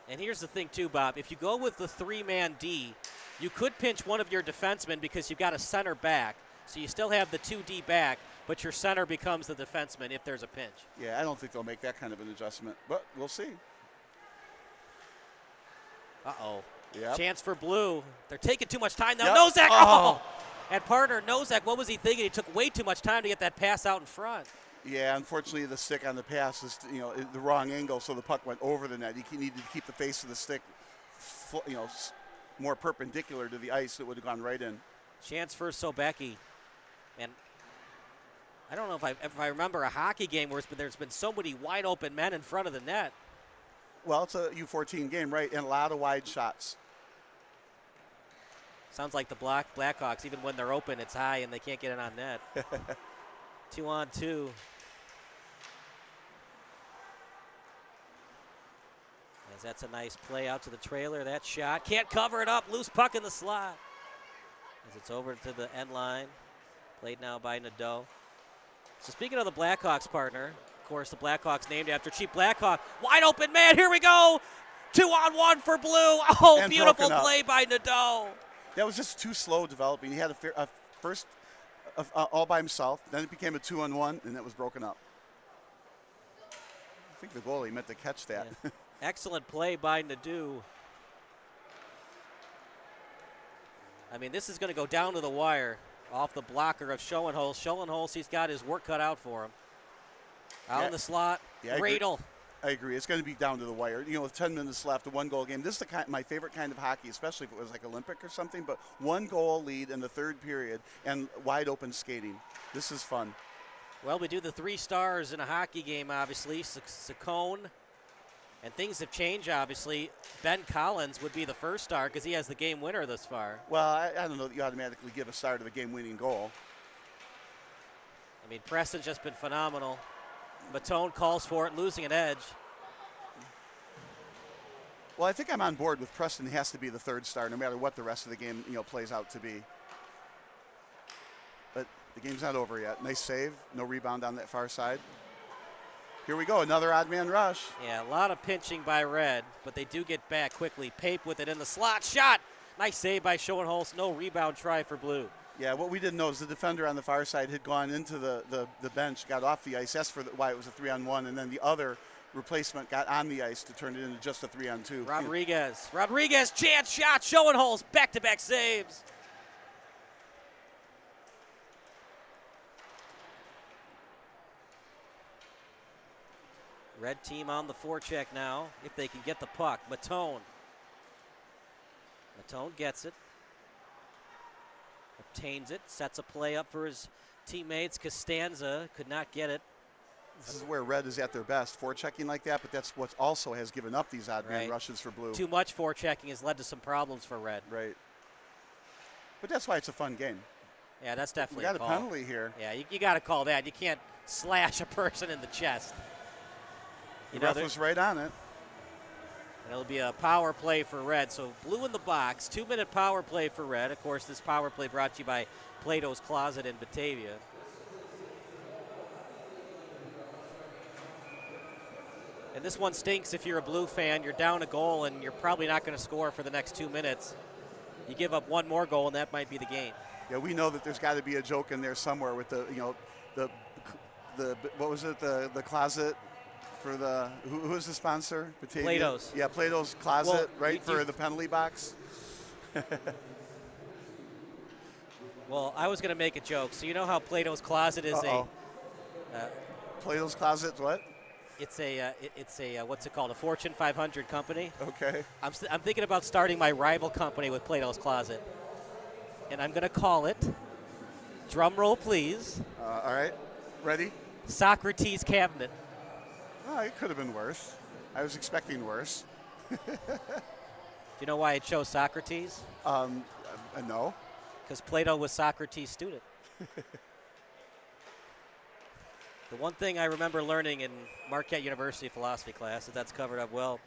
And here's the thing, too, Bob. If you go with the 3-man D, you could pinch one of your defensemen because you've got a center back. So you still have the 2D back, but your center becomes the defenseman if there's a pinch. Yeah, I don't think they'll make that kind of an adjustment, but we'll see. Uh-oh. Yep. Chance for blue. They're taking too much time now. Yep. Nosek! Oh! And partner, Nosek, what was he thinking? He took way too much time to get that pass out in front. Yeah, unfortunately, the stick on the pass is the wrong angle, so the puck went over the net. He needed to keep the face of the stick, more perpendicular to the ice. It would have gone right in. Chance for Sobecki. And I don't know if I remember a hockey game where there's been so many wide open men in front of the net. Well, it's a U14 game, right? And a lot of wide shots. Sounds like the Blackhawks, even when they're open, it's high and they can't get it on net. 2-on-2. As that's a nice play out to the trailer. That shot. Can't cover it up. Loose puck in the slot. As it's over to the end line. Played now by Nadeau. So speaking of the Blackhawks, partner, of course, the Blackhawks named after Chief Blackhawk. Wide open man. Here we go. 2-on-1 for blue. Oh, And beautiful play by Nadeau. That was just too slow developing. He had a first all by himself. Then it became a 2-on-1, and that was broken up. I think the goalie meant to catch that. Yeah. Excellent play by Nadeau. I mean, this is going to go down to the wire off the blocker of Schoenholz. Schoenholz, he's got his work cut out for him. Out in the slot, Radel. I agree. It's going to be down to the wire. With 10 minutes left, a one-goal game. This is my favorite kind of hockey, especially if it was like Olympic or something. But 1-goal lead in the third period and wide open skating. This is fun. Well, we do the 3 stars in a hockey game, obviously. Saccone. And things have changed, obviously. Ben Collins would be the first star because he has the game winner thus far. Well, I don't know that you automatically give a star to the game-winning goal. I mean, Preston's just been phenomenal. Matone calls for it, losing an edge. Well, I think I'm on board with Preston. He has to be the third star, no matter what the rest of the game plays out to be. But the game's not over yet. Nice save. No rebound on that far side. Here we go. Another odd man rush. Yeah, a lot of pinching by Red, but they do get back quickly. Pape with it in the slot. Shot. Nice save by Schoenholz. No rebound try for blue. Yeah, what we didn't know is the defender on the far side had gone into the bench, got off the ice. That's why it was a 3-on-1, and then the other replacement got on the ice to turn it into just a 3-on-2. Rodriguez, chance shot. Schoenholz, back-to-back saves. Red team on the forecheck now, if they can get the puck. Matone gets it. Obtains it, sets a play up for his teammates. Costanza could not get it. This is where Red is at their best, forechecking like that, but that's what also has given up these odd man rushes for blue. Too much forechecking has led to some problems for Red. Right. But that's why it's a fun game. Yeah, that's definitely we got a call. Penalty here. Yeah, you got to call that. You can't slash a person in the chest. The ref was right on it. And it'll be a power play for Red. So blue in the box, 2-minute power play for Red. Of course, this power play brought to you by Plato's Closet in Batavia. And this one stinks if you're a Blue fan. You're down a goal, and you're probably not going to score for the next 2 minutes. You give up one more goal, and that might be the game. Yeah, we know that there's got to be a joke in there somewhere with the what was it, the closet for the, who is the sponsor? Batavia? Plato's. Yeah, Plato's Closet, right, for the penalty box. Well, I was going to make a joke. So you know how Plato's Closet is Plato's Closet, what? It's a what's it called? A Fortune 500 company. Okay. I'm thinking about starting my rival company with Plato's Closet. and I'm going to call it. Drum roll, please. All right, ready? Socrates cabinet. Oh, it could have been worse. I was expecting worse. Do you know why it chose Socrates? No. Because Plato was Socrates' student. The one thing I remember learning in Marquette University philosophy class is that's covered up well.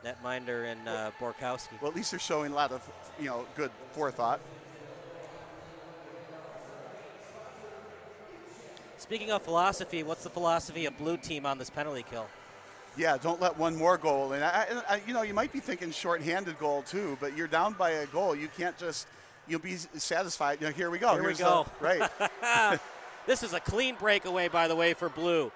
Netminder and Borkowski. Well, at least they're showing a lot of, good forethought. Speaking of philosophy, what's the philosophy of blue team on this penalty kill? Yeah, don't let one more goal in. You might be thinking shorthanded goal too, but you're down by a goal. You can't just, be satisfied. Here we go. Here we go. Right. This is a clean breakaway, by the way, for blue.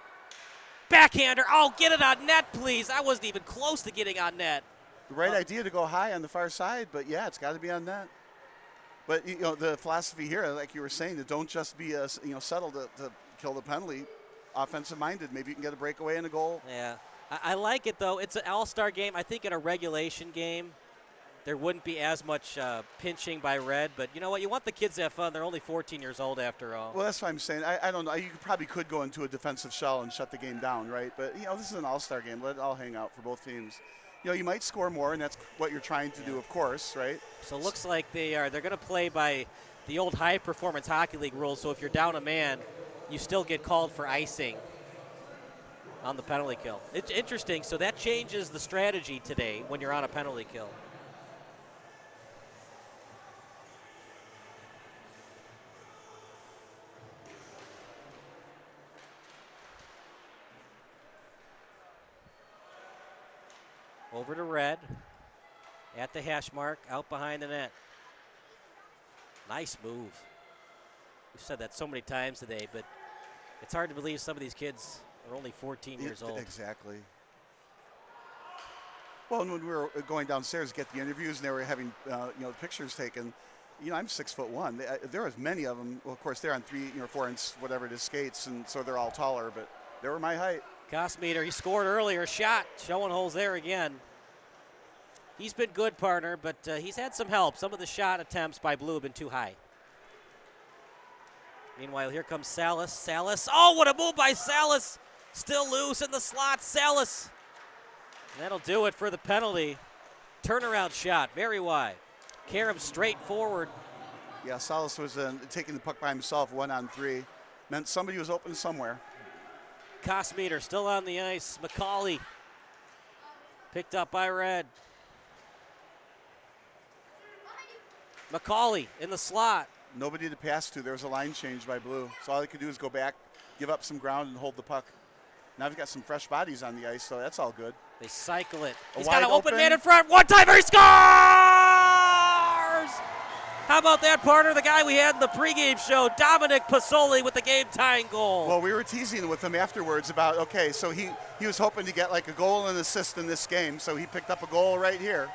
Backhander. Oh, get it on net, please. I wasn't even close to getting on net. The right idea to go high on the far side, but yeah, it's got to be on net. But the philosophy here, like you were saying, that don't just be settled to kill the penalty. Offensive minded. Maybe you can get a breakaway and a goal. Yeah, I like it though. It's an all-star game. I think in a regulation game, there wouldn't be as much pinching by red. But you know what? You want the kids to have fun. They're only 14 years old after all. Well, that's what I'm saying. I don't know. You probably could go into a defensive shell and shut the game down, right? But this is an all-star game. Let it all hang out for both teams. You might score more, and that's what you're trying to do, of course, right? So it looks like they're going to play by the old high-performance hockey league rules. So if you're down a man, you still get called for icing on the penalty kill. It's interesting. So that changes the strategy today when you're on a penalty kill. Over to red, at the hash mark, out behind the net. Nice move. We've said that so many times today, but it's hard to believe some of these kids are only 14 years old. Exactly. Well, and when we were going downstairs to get the interviews and they were having, pictures taken, I'm 6'1". There was many of them. Well, of course, they're on 3, 4 inch, whatever it is, skates, and so they're all taller, but they were my height. Kosmeter, he scored earlier, shot, showing holes there again. He's been good, partner, but he's had some help. Some of the shot attempts by blue have been too high. Meanwhile, here comes Salas. Salas, oh, what a move by Salas. Still loose in the slot, Salas. And that'll do it for the penalty. Turnaround shot, very wide. Karam straight forward. Yeah, Salas was taking the puck by himself, 1-on-3. Meant somebody was open somewhere. Kosmeter still on the ice. McCauley picked up by red. McCauley in the slot. Nobody to pass to. There was a line change by blue. So all they could do is go back, give up some ground, and hold the puck. Now we've got some fresh bodies on the ice, so that's all good. They cycle it. He's wide got an open open man in front. One-timer, he scores! How about that, partner? The guy we had in the pregame show, Dominic Pasoli, with the game-tying goal. Well, we were teasing with him afterwards about, okay, so he was hoping to get like a goal and assist in this game, so he picked up a goal right here.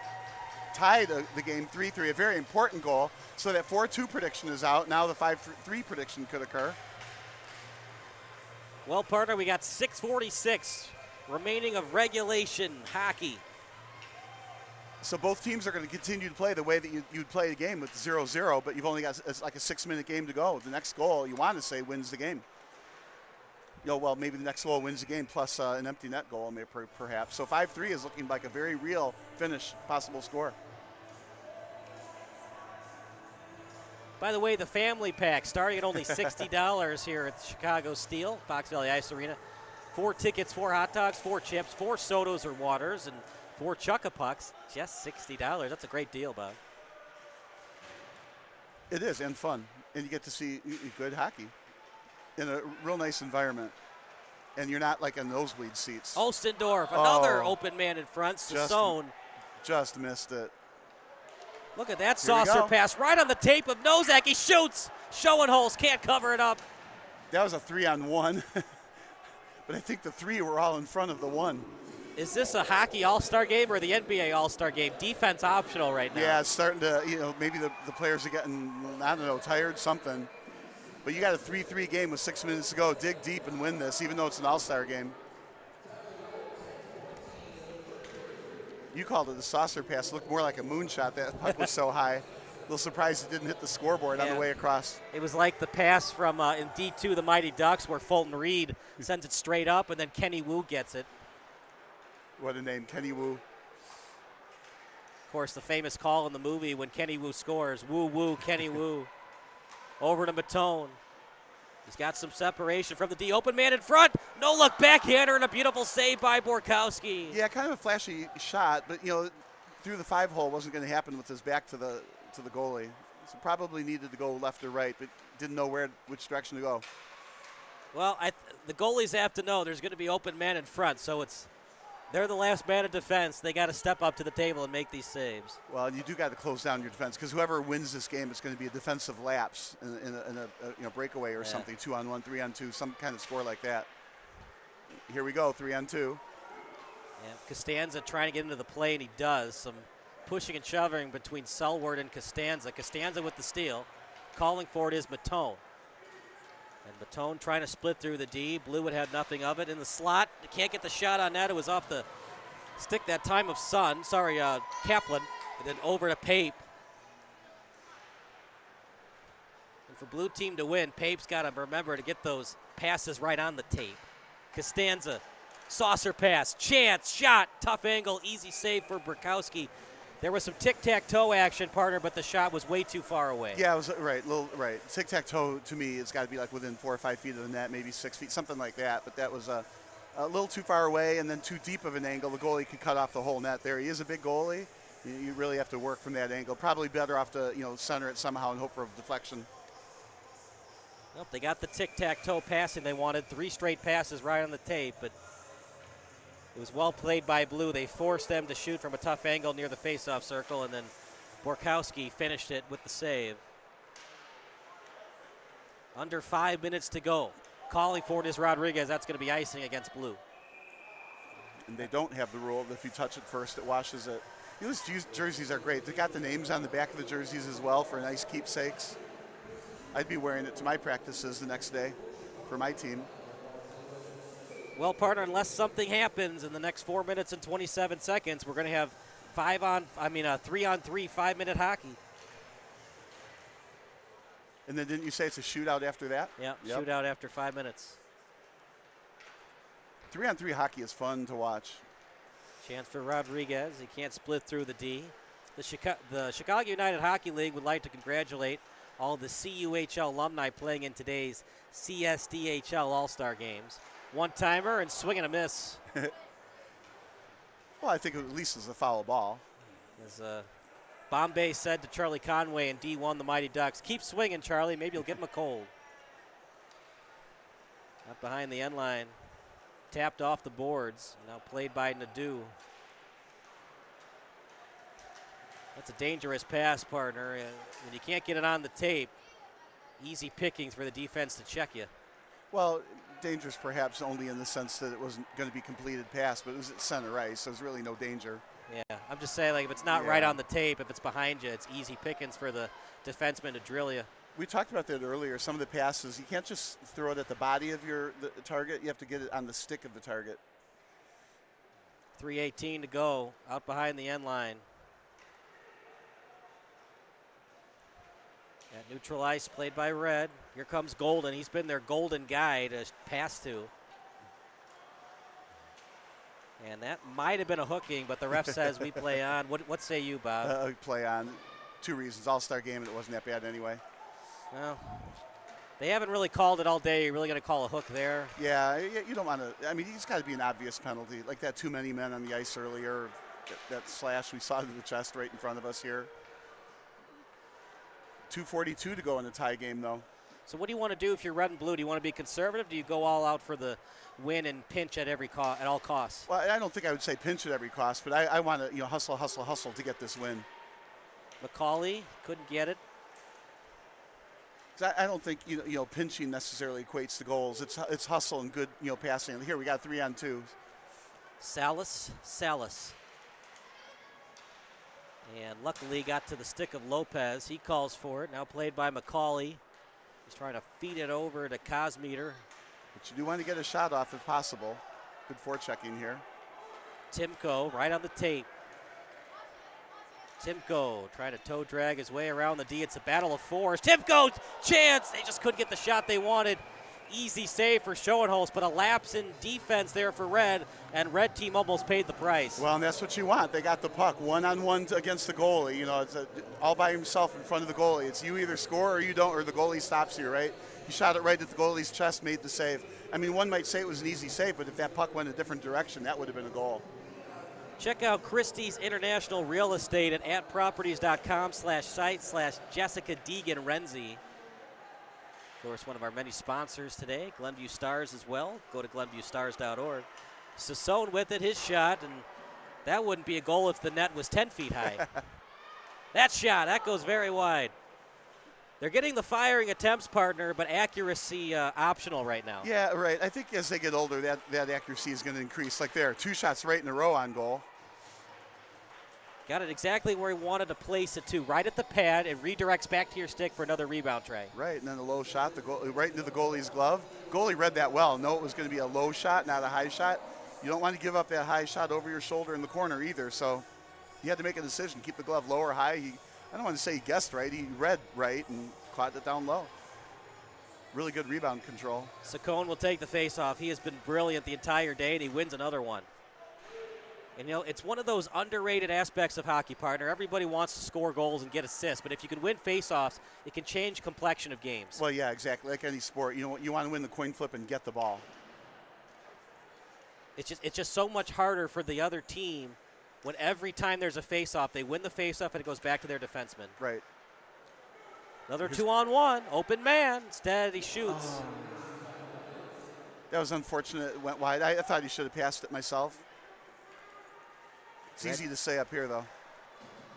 Tied the game 3-3, a very important goal. So that 4-2 prediction is out. Now the 5-3 prediction could occur. Well, partner, we got 6:46 remaining of regulation hockey. So both teams are going to continue to play the way that you'd play a game with 0-0, but you've only got like a 6-minute game to go. The next goal, you want to say, wins the game. Well, maybe the next goal wins the game plus an empty net goal, maybe perhaps. So 5-3 is looking like a very real finish, possible score. By the way, the family pack starting at only $60 here at Chicago Steel, Fox Valley Ice Arena. 4 tickets, 4 hot dogs, 4 chips, 4 sodas or waters, and 4 Chuck-a-Pucks. Just $60. That's a great deal, Bob. It is, and fun. And you get to see good hockey in a real nice environment. And you're not like in nosebleed seats. Ostendorf, another open man in front. Sassone. Just missed it. Look at that saucer pass right on the tape of Nozak. He shoots. Schoenholz can't cover it up. That was a 3-on-1. But I think the 3 were all in front of the 1. Is this a hockey all-star game or the NBA all-star game? Defense optional right now. Yeah, it's starting to, maybe the players are getting, I don't know, tired, something. But you got a 3-3 game with 6 minutes to go. Dig deep and win this, even though it's an all-star game. You called it a saucer pass. It looked more like a moonshot. That puck was so high. little surprised it didn't hit the scoreboard on the way across. It was like the pass from in D2, the Mighty Ducks, where Fulton Reed sends it straight up, and then Kenny Wu gets it. What a name, Kenny Wu. Of course, the famous call in the movie when Kenny Wu scores, woo, woo, Kenny Wu. Over to Matone. He's got some separation from the D. Open man in front. No look backhander and a beautiful save by Borkowski. Yeah, kind of a flashy shot, but through the 5-hole wasn't going to happen with his back to the goalie. So probably needed to go left or right, but didn't know which direction to go. Well, the goalies have to know there's going to be open man in front, so they're the last man of defense. They got to step up to the table and make these saves. Well, you do got to close down your defense because whoever wins this game, it's going to be a defensive lapse in a breakaway or something, 2-on-1, 3-on-2, some kind of score like that. Here we go, 3-on-2. Yeah, Costanza trying to get into the play, and he does. Some pushing and shoving between Selward and Costanza. Costanza with the steal. Calling for it is Matone. And Matone trying to split through the D. Blue had nothing of it in the slot. Can't get the shot on that. It was off the stick that time of Kaplan. And then over to Pape. And for blue team to win, Pape's got to remember to get those passes right on the tape. Costanza, saucer pass, chance, shot, tough angle, easy save for Borkowski. There was some tic-tac-toe action, partner, but the shot was way too far away. Yeah, it was right. Tic-tac-toe to me, it's got to be like within 4 or 5 feet of the net, maybe 6 feet, something like that. But that was a little too far away and then too deep of an angle. The goalie could cut off the whole net there. He is a big goalie. You really have to work from that angle. Probably better off to center it somehow and hope for a deflection. Well, they got the tic-tac-toe passing they wanted. 3 straight passes right on the tape, but it was well played by Blue. They forced them to shoot from a tough angle near the face-off circle, and then Borkowski finished it with the save. Under 5 minutes to go. Calling for it is Rodriguez. That's going to be icing against Blue. And they don't have the rule that if you touch it first, it washes it. These jerseys are great. They got the names on the back of the jerseys as well for nice keepsakes. I'd be wearing it to my practices the next day for my team. Well, partner, unless something happens in the next 4 minutes and 27 seconds, we're going to have 3-on-3 5-minute hockey. And then didn't you say it's a shootout after that? Yeah, shootout after 5 minutes. 3-on-3 hockey is fun to watch. Chance for Rodriguez. He can't split through the D. The Chicago United Hockey League would like to congratulate all the CUHL alumni playing in today's CSDHL All-Star games. One-timer and swing and a miss. Well, I think at least it's a foul ball. As Bombay said to Charlie Conway in D1, the Mighty Ducks, keep swinging, Charlie. Maybe you'll get him a cold. Up behind the end line. Tapped off the boards. Now played by Nadeau. That's a dangerous pass, partner. When you can't get it on the tape, easy pickings for the defense to check you. Well, dangerous perhaps only in the sense that it wasn't going to be completed pass, but it was at center ice, so there's really no danger. Yeah, I'm just saying, like, if it's not right on the tape, if it's behind you, it's easy pickings for the defenseman to drill you. We talked about that earlier. Some of the passes, you can't just throw it at the body of the target. You have to get it on the stick of the target. 3:18 to go, out behind the end line. At neutral ice, played by Red. Here comes Golden. He's been their golden guy to pass to. And that might have been a hooking, but the ref says we play on. What say you, Bob? Play on. 2 reasons. All-star game, and it wasn't that bad anyway. Well, they haven't really called it all day. You're really going to call a hook there? Yeah, you don't want to. I mean, it's got to be an obvious penalty. Like that too many men on the ice earlier. That slash we saw to the chest right in front of us here. 2:42 to go in the tie game, though. So what do you want to do if you're red and blue? Do you want to be conservative? Do you go all out for the win and pinch at at all costs? Well, I don't think I would say pinch at every cost, but I want to hustle to get this win. McCauley couldn't get it. I don't think pinching necessarily equates to goals. It's hustle and good passing. Here we got 3-on-2. Salas. And luckily got to the stick of Lopez. He calls for it. Now played by McCauley. He's trying to feed it over to Kosmeter. But you do want to get a shot off if possible. Good forechecking here. Timko right on the tape. Timko trying to toe drag his way around the D. It's a battle of fours. Timko, chance! They just couldn't get the shot they wanted. Easy save for Schoenholz, but a lapse in defense there for Red, and Red team almost paid the price. Well, and that's what you want. They got the puck one-on-one against the goalie. You know, it's all by himself in front of the goalie. It's you either score or you don't, or the goalie stops you, right? You shot it right at the goalie's chest, made the save. I mean, one might say it was an easy save, but if that puck went a different direction, that would have been a goal. Check out Christie's International Real Estate at properties.com/site/Jessica Deegan Renzi. Of course, one of our many sponsors today, Glenview Stars as well. Go to glenviewstars.org. Sassone with it, his shot, and that wouldn't be a goal if the net was 10 feet high. That shot, that goes very wide. They're getting the firing attempts, partner, but accuracy optional right now. Yeah, right. I think as they get older, that accuracy is going to increase. Like there, 2 shots right in a row on goal. Got it exactly where he wanted to place it to, right at the pad. It redirects back to your stick for another rebound try. Right, and then the low shot, right into the goalie's glove. Goalie read that well. Know it was going to be a low shot, not a high shot. You don't want to give up that high shot over your shoulder in the corner either. So he had to make a decision, keep the glove low or high. I don't want to say he guessed right. He read right and caught it down low. Really good rebound control. Saccone will take the face-off. He has been brilliant the entire day, and he wins another one. And, you know, it's one of those underrated aspects of hockey, partner. Everybody wants to score goals and get assists, but if you can win face-offs, it can change complexion of games. Well, yeah, exactly. Like any sport, you want to win the coin flip and get the ball. It's just so much harder for the other team when every time there's a face-off, they win the face-off and it goes back to their defenseman. Right. Another 2-on-1, open man. Instead, he shoots. Oh. That was unfortunate. It went wide. I thought he should have passed it myself. It's easy to say up here, though.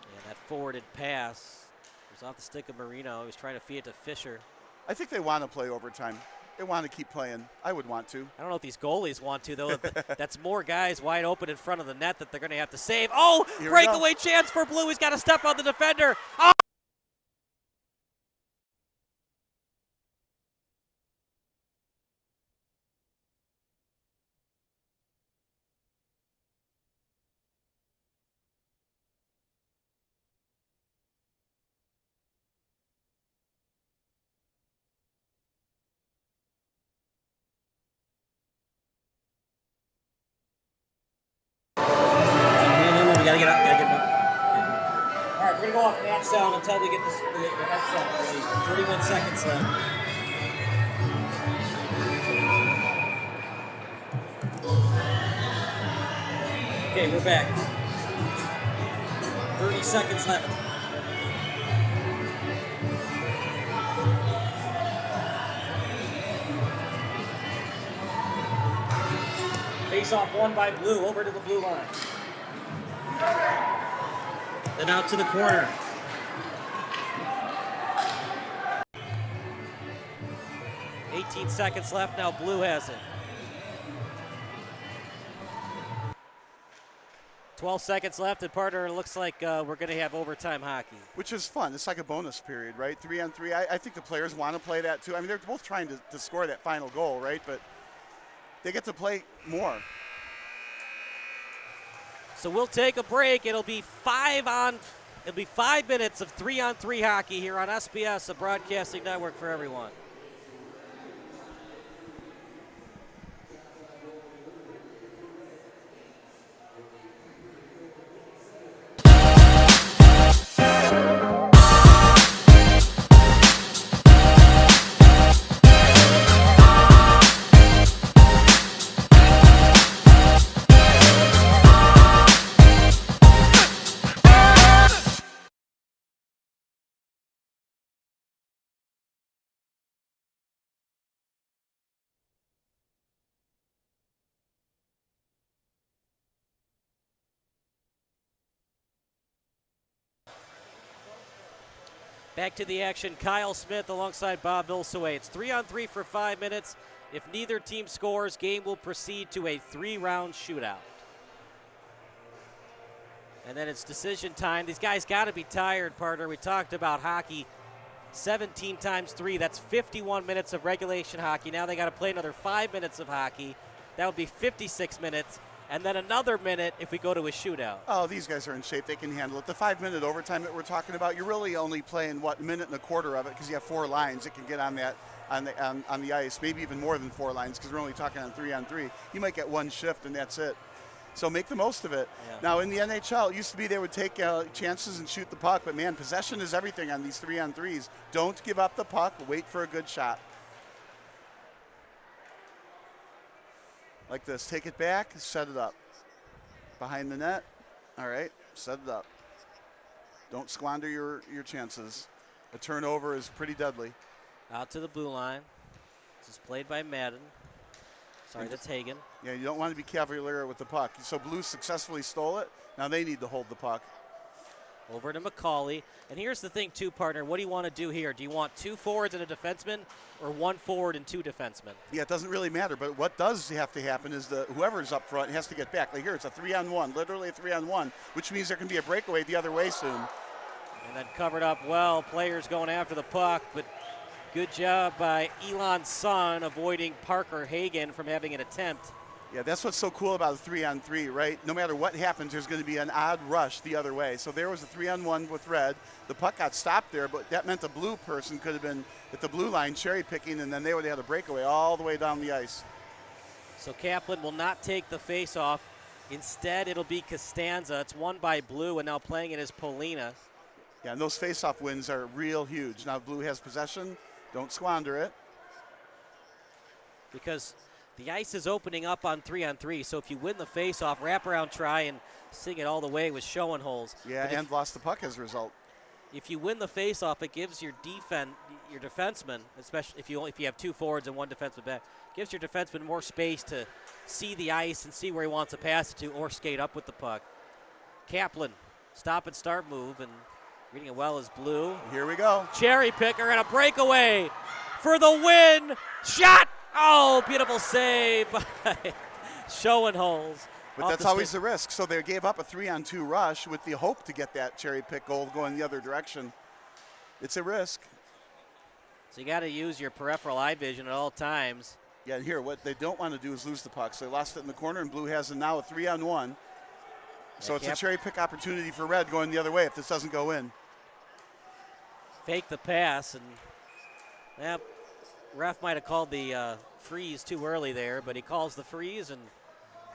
Yeah, that forwarded pass was off the stick of Marino. He was trying to feed it to Fisher. I think they want to play overtime. They want to keep playing. I would want to. I don't know if these goalies want to, though. That's more guys wide open in front of the net that they're going to have to save. Oh, breakaway chance for Blue. He's got to step on the defender. Oh! Gotta get up. All right, we're gonna go off match sound until we get the headset ready. 31 seconds left. Okay, we're back. 30 seconds left. Face off won by Blue, over to the blue line. Then out to the corner. $18 seconds left now. Blue has it. 12 seconds left, and partner, it looks like we're going to have overtime hockey. Which is fun. It's like a bonus period, right? 3-on-3. I think the players want to play that too. I mean, they're both trying to score that final goal, right? But they get to play more. So we'll take a break. It'll be 5 minutes of 3-on-3 hockey here on SBS, a broadcasting network for everyone. Back to the action, Kyle Smith alongside Bob Vilsaway. It's 3-on-3 for 5 minutes. If neither team scores, game will proceed to a 3-round shootout. And then it's decision time. These guys got to be tired, partner. We talked about hockey. 17 times 3, that's 51 minutes of regulation hockey. Now they got to play another 5 minutes of hockey. That would be 56 minutes. and then another minute if we go to a shootout. Oh, these guys are in shape. They can handle it. The 5-minute overtime that we're talking about, you're really only playing, a minute and a quarter of it because you have 4 lines that can get on that on the ice, maybe even more than 4 lines because we're only talking on 3-on-3. You might get 1 shift and that's it. So make the most of it. Yeah. Now in the NHL, it used to be they would take chances and shoot the puck, but man, possession is everything on these 3-on-3s. Don't give up the puck. Wait for a good shot. Like this, take it back, set it up. Behind the net, all right, set it up. Don't squander your chances. A turnover is pretty deadly. Out to the blue line. This is played by Madden. Sorry, that's Hagen. Yeah, you don't want to be cavalier with the puck. So Blue successfully stole it. Now they need to hold the puck. Over to McCauley. And here's the thing, too, partner. What do you want to do here? Do you want 2 forwards and a defenseman or 1 forward and 2 defensemen? Yeah, it doesn't really matter. But what does have to happen is whoever's up front has to get back. Like here, it's a 3-on-1, literally a 3-on-1, which means there can be a breakaway the other way soon. And then covered up well. Players going after the puck, but good job by Elon's son avoiding Parker Hagen from having an attempt. Yeah, that's what's so cool about a 3-on-3, right? No matter what happens, there's going to be an odd rush the other way. So there was a 3-on-1 with red. The puck got stopped there, but that meant the blue person could have been at the blue line cherry picking, and then they would have had a breakaway all the way down the ice. So Kaplan will not take the face-off. Instead, it'll be Costanza. It's won by Blue, and now playing it is Polina. Yeah, and those face-off wins are real huge. Now Blue has possession. Don't squander it. Because the ice is opening up on 3-on-3, so if you win the face-off, wraparound try and sing it all the way with Schoenholz. Yeah, and lost the puck as a result. If you win the face-off, it gives your defenseman, especially if you have 2 forwards and 1 defenseman back, gives your defenseman more space to see the ice and see where he wants to pass it to or skate up with the puck. Kaplan, stop and start move, and reading it well is Blue. Here we go. Cherry picker and a breakaway for the win. Shot! Oh, beautiful save by Schoenholz. But that's always the risk. So they gave up a 3-on-2 rush with the hope to get that cherry pick goal going the other direction. It's a risk. So you got to use your peripheral eye vision at all times. Yeah, and here, what they don't want to do is lose the puck. So they lost it in the corner, and Blue has now a 3-on-1. So it's a cherry pick opportunity for Red going the other way if this doesn't go in. Fake the pass, and ref might have called the freeze too early there, but he calls the freeze, and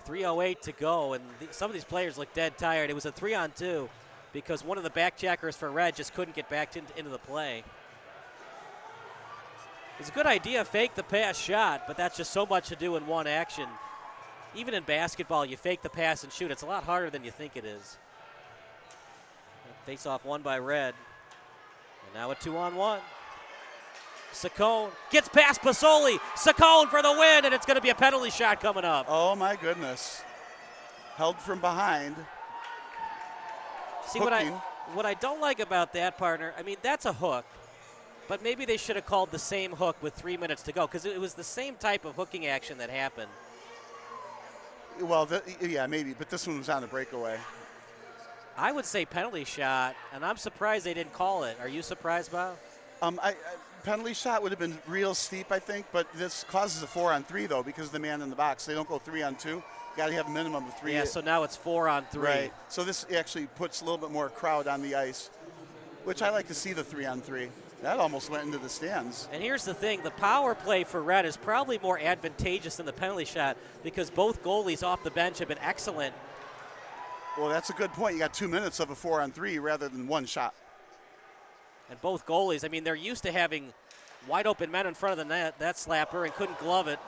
3:08 to go, and some of these players look dead tired. It was a 3-on-2 because one of the back checkers for Red just couldn't get back into the play. It's a good idea, fake the pass shot, but that's just so much to do in one action. Even in basketball, you fake the pass and shoot. It's a lot harder than you think it is. Face off won by Red. And now a 2-on-1. Saccone gets past Pasoli. Saccone for the win, and it's going to be a penalty shot coming up. Oh, my goodness. Held from behind. See, what I don't like about that, partner, I mean, that's a hook. But maybe they should have called the same hook with 3 minutes to go because it was the same type of hooking action that happened. Well, yeah, maybe, but this one was on a breakaway. I would say penalty shot, and I'm surprised they didn't call it. Are you surprised, Bob? Penalty shot would have been real steep, I think, but this causes a 4-on-3, though, because of the man in the box. They don't go 3-on-2. You got to have a minimum of 3. Yeah, so now it's 4-on-3. Right. So this actually puts a little bit more crowd on the ice, which I like to see the 3-on-3. That almost went into the stands. And here's the thing. The power play for Red is probably more advantageous than the penalty shot because both goalies off the bench have been excellent. Well, that's a good point. You got 2 minutes of a 4-on-3 rather than one shot. And both goalies, I mean, they're used to having wide open men in front of the net. That slapper and couldn't glove it.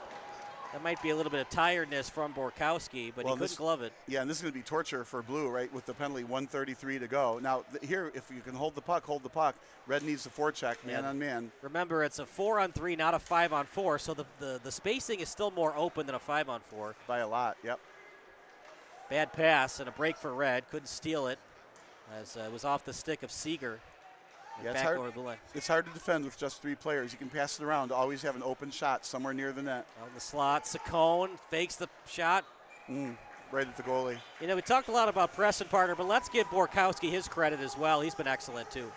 That might be a little bit of tiredness from Borkowski, but he couldn't glove it. Yeah, and this is going to be torture for Blue, right, with the penalty, 1:33 to go. Now, here, if you can hold the puck, hold the puck. Red needs the forecheck, man on man. Remember, it's a 4-on-3, not a 5-on-4, so the spacing is still more open than a 5-on-4. By a lot, yep. Bad pass and a break for Red. Couldn't steal it as it was off the stick of Seeger. Yeah, it's hard to defend with just 3 players. You can pass it around, always have an open shot somewhere near the net. On the slot, Saccone fakes the shot. Right at the goalie. You know, we talked a lot about Preston, partner, but let's give Borkowski his credit as well. He's been excellent, too.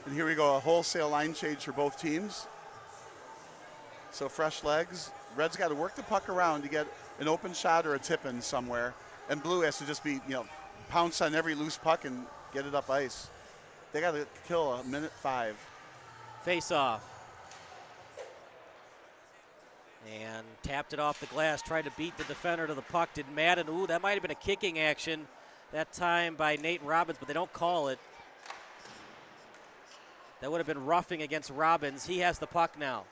And here we go, a wholesale line change for both teams. So fresh legs. Red's got to work the puck around to get an open shot or a tip-in somewhere, and blue has to just be, pounce on every loose puck and get it up ice. They got to kill a minute 5. Face off. And tapped it off the glass, tried to beat the defender to the puck. Did Madden. Ooh, that might have been a kicking action that time by Nate Robbins, but they don't call it. That would have been roughing against Robbins. He has the puck now.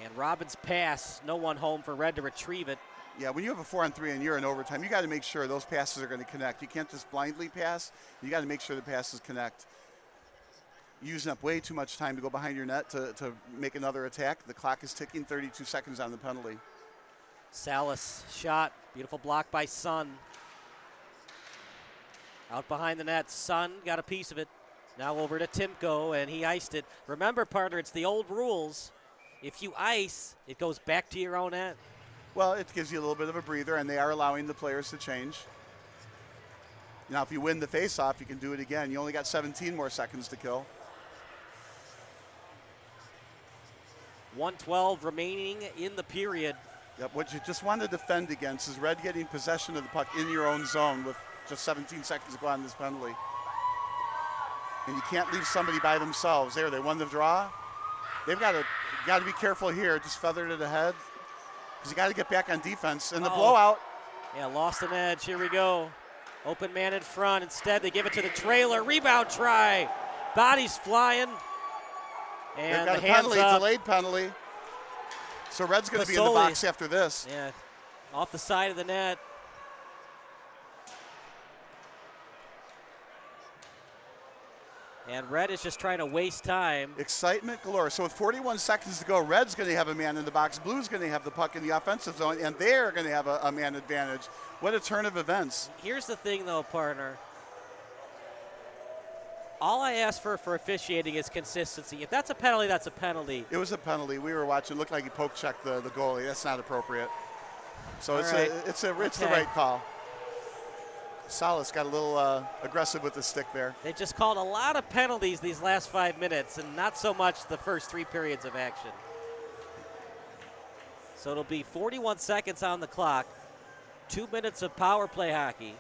And Robbins' pass, no one home for Red to retrieve it. Yeah, when you have a 4-on-3 and you're in overtime, you got to make sure those passes are going to connect. You can't just blindly pass. You got to make sure the passes connect. Using up way too much time to go behind your net to make another attack. The clock is ticking, 32 seconds on the penalty. Salas shot, beautiful block by Sun. Out behind the net, Sun got a piece of it. Now over to Timko, and he iced it. Remember, partner, it's the old rules. If you ice, it goes back to your own net. Well, it gives you a little bit of a breather, and they are allowing the players to change. Now, if you win the face-off, you can do it again. You only got 17 more seconds to kill. 1:12 remaining in the period. Yep, what you just want to defend against is Red getting possession of the puck in your own zone with just 17 seconds to go on this penalty. And you can't leave somebody by themselves. There, they won the draw. They've got to be careful here. Just feathered it ahead because you got to get back on defense. And the blowout. Yeah, lost an edge. Here we go. Open man in front. Instead, they give it to the trailer. Rebound try. Bodies flying. And they've got the a penalty, hands up. delayed penalty. So Red's going to be in the box after this. Yeah, off the side of the net. And Red is just trying to waste time. Excitement galore. So with 41 seconds to go, Red's going to have a man in the box. Blue's going to have the puck in the offensive zone, and they're going to have a man advantage. What a turn of events. Here's the thing, though, partner. All I ask for officiating is consistency. If that's a penalty, that's a penalty. It was a penalty. We were watching. It looked like he poke checked the goalie. That's not appropriate. So it's the right call. Salas got a little aggressive with the stick there. They just called a lot of penalties these last 5 minutes and not so much the first 3 periods of action. So it'll be 41 seconds on the clock, 2 minutes of power play hockey.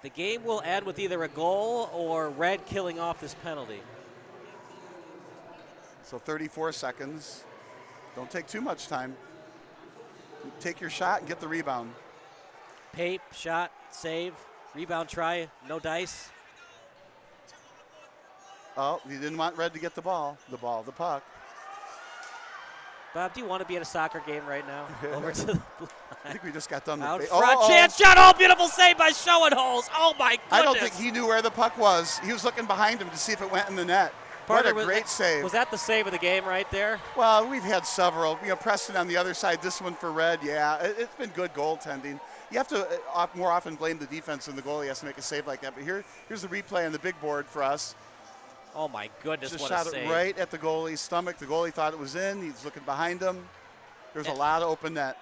The game will end with either a goal or Red killing off this penalty. So 34 seconds. Don't take too much time. Take your shot and get the rebound. Pape, shot, save, rebound try, no dice. Oh, he didn't want Red to get the puck. Bob, do you want to be at a soccer game right now? Over to the blue line. I think we just got done. Out front, chance shot, beautiful save by Schoenholz. Oh my goodness. I don't think he knew where the puck was. He was looking behind him to see if it went in the net. What a great save. Was that the save of the game right there? Well, we've had several. Preston on the other side, this one for Red, yeah. It's been good goaltending. You have to more often blame the defense than the goalie has to make a save like that. But here's the replay on the big board for us. Oh, my goodness, just what shot a save. It right at the goalie's stomach. The goalie thought it was in. He's looking behind him. There's a lot of open net.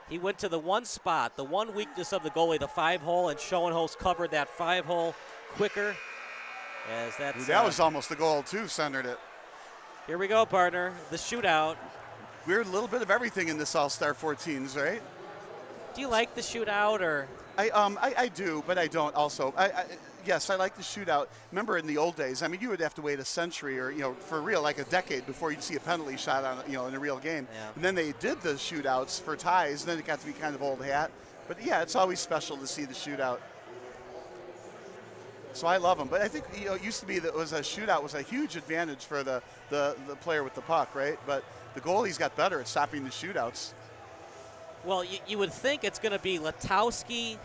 He went to the one spot, the one weakness of the goalie, the 5-hole, and Schoenholz covered that 5-hole quicker. That was almost the goal, too, centered it. Here we go, partner, the shootout. We're a little bit of everything in this All-Star 14s, right? Do you like the shootout, or? I do, but I don't also. Yes, I like the shootout. Remember in the old days, you would have to wait a century or, for real, like a decade before you'd see a penalty shot on, in a real game. Yeah. And then they did the shootouts for ties, and then it got to be kind of old hat. But yeah, it's always special to see the shootout. So I love them. But I think, it used to be that a shootout was a huge advantage for the player with the puck, right? But the goalies got better at stopping the shootouts. Well, you would think it's going to be Letowski,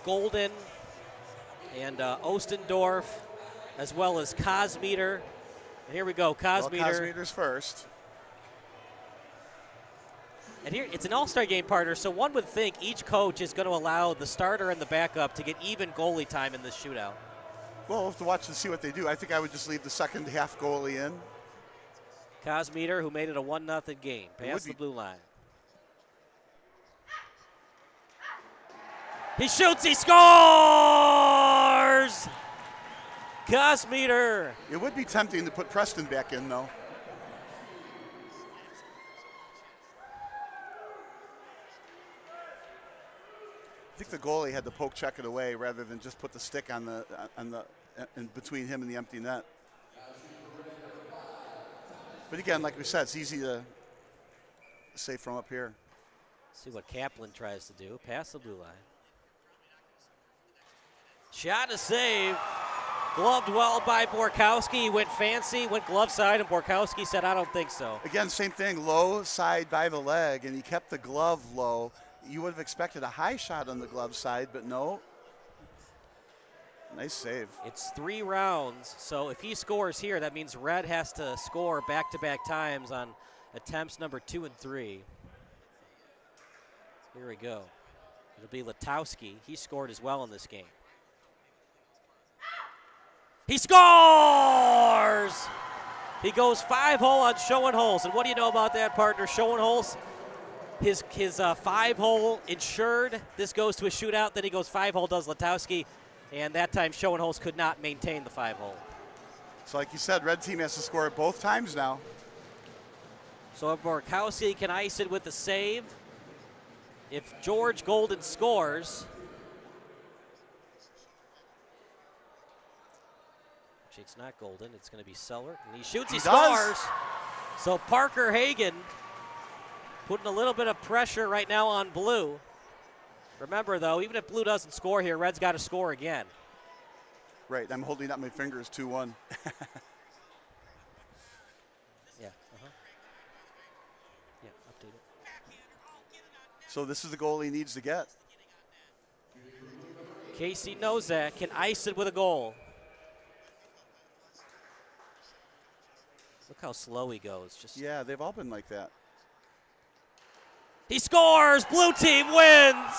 Golden, and Ostendorf, as well as Kosmeter. And here we go, Kosmeter. Well, Kosmeter's first. And here, it's an all-star game, partner, so one would think each coach is going to allow the starter and the backup to get even goalie time in this shootout. Well, we'll have to watch and see what they do. I think I would just leave the second half goalie in. Kosmeter, who made it a 1-0 game, past the blue line. He shoots, he scores! Kosmeter. It would be tempting to put Preston back in, though. think the goalie had to poke check it away rather than just put the stick on the in between him and the empty net. But again, like we said, it's easy to save from up here. See what Kaplan tries to do. Pass the blue line. Shot, a save. Gloved well by Borkowski. He went fancy, went glove side, and Borkowski said, I don't think so. Again, same thing, low side by the leg, and he kept the glove low. You would have expected a high shot on the glove side, but no. Nice save. It's 3 rounds, so if he scores here, that means Red has to score back-to-back times on attempts number 2 and 3. Here we go. It'll be Latowski. He scored as well in this game. He scores! He goes 5-hole on Schoenholz. And what do you know about that, partner? Schoenholz, his 5-hole insured. This goes to a shootout. Then he goes 5-hole, does Latowski. And that time, Schoenholz could not maintain the 5-hole. So like you said, red team has to score it both times now. So Borkowski can ice it with the save. If George Golden scores, actually it's not Golden, it's going to be Seller. And he shoots, he scores. So Parker Hagen putting a little bit of pressure right now on Blue. Remember, though, even if Blue doesn't score here, Red's got to score again. Right, I'm holding up my fingers 2-1. Yeah, yeah, update it. So this is the goal he needs to get. Casey Nozak can ice it with a goal. Look how slow he goes. Yeah, they've all been like that. He scores! Blue team wins!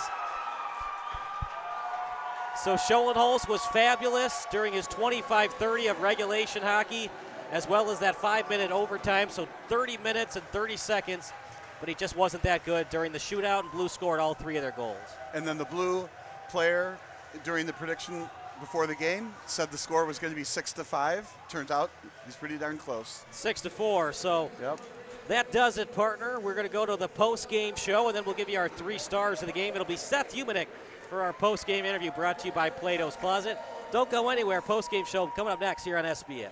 So Schoenholz was fabulous during his 25-30 of regulation hockey, as well as that 5-minute overtime, so 30 minutes and 30 seconds, but he just wasn't that good during the shootout, and Blue scored all 3 of their goals. And then the Blue player, during the prediction before the game, said the score was going to be 6-5. Turns out he's pretty darn close. 6-4, so that does it, partner. We're going to go to the post-game show, and then we'll give you our 3 stars of the game. It'll be Seth Humanick for our post-game interview brought to you by Plato's Closet. Don't go anywhere. Post-game show coming up next here on SBS.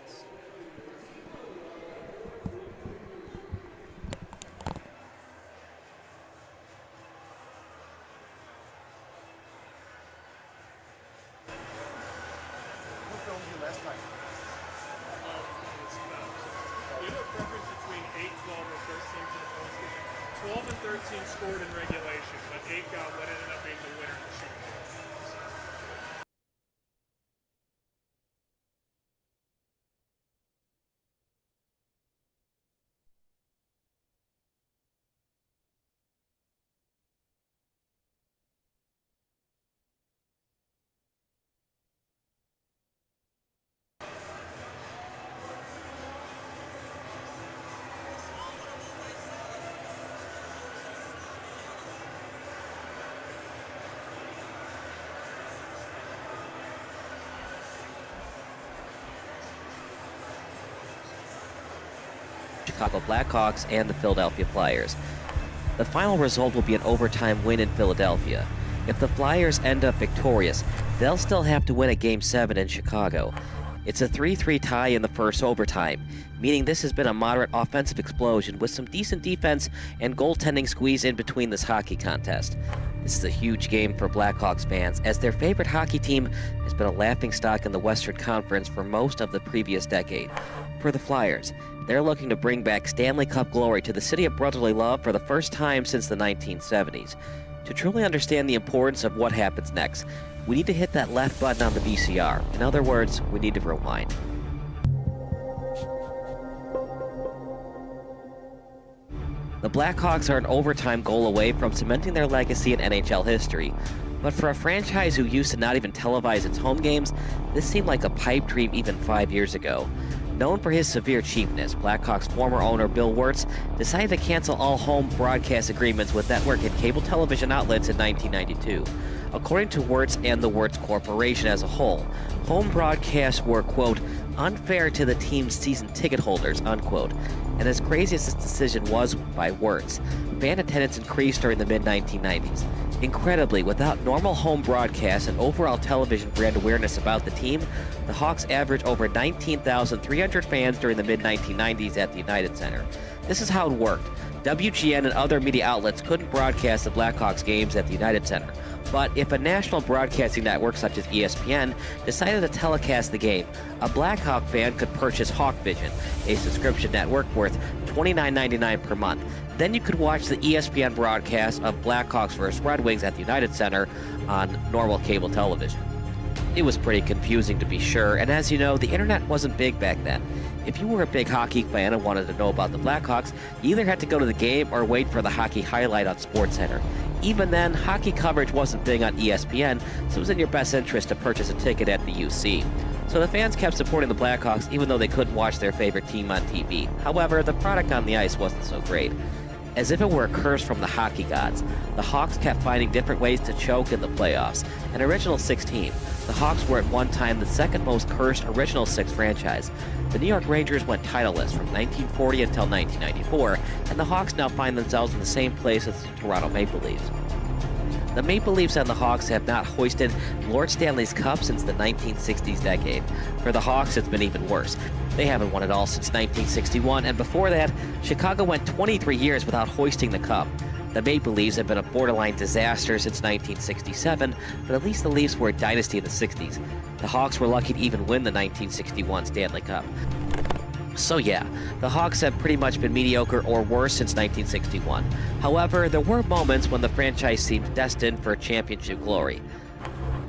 Scored in regulation, but 8 got what ended up being the winner in the shootout. Chicago Blackhawks and the Philadelphia Flyers. The final result will be an overtime win in Philadelphia. If the Flyers end up victorious, they'll still have to win a Game 7 in Chicago. It's a 3-3 tie in the first overtime, meaning this has been a moderate offensive explosion with some decent defense and goaltending squeeze in between this hockey contest. This is a huge game for Blackhawks fans, as their favorite hockey team has been a laughingstock in the Western Conference for most of the previous decade. For the Flyers, they're looking to bring back Stanley Cup glory to the city of brotherly love for the first time since the 1970s. To truly understand the importance of what happens next, we need to hit that left button on the VCR. In other words, we need to rewind. The Blackhawks are an overtime goal away from cementing their legacy in NHL history. But for a franchise who used to not even televise its home games, this seemed like a pipe dream even 5 years ago. Known for his severe cheapness, Blackhawks former owner Bill Wirtz decided to cancel all home broadcast agreements with network and cable television outlets in 1992. According to Wirtz and the Wirtz Corporation as a whole, home broadcasts were, quote, unfair to the team's season ticket holders, unquote. And as crazy as this decision was by Wirtz, fan attendance increased during the mid-1990s. Incredibly, without normal home broadcasts and overall television brand awareness about the team, the Hawks averaged over 19,300 fans during the mid-1990s at the United Center. This is how it worked. WGN and other media outlets couldn't broadcast the Blackhawks games at the United Center. But if a national broadcasting network such as ESPN decided to telecast the game, a Blackhawk fan could purchase HawkVision, a subscription network worth $29.99 per month. Then you could watch the ESPN broadcast of Blackhawks vs. Red Wings at the United Center on normal cable television. It was pretty confusing, to be sure, and as you know, the internet wasn't big back then. If you were a big hockey fan and wanted to know about the Blackhawks, you either had to go to the game or wait for the hockey highlight on SportsCenter. Even then, hockey coverage wasn't big on ESPN, so it was in your best interest to purchase a ticket at the UC. So the fans kept supporting the Blackhawks even though they couldn't watch their favorite team on TV. However, the product on the ice wasn't so great. As if it were a curse from the hockey gods, the Hawks kept finding different ways to choke in the playoffs. An original six team, the Hawks were at one time the second most cursed original six franchise. The New York Rangers went titleless from 1940 until 1994, and the Hawks now find themselves in the same place as the Toronto Maple Leafs. The Maple Leafs and the Hawks have not hoisted Lord Stanley's Cup since the 1960s decade. For the Hawks, it's been even worse. They haven't won it all since 1961, and before that, Chicago went 23 years without hoisting the Cup. The Maple Leafs have been a borderline disaster since 1967, but at least the Leafs were a dynasty in the 60s. The Hawks were lucky to even win the 1961 Stanley Cup. So yeah, the Hawks have pretty much been mediocre or worse since 1961. However, there were moments when the franchise seemed destined for championship glory.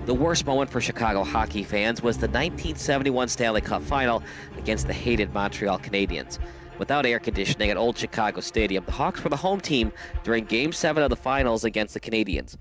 The worst moment for Chicago hockey fans was the 1971 Stanley Cup Final against the hated Montreal Canadiens. Without air conditioning at Old Chicago Stadium, the Hawks were the home team during Game 7 of the Finals against the Canadiens.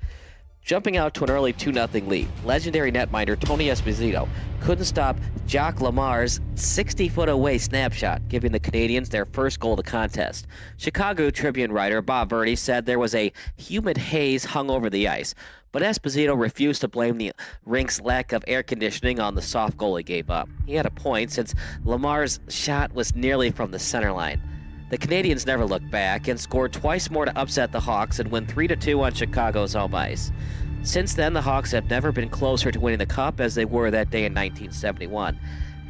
Jumping out to an early 2-0 lead, legendary netminder Tony Esposito couldn't stop Jacques Lamar's 60-foot-away snapshot, giving the Canadiens their first goal of the contest. Chicago Tribune writer Bob Verdi said there was a humid haze hung over the ice, but Esposito refused to blame the rink's lack of air conditioning on the soft goal he gave up. He had a point, since Lamar's shot was nearly from the center line. The Canadiens never looked back and scored twice more to upset the Hawks and win 3-2 on Chicago's home ice. Since then, the Hawks have never been closer to winning the Cup as they were that day in 1971.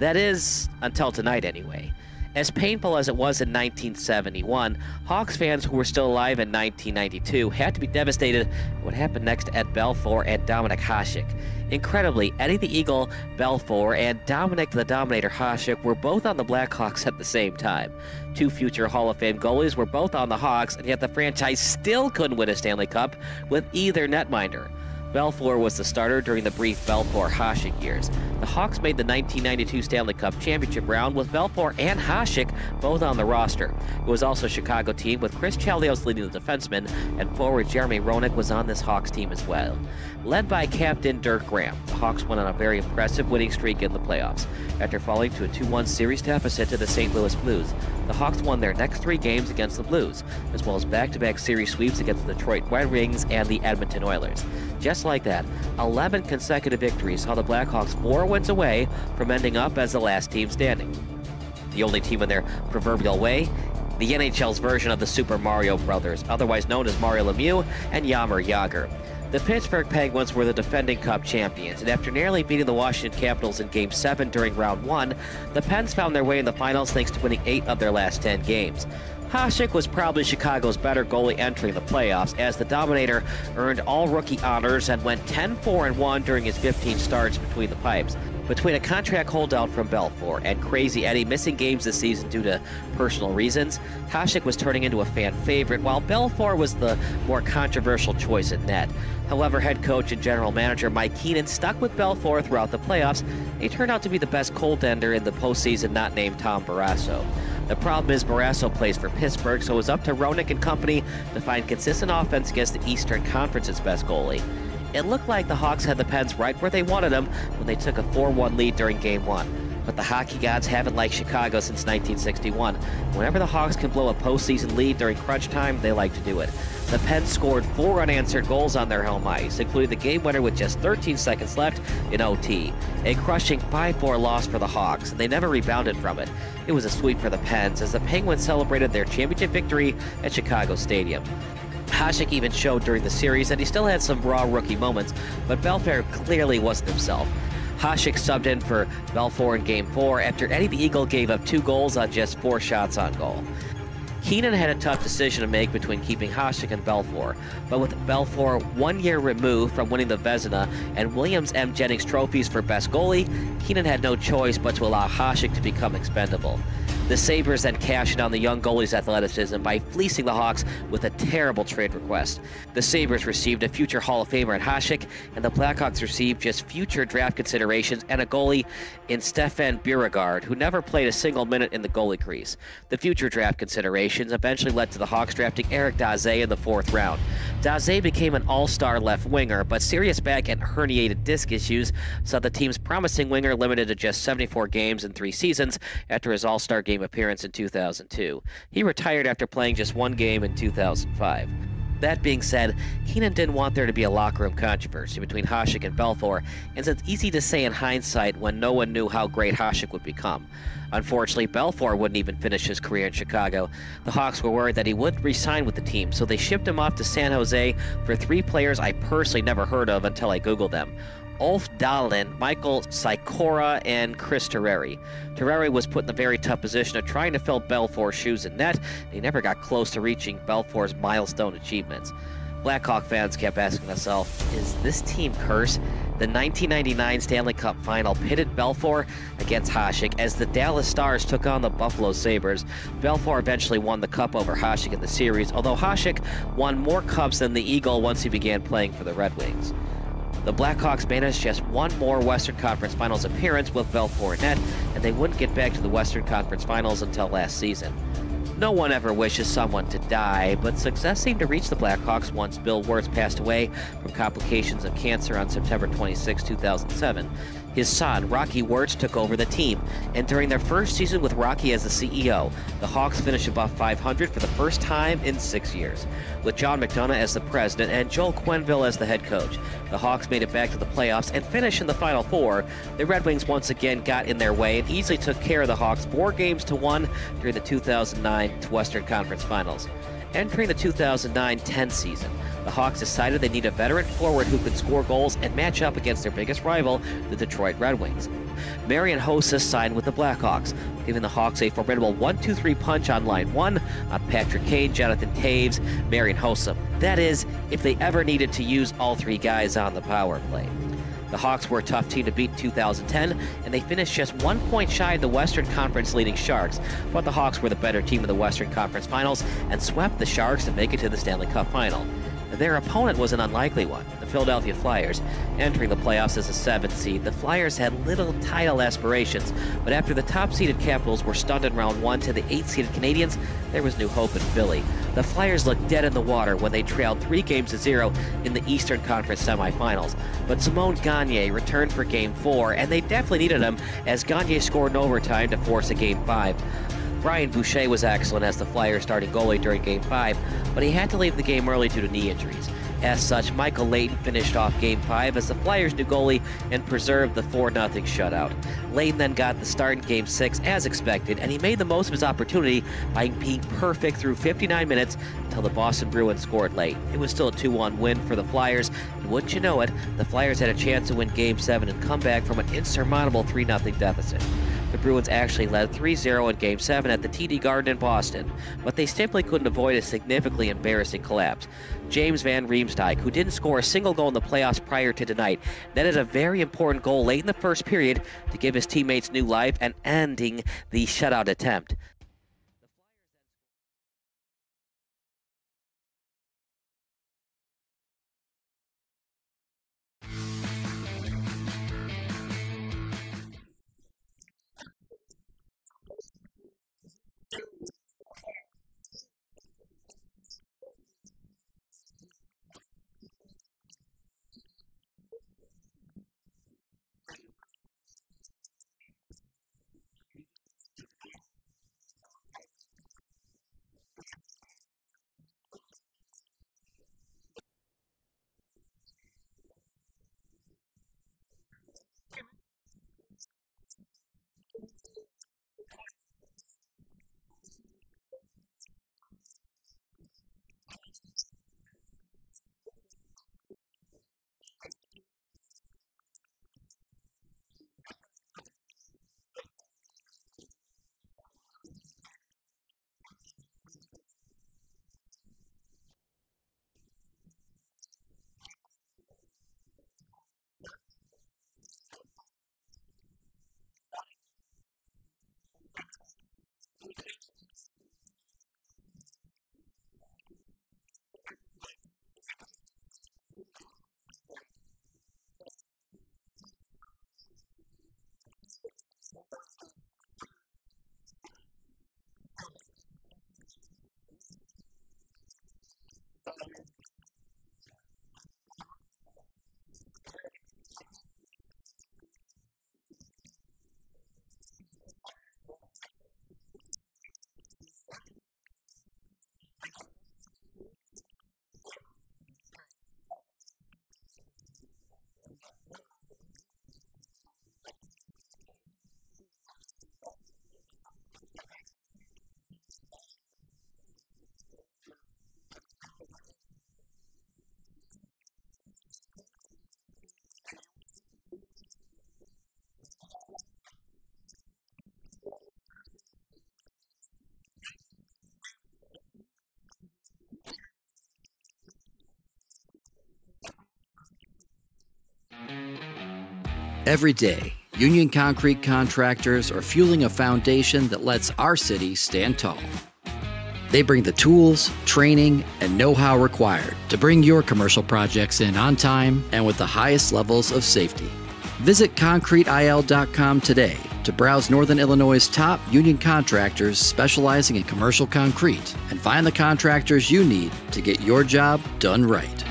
That is, until tonight anyway. As painful as it was in 1971, Hawks fans who were still alive in 1992 had to be devastated at what happened next to Ed Belfour and Dominik Hasek. Incredibly, Eddie the Eagle Belfour and Dominik the Dominator Hasek were both on the Blackhawks at the same time. Two future Hall of Fame goalies were both on the Hawks, and yet the franchise still couldn't win a Stanley Cup with either netminder. Belfour was the starter during the brief Belfour-Hasek years. The Hawks made the 1992 Stanley Cup championship round with Belfour and Hasek both on the roster. It was also a Chicago team with Chris Chelios leading the defenseman, and forward Jeremy Roenick was on this Hawks team as well. Led by captain Dirk Graham, the Hawks went on a very impressive winning streak in the playoffs. After falling to a 2-1 series deficit to the St. Louis Blues, the Hawks won their next 3 games against the Blues, as well as back-to-back series sweeps against the Detroit Red Wings and the Edmonton Oilers. Just like that, 11 consecutive victories saw the Blackhawks 4 wins away from ending up as the last team standing. The only team in their proverbial way, the NHL's version of the Super Mario Brothers, otherwise known as Mario Lemieux and Jaromir Jagr. The Pittsburgh Penguins were the defending Cup champions, and after narrowly beating the Washington Capitals in Game 7 during Round 1, the Pens found their way in the finals thanks to winning 8 of their last 10 games. Hasek was probably Chicago's better goalie entering the playoffs, as the Dominator earned all rookie honors and went 10-4-1 during his 15 starts between the pipes. Between a contract holdout from Belfour and Crazy Eddie missing games this season due to personal reasons, Hasek was turning into a fan favorite, while Belfour was the more controversial choice at net. However, head coach and general manager Mike Keenan stuck with Belfour throughout the playoffs, and he turned out to be the best goaltender in the postseason not named Tom Barrasso. The problem is Barrasso plays for Pittsburgh, so it was up to Roenick and company to find consistent offense against the Eastern Conference's best goalie. It looked like the Hawks had the Pens right where they wanted them when they took a 4-1 lead during Game 1. But the hockey gods haven't liked Chicago since 1961. Whenever the Hawks can blow a postseason lead during crunch time, they like to do it. The Pens scored 4 unanswered goals on their home ice, including the game winner with just 13 seconds left in OT. A crushing 5-4 loss for the Hawks, and they never rebounded from it. It was a sweep for the Pens as the Penguins celebrated their championship victory at Chicago Stadium. Hasek even showed during the series that he still had some raw rookie moments, but Belfour clearly wasn't himself. Hasek subbed in for Belfour in Game 4 after Eddie the Eagle gave up 2 goals on just 4 shots on goal. Keenan had a tough decision to make between keeping Hasek and Belfour, but with Belfour 1 year removed from winning the Vezina and Williams M. Jennings trophies for best goalie, Keenan had no choice but to allow Hasek to become expendable. The Sabres then cashed in on the young goalie's athleticism by fleecing the Hawks with a terrible trade request. The Sabres received a future Hall of Famer in Hasek, and the Blackhawks received just future draft considerations and a goalie in Stefan Beauregard, who never played a single minute in the goalie crease. The future draft considerations eventually led to the Hawks drafting Eric Daze in the 4th round. Daze became an all-star left winger, but serious back and herniated disc issues saw the team's promising winger limited to just 74 games in 3 seasons after his all-star game appearance in 2002. He retired after playing just 1 game in 2005. That being said, Keenan didn't want there to be a locker room controversy between Hasek and Belfour, and it's easy to say in hindsight when no one knew how great Hasek would become. Unfortunately, Belfour wouldn't even finish his career in Chicago. The Hawks were worried that he wouldn't re-sign with the team, so they shipped him off to San Jose for 3 players I personally never heard of until I Googled them. Ulf Dahlin, Michael Sikora, and Chris Terreri. Terreri was put in the very tough position of trying to fill Belfour's shoes in net, and he never got close to reaching Belfour's milestone achievements. Blackhawk fans kept asking themselves, is this team cursed? The 1999 Stanley Cup Final pitted Belfour against Hasek as the Dallas Stars took on the Buffalo Sabres. Belfour eventually won the cup over Hasek in the series, although Hasek won more cups than the Eagle once he began playing for the Red Wings. The Blackhawks managed just 1 more Western Conference Finals appearance with Belfour in net, and they wouldn't get back to the Western Conference Finals until last season. No one ever wishes someone to die, but success seemed to reach the Blackhawks once Bill Wirtz passed away from complications of cancer on September 26, 2007. His son, Rocky Wirtz, took over the team, and during their first season with Rocky as the CEO, the Hawks finished above 500 for the first time in 6 years. With John McDonough as the president and Joel Quenneville as the head coach, the Hawks made it back to the playoffs and finished in the Final Four. The Red Wings once again got in their way and easily took care of the Hawks 4-1 during the 2009 Western Conference Finals. Entering the 2009-10 season, the Hawks decided they need a veteran forward who could score goals and match up against their biggest rival, the Detroit Red Wings. Marian Hossa signed with the Blackhawks, giving the Hawks a formidable 1-2-3 punch on line 1 on Patrick Kane, Jonathan Taves, Marian Hossa. That is, if they ever needed to use all 3 guys on the power play. The Hawks were a tough team to beat in 2010, and they finished just 1 point shy of the Western Conference leading Sharks, but the Hawks were the better team in the Western Conference Finals and swept the Sharks to make it to the Stanley Cup Final. Their opponent was an unlikely one, the Philadelphia Flyers. Entering the playoffs as a 7th seed, the Flyers had little title aspirations, but after the top-seeded Capitals were stunned in round 1 to the 8th-seeded Canadiens, there was new hope in Philly. The Flyers looked dead in the water when they trailed 3-0 in the Eastern Conference semifinals, but Simon Gagne returned for Game 4, and they definitely needed him as Gagne scored in overtime to force a Game 5. Brian Boucher was excellent as the Flyers starting goalie during Game 5, but he had to leave the game early due to knee injuries. As such, Michael Layton finished off Game 5 as the Flyers' new goalie and preserved the 4-0 shutout. Layton then got the start in Game 6 as expected, and he made the most of his opportunity by being perfect through 59 minutes until the Boston Bruins scored late. It was still a 2-1 win for the Flyers, and wouldn't you know it, the Flyers had a chance to win Game 7 and come back from an insurmountable 3-0 deficit. The Bruins actually led 3-0 in Game 7 at the TD Garden in Boston, but they simply couldn't avoid a significantly embarrassing collapse. James Van Riemsdyk, who didn't score a single goal in the playoffs prior to tonight, netted a very important goal late in the first period to give his teammates new life and ending the shutout attempt. Every day, Union Concrete contractors are fueling a foundation that lets our city stand tall. They bring the tools, training, and know-how required to bring your commercial projects in on time and with the highest levels of safety. Visit concreteil.com today to browse Northern Illinois' top union contractors specializing in commercial concrete and find the contractors you need to get your job done right.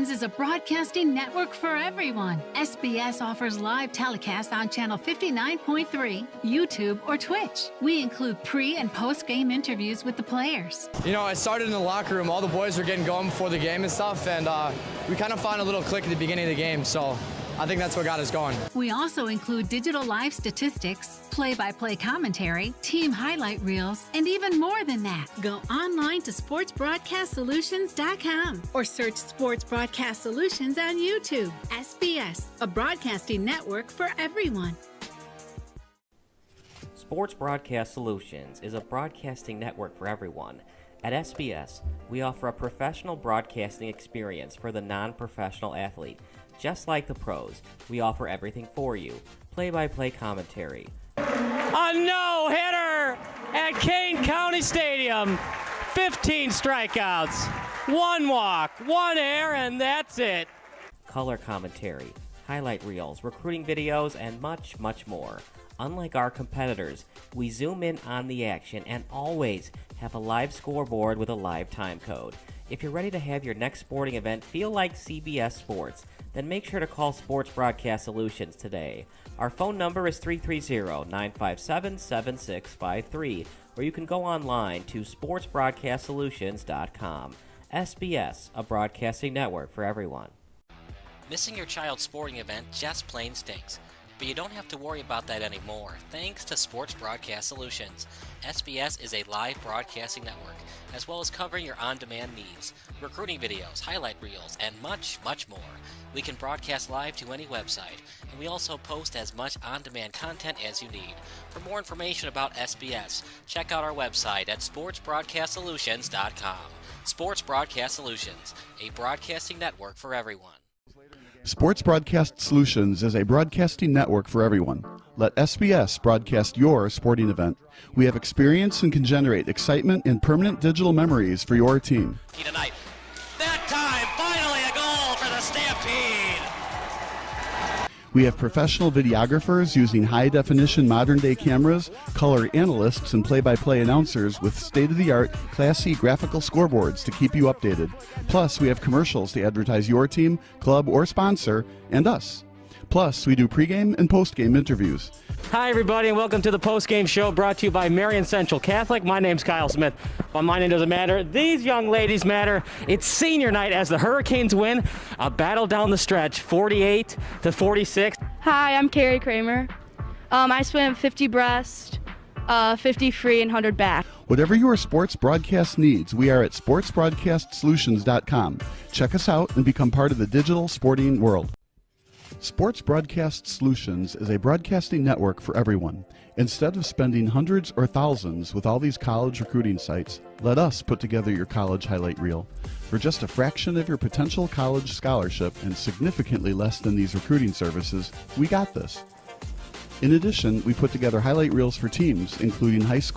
Is a broadcasting network for everyone. SBS offers live telecasts on channel 59.3, YouTube, or Twitch. We include pre- and post-game interviews with the players. You know, it started in the locker room. All the boys were getting going before the game and stuff, and we kind of found a little click at the beginning of the game, so I think that's what got us going. We also include digital live statistics, play-by-play commentary, team highlight reels, and even more than that. Go online to sportsbroadcastsolutions.com or search Sports Broadcast Solutions on YouTube. SBS, a broadcasting network for everyone. Sports Broadcast Solutions is a broadcasting network for everyone. At SBS, we offer a professional broadcasting experience for the non-professional athlete. Just like the pros, we offer everything for you. Play-by-play commentary. A no-hitter at Kane County Stadium. 15 strikeouts, 1 walk, 1 error, and that's it. Color commentary, highlight reels, recruiting videos, and much, much more. Unlike our competitors, we zoom in on the action and always have a live scoreboard with a live time code. If you're ready to have your next sporting event feel like CBS Sports, then make sure to call Sports Broadcast Solutions today. Our phone number is 330-957-7653, or you can go online to sportsbroadcastsolutions.com. SBS, a broadcasting network for everyone. Missing your child's sporting event just plain stinks. But you don't have to worry about that anymore, thanks to Sports Broadcast Solutions. SBS is a live broadcasting network, as well as covering your on-demand needs, recruiting videos, highlight reels, and much, much more. We can broadcast live to any website, and we also post as much on-demand content as you need. For more information about SBS, check out our website at sportsbroadcastsolutions.com. Sports Broadcast Solutions, a broadcasting network for everyone. Sports Broadcast Solutions is a broadcasting network for everyone. Let SBS broadcast your sporting event. We have experience and can generate excitement and permanent digital memories for your team. Tonight. That time, finally a goal for the Stampede! We have professional videographers using high-definition modern-day cameras, color analysts, and play-by-play announcers with state-of-the-art, classy graphical scoreboards to keep you updated. Plus, we have commercials to advertise your team, club, or sponsor, and us. Plus, we do pregame and postgame interviews. Hi, everybody, and welcome to the postgame show brought to you by Marion Central Catholic. My name's Kyle Smith. But my name doesn't matter. These young ladies matter. It's senior night as the Hurricanes win a battle down the stretch, 48-46. Hi, I'm Carrie Kramer. I swim 50 breast, 50 free, and 100 back. Whatever your sports broadcast needs, we are at sportsbroadcastsolutions.com. Check us out and become part of the digital sporting world. Sports Broadcast Solutions is a broadcasting network for everyone. Instead of spending hundreds or thousands with all these college recruiting sites, let us put together your college highlight reel. For just a fraction of your potential college scholarship and significantly less than these recruiting services, we got this. In addition, we put together highlight reels for teams, including high school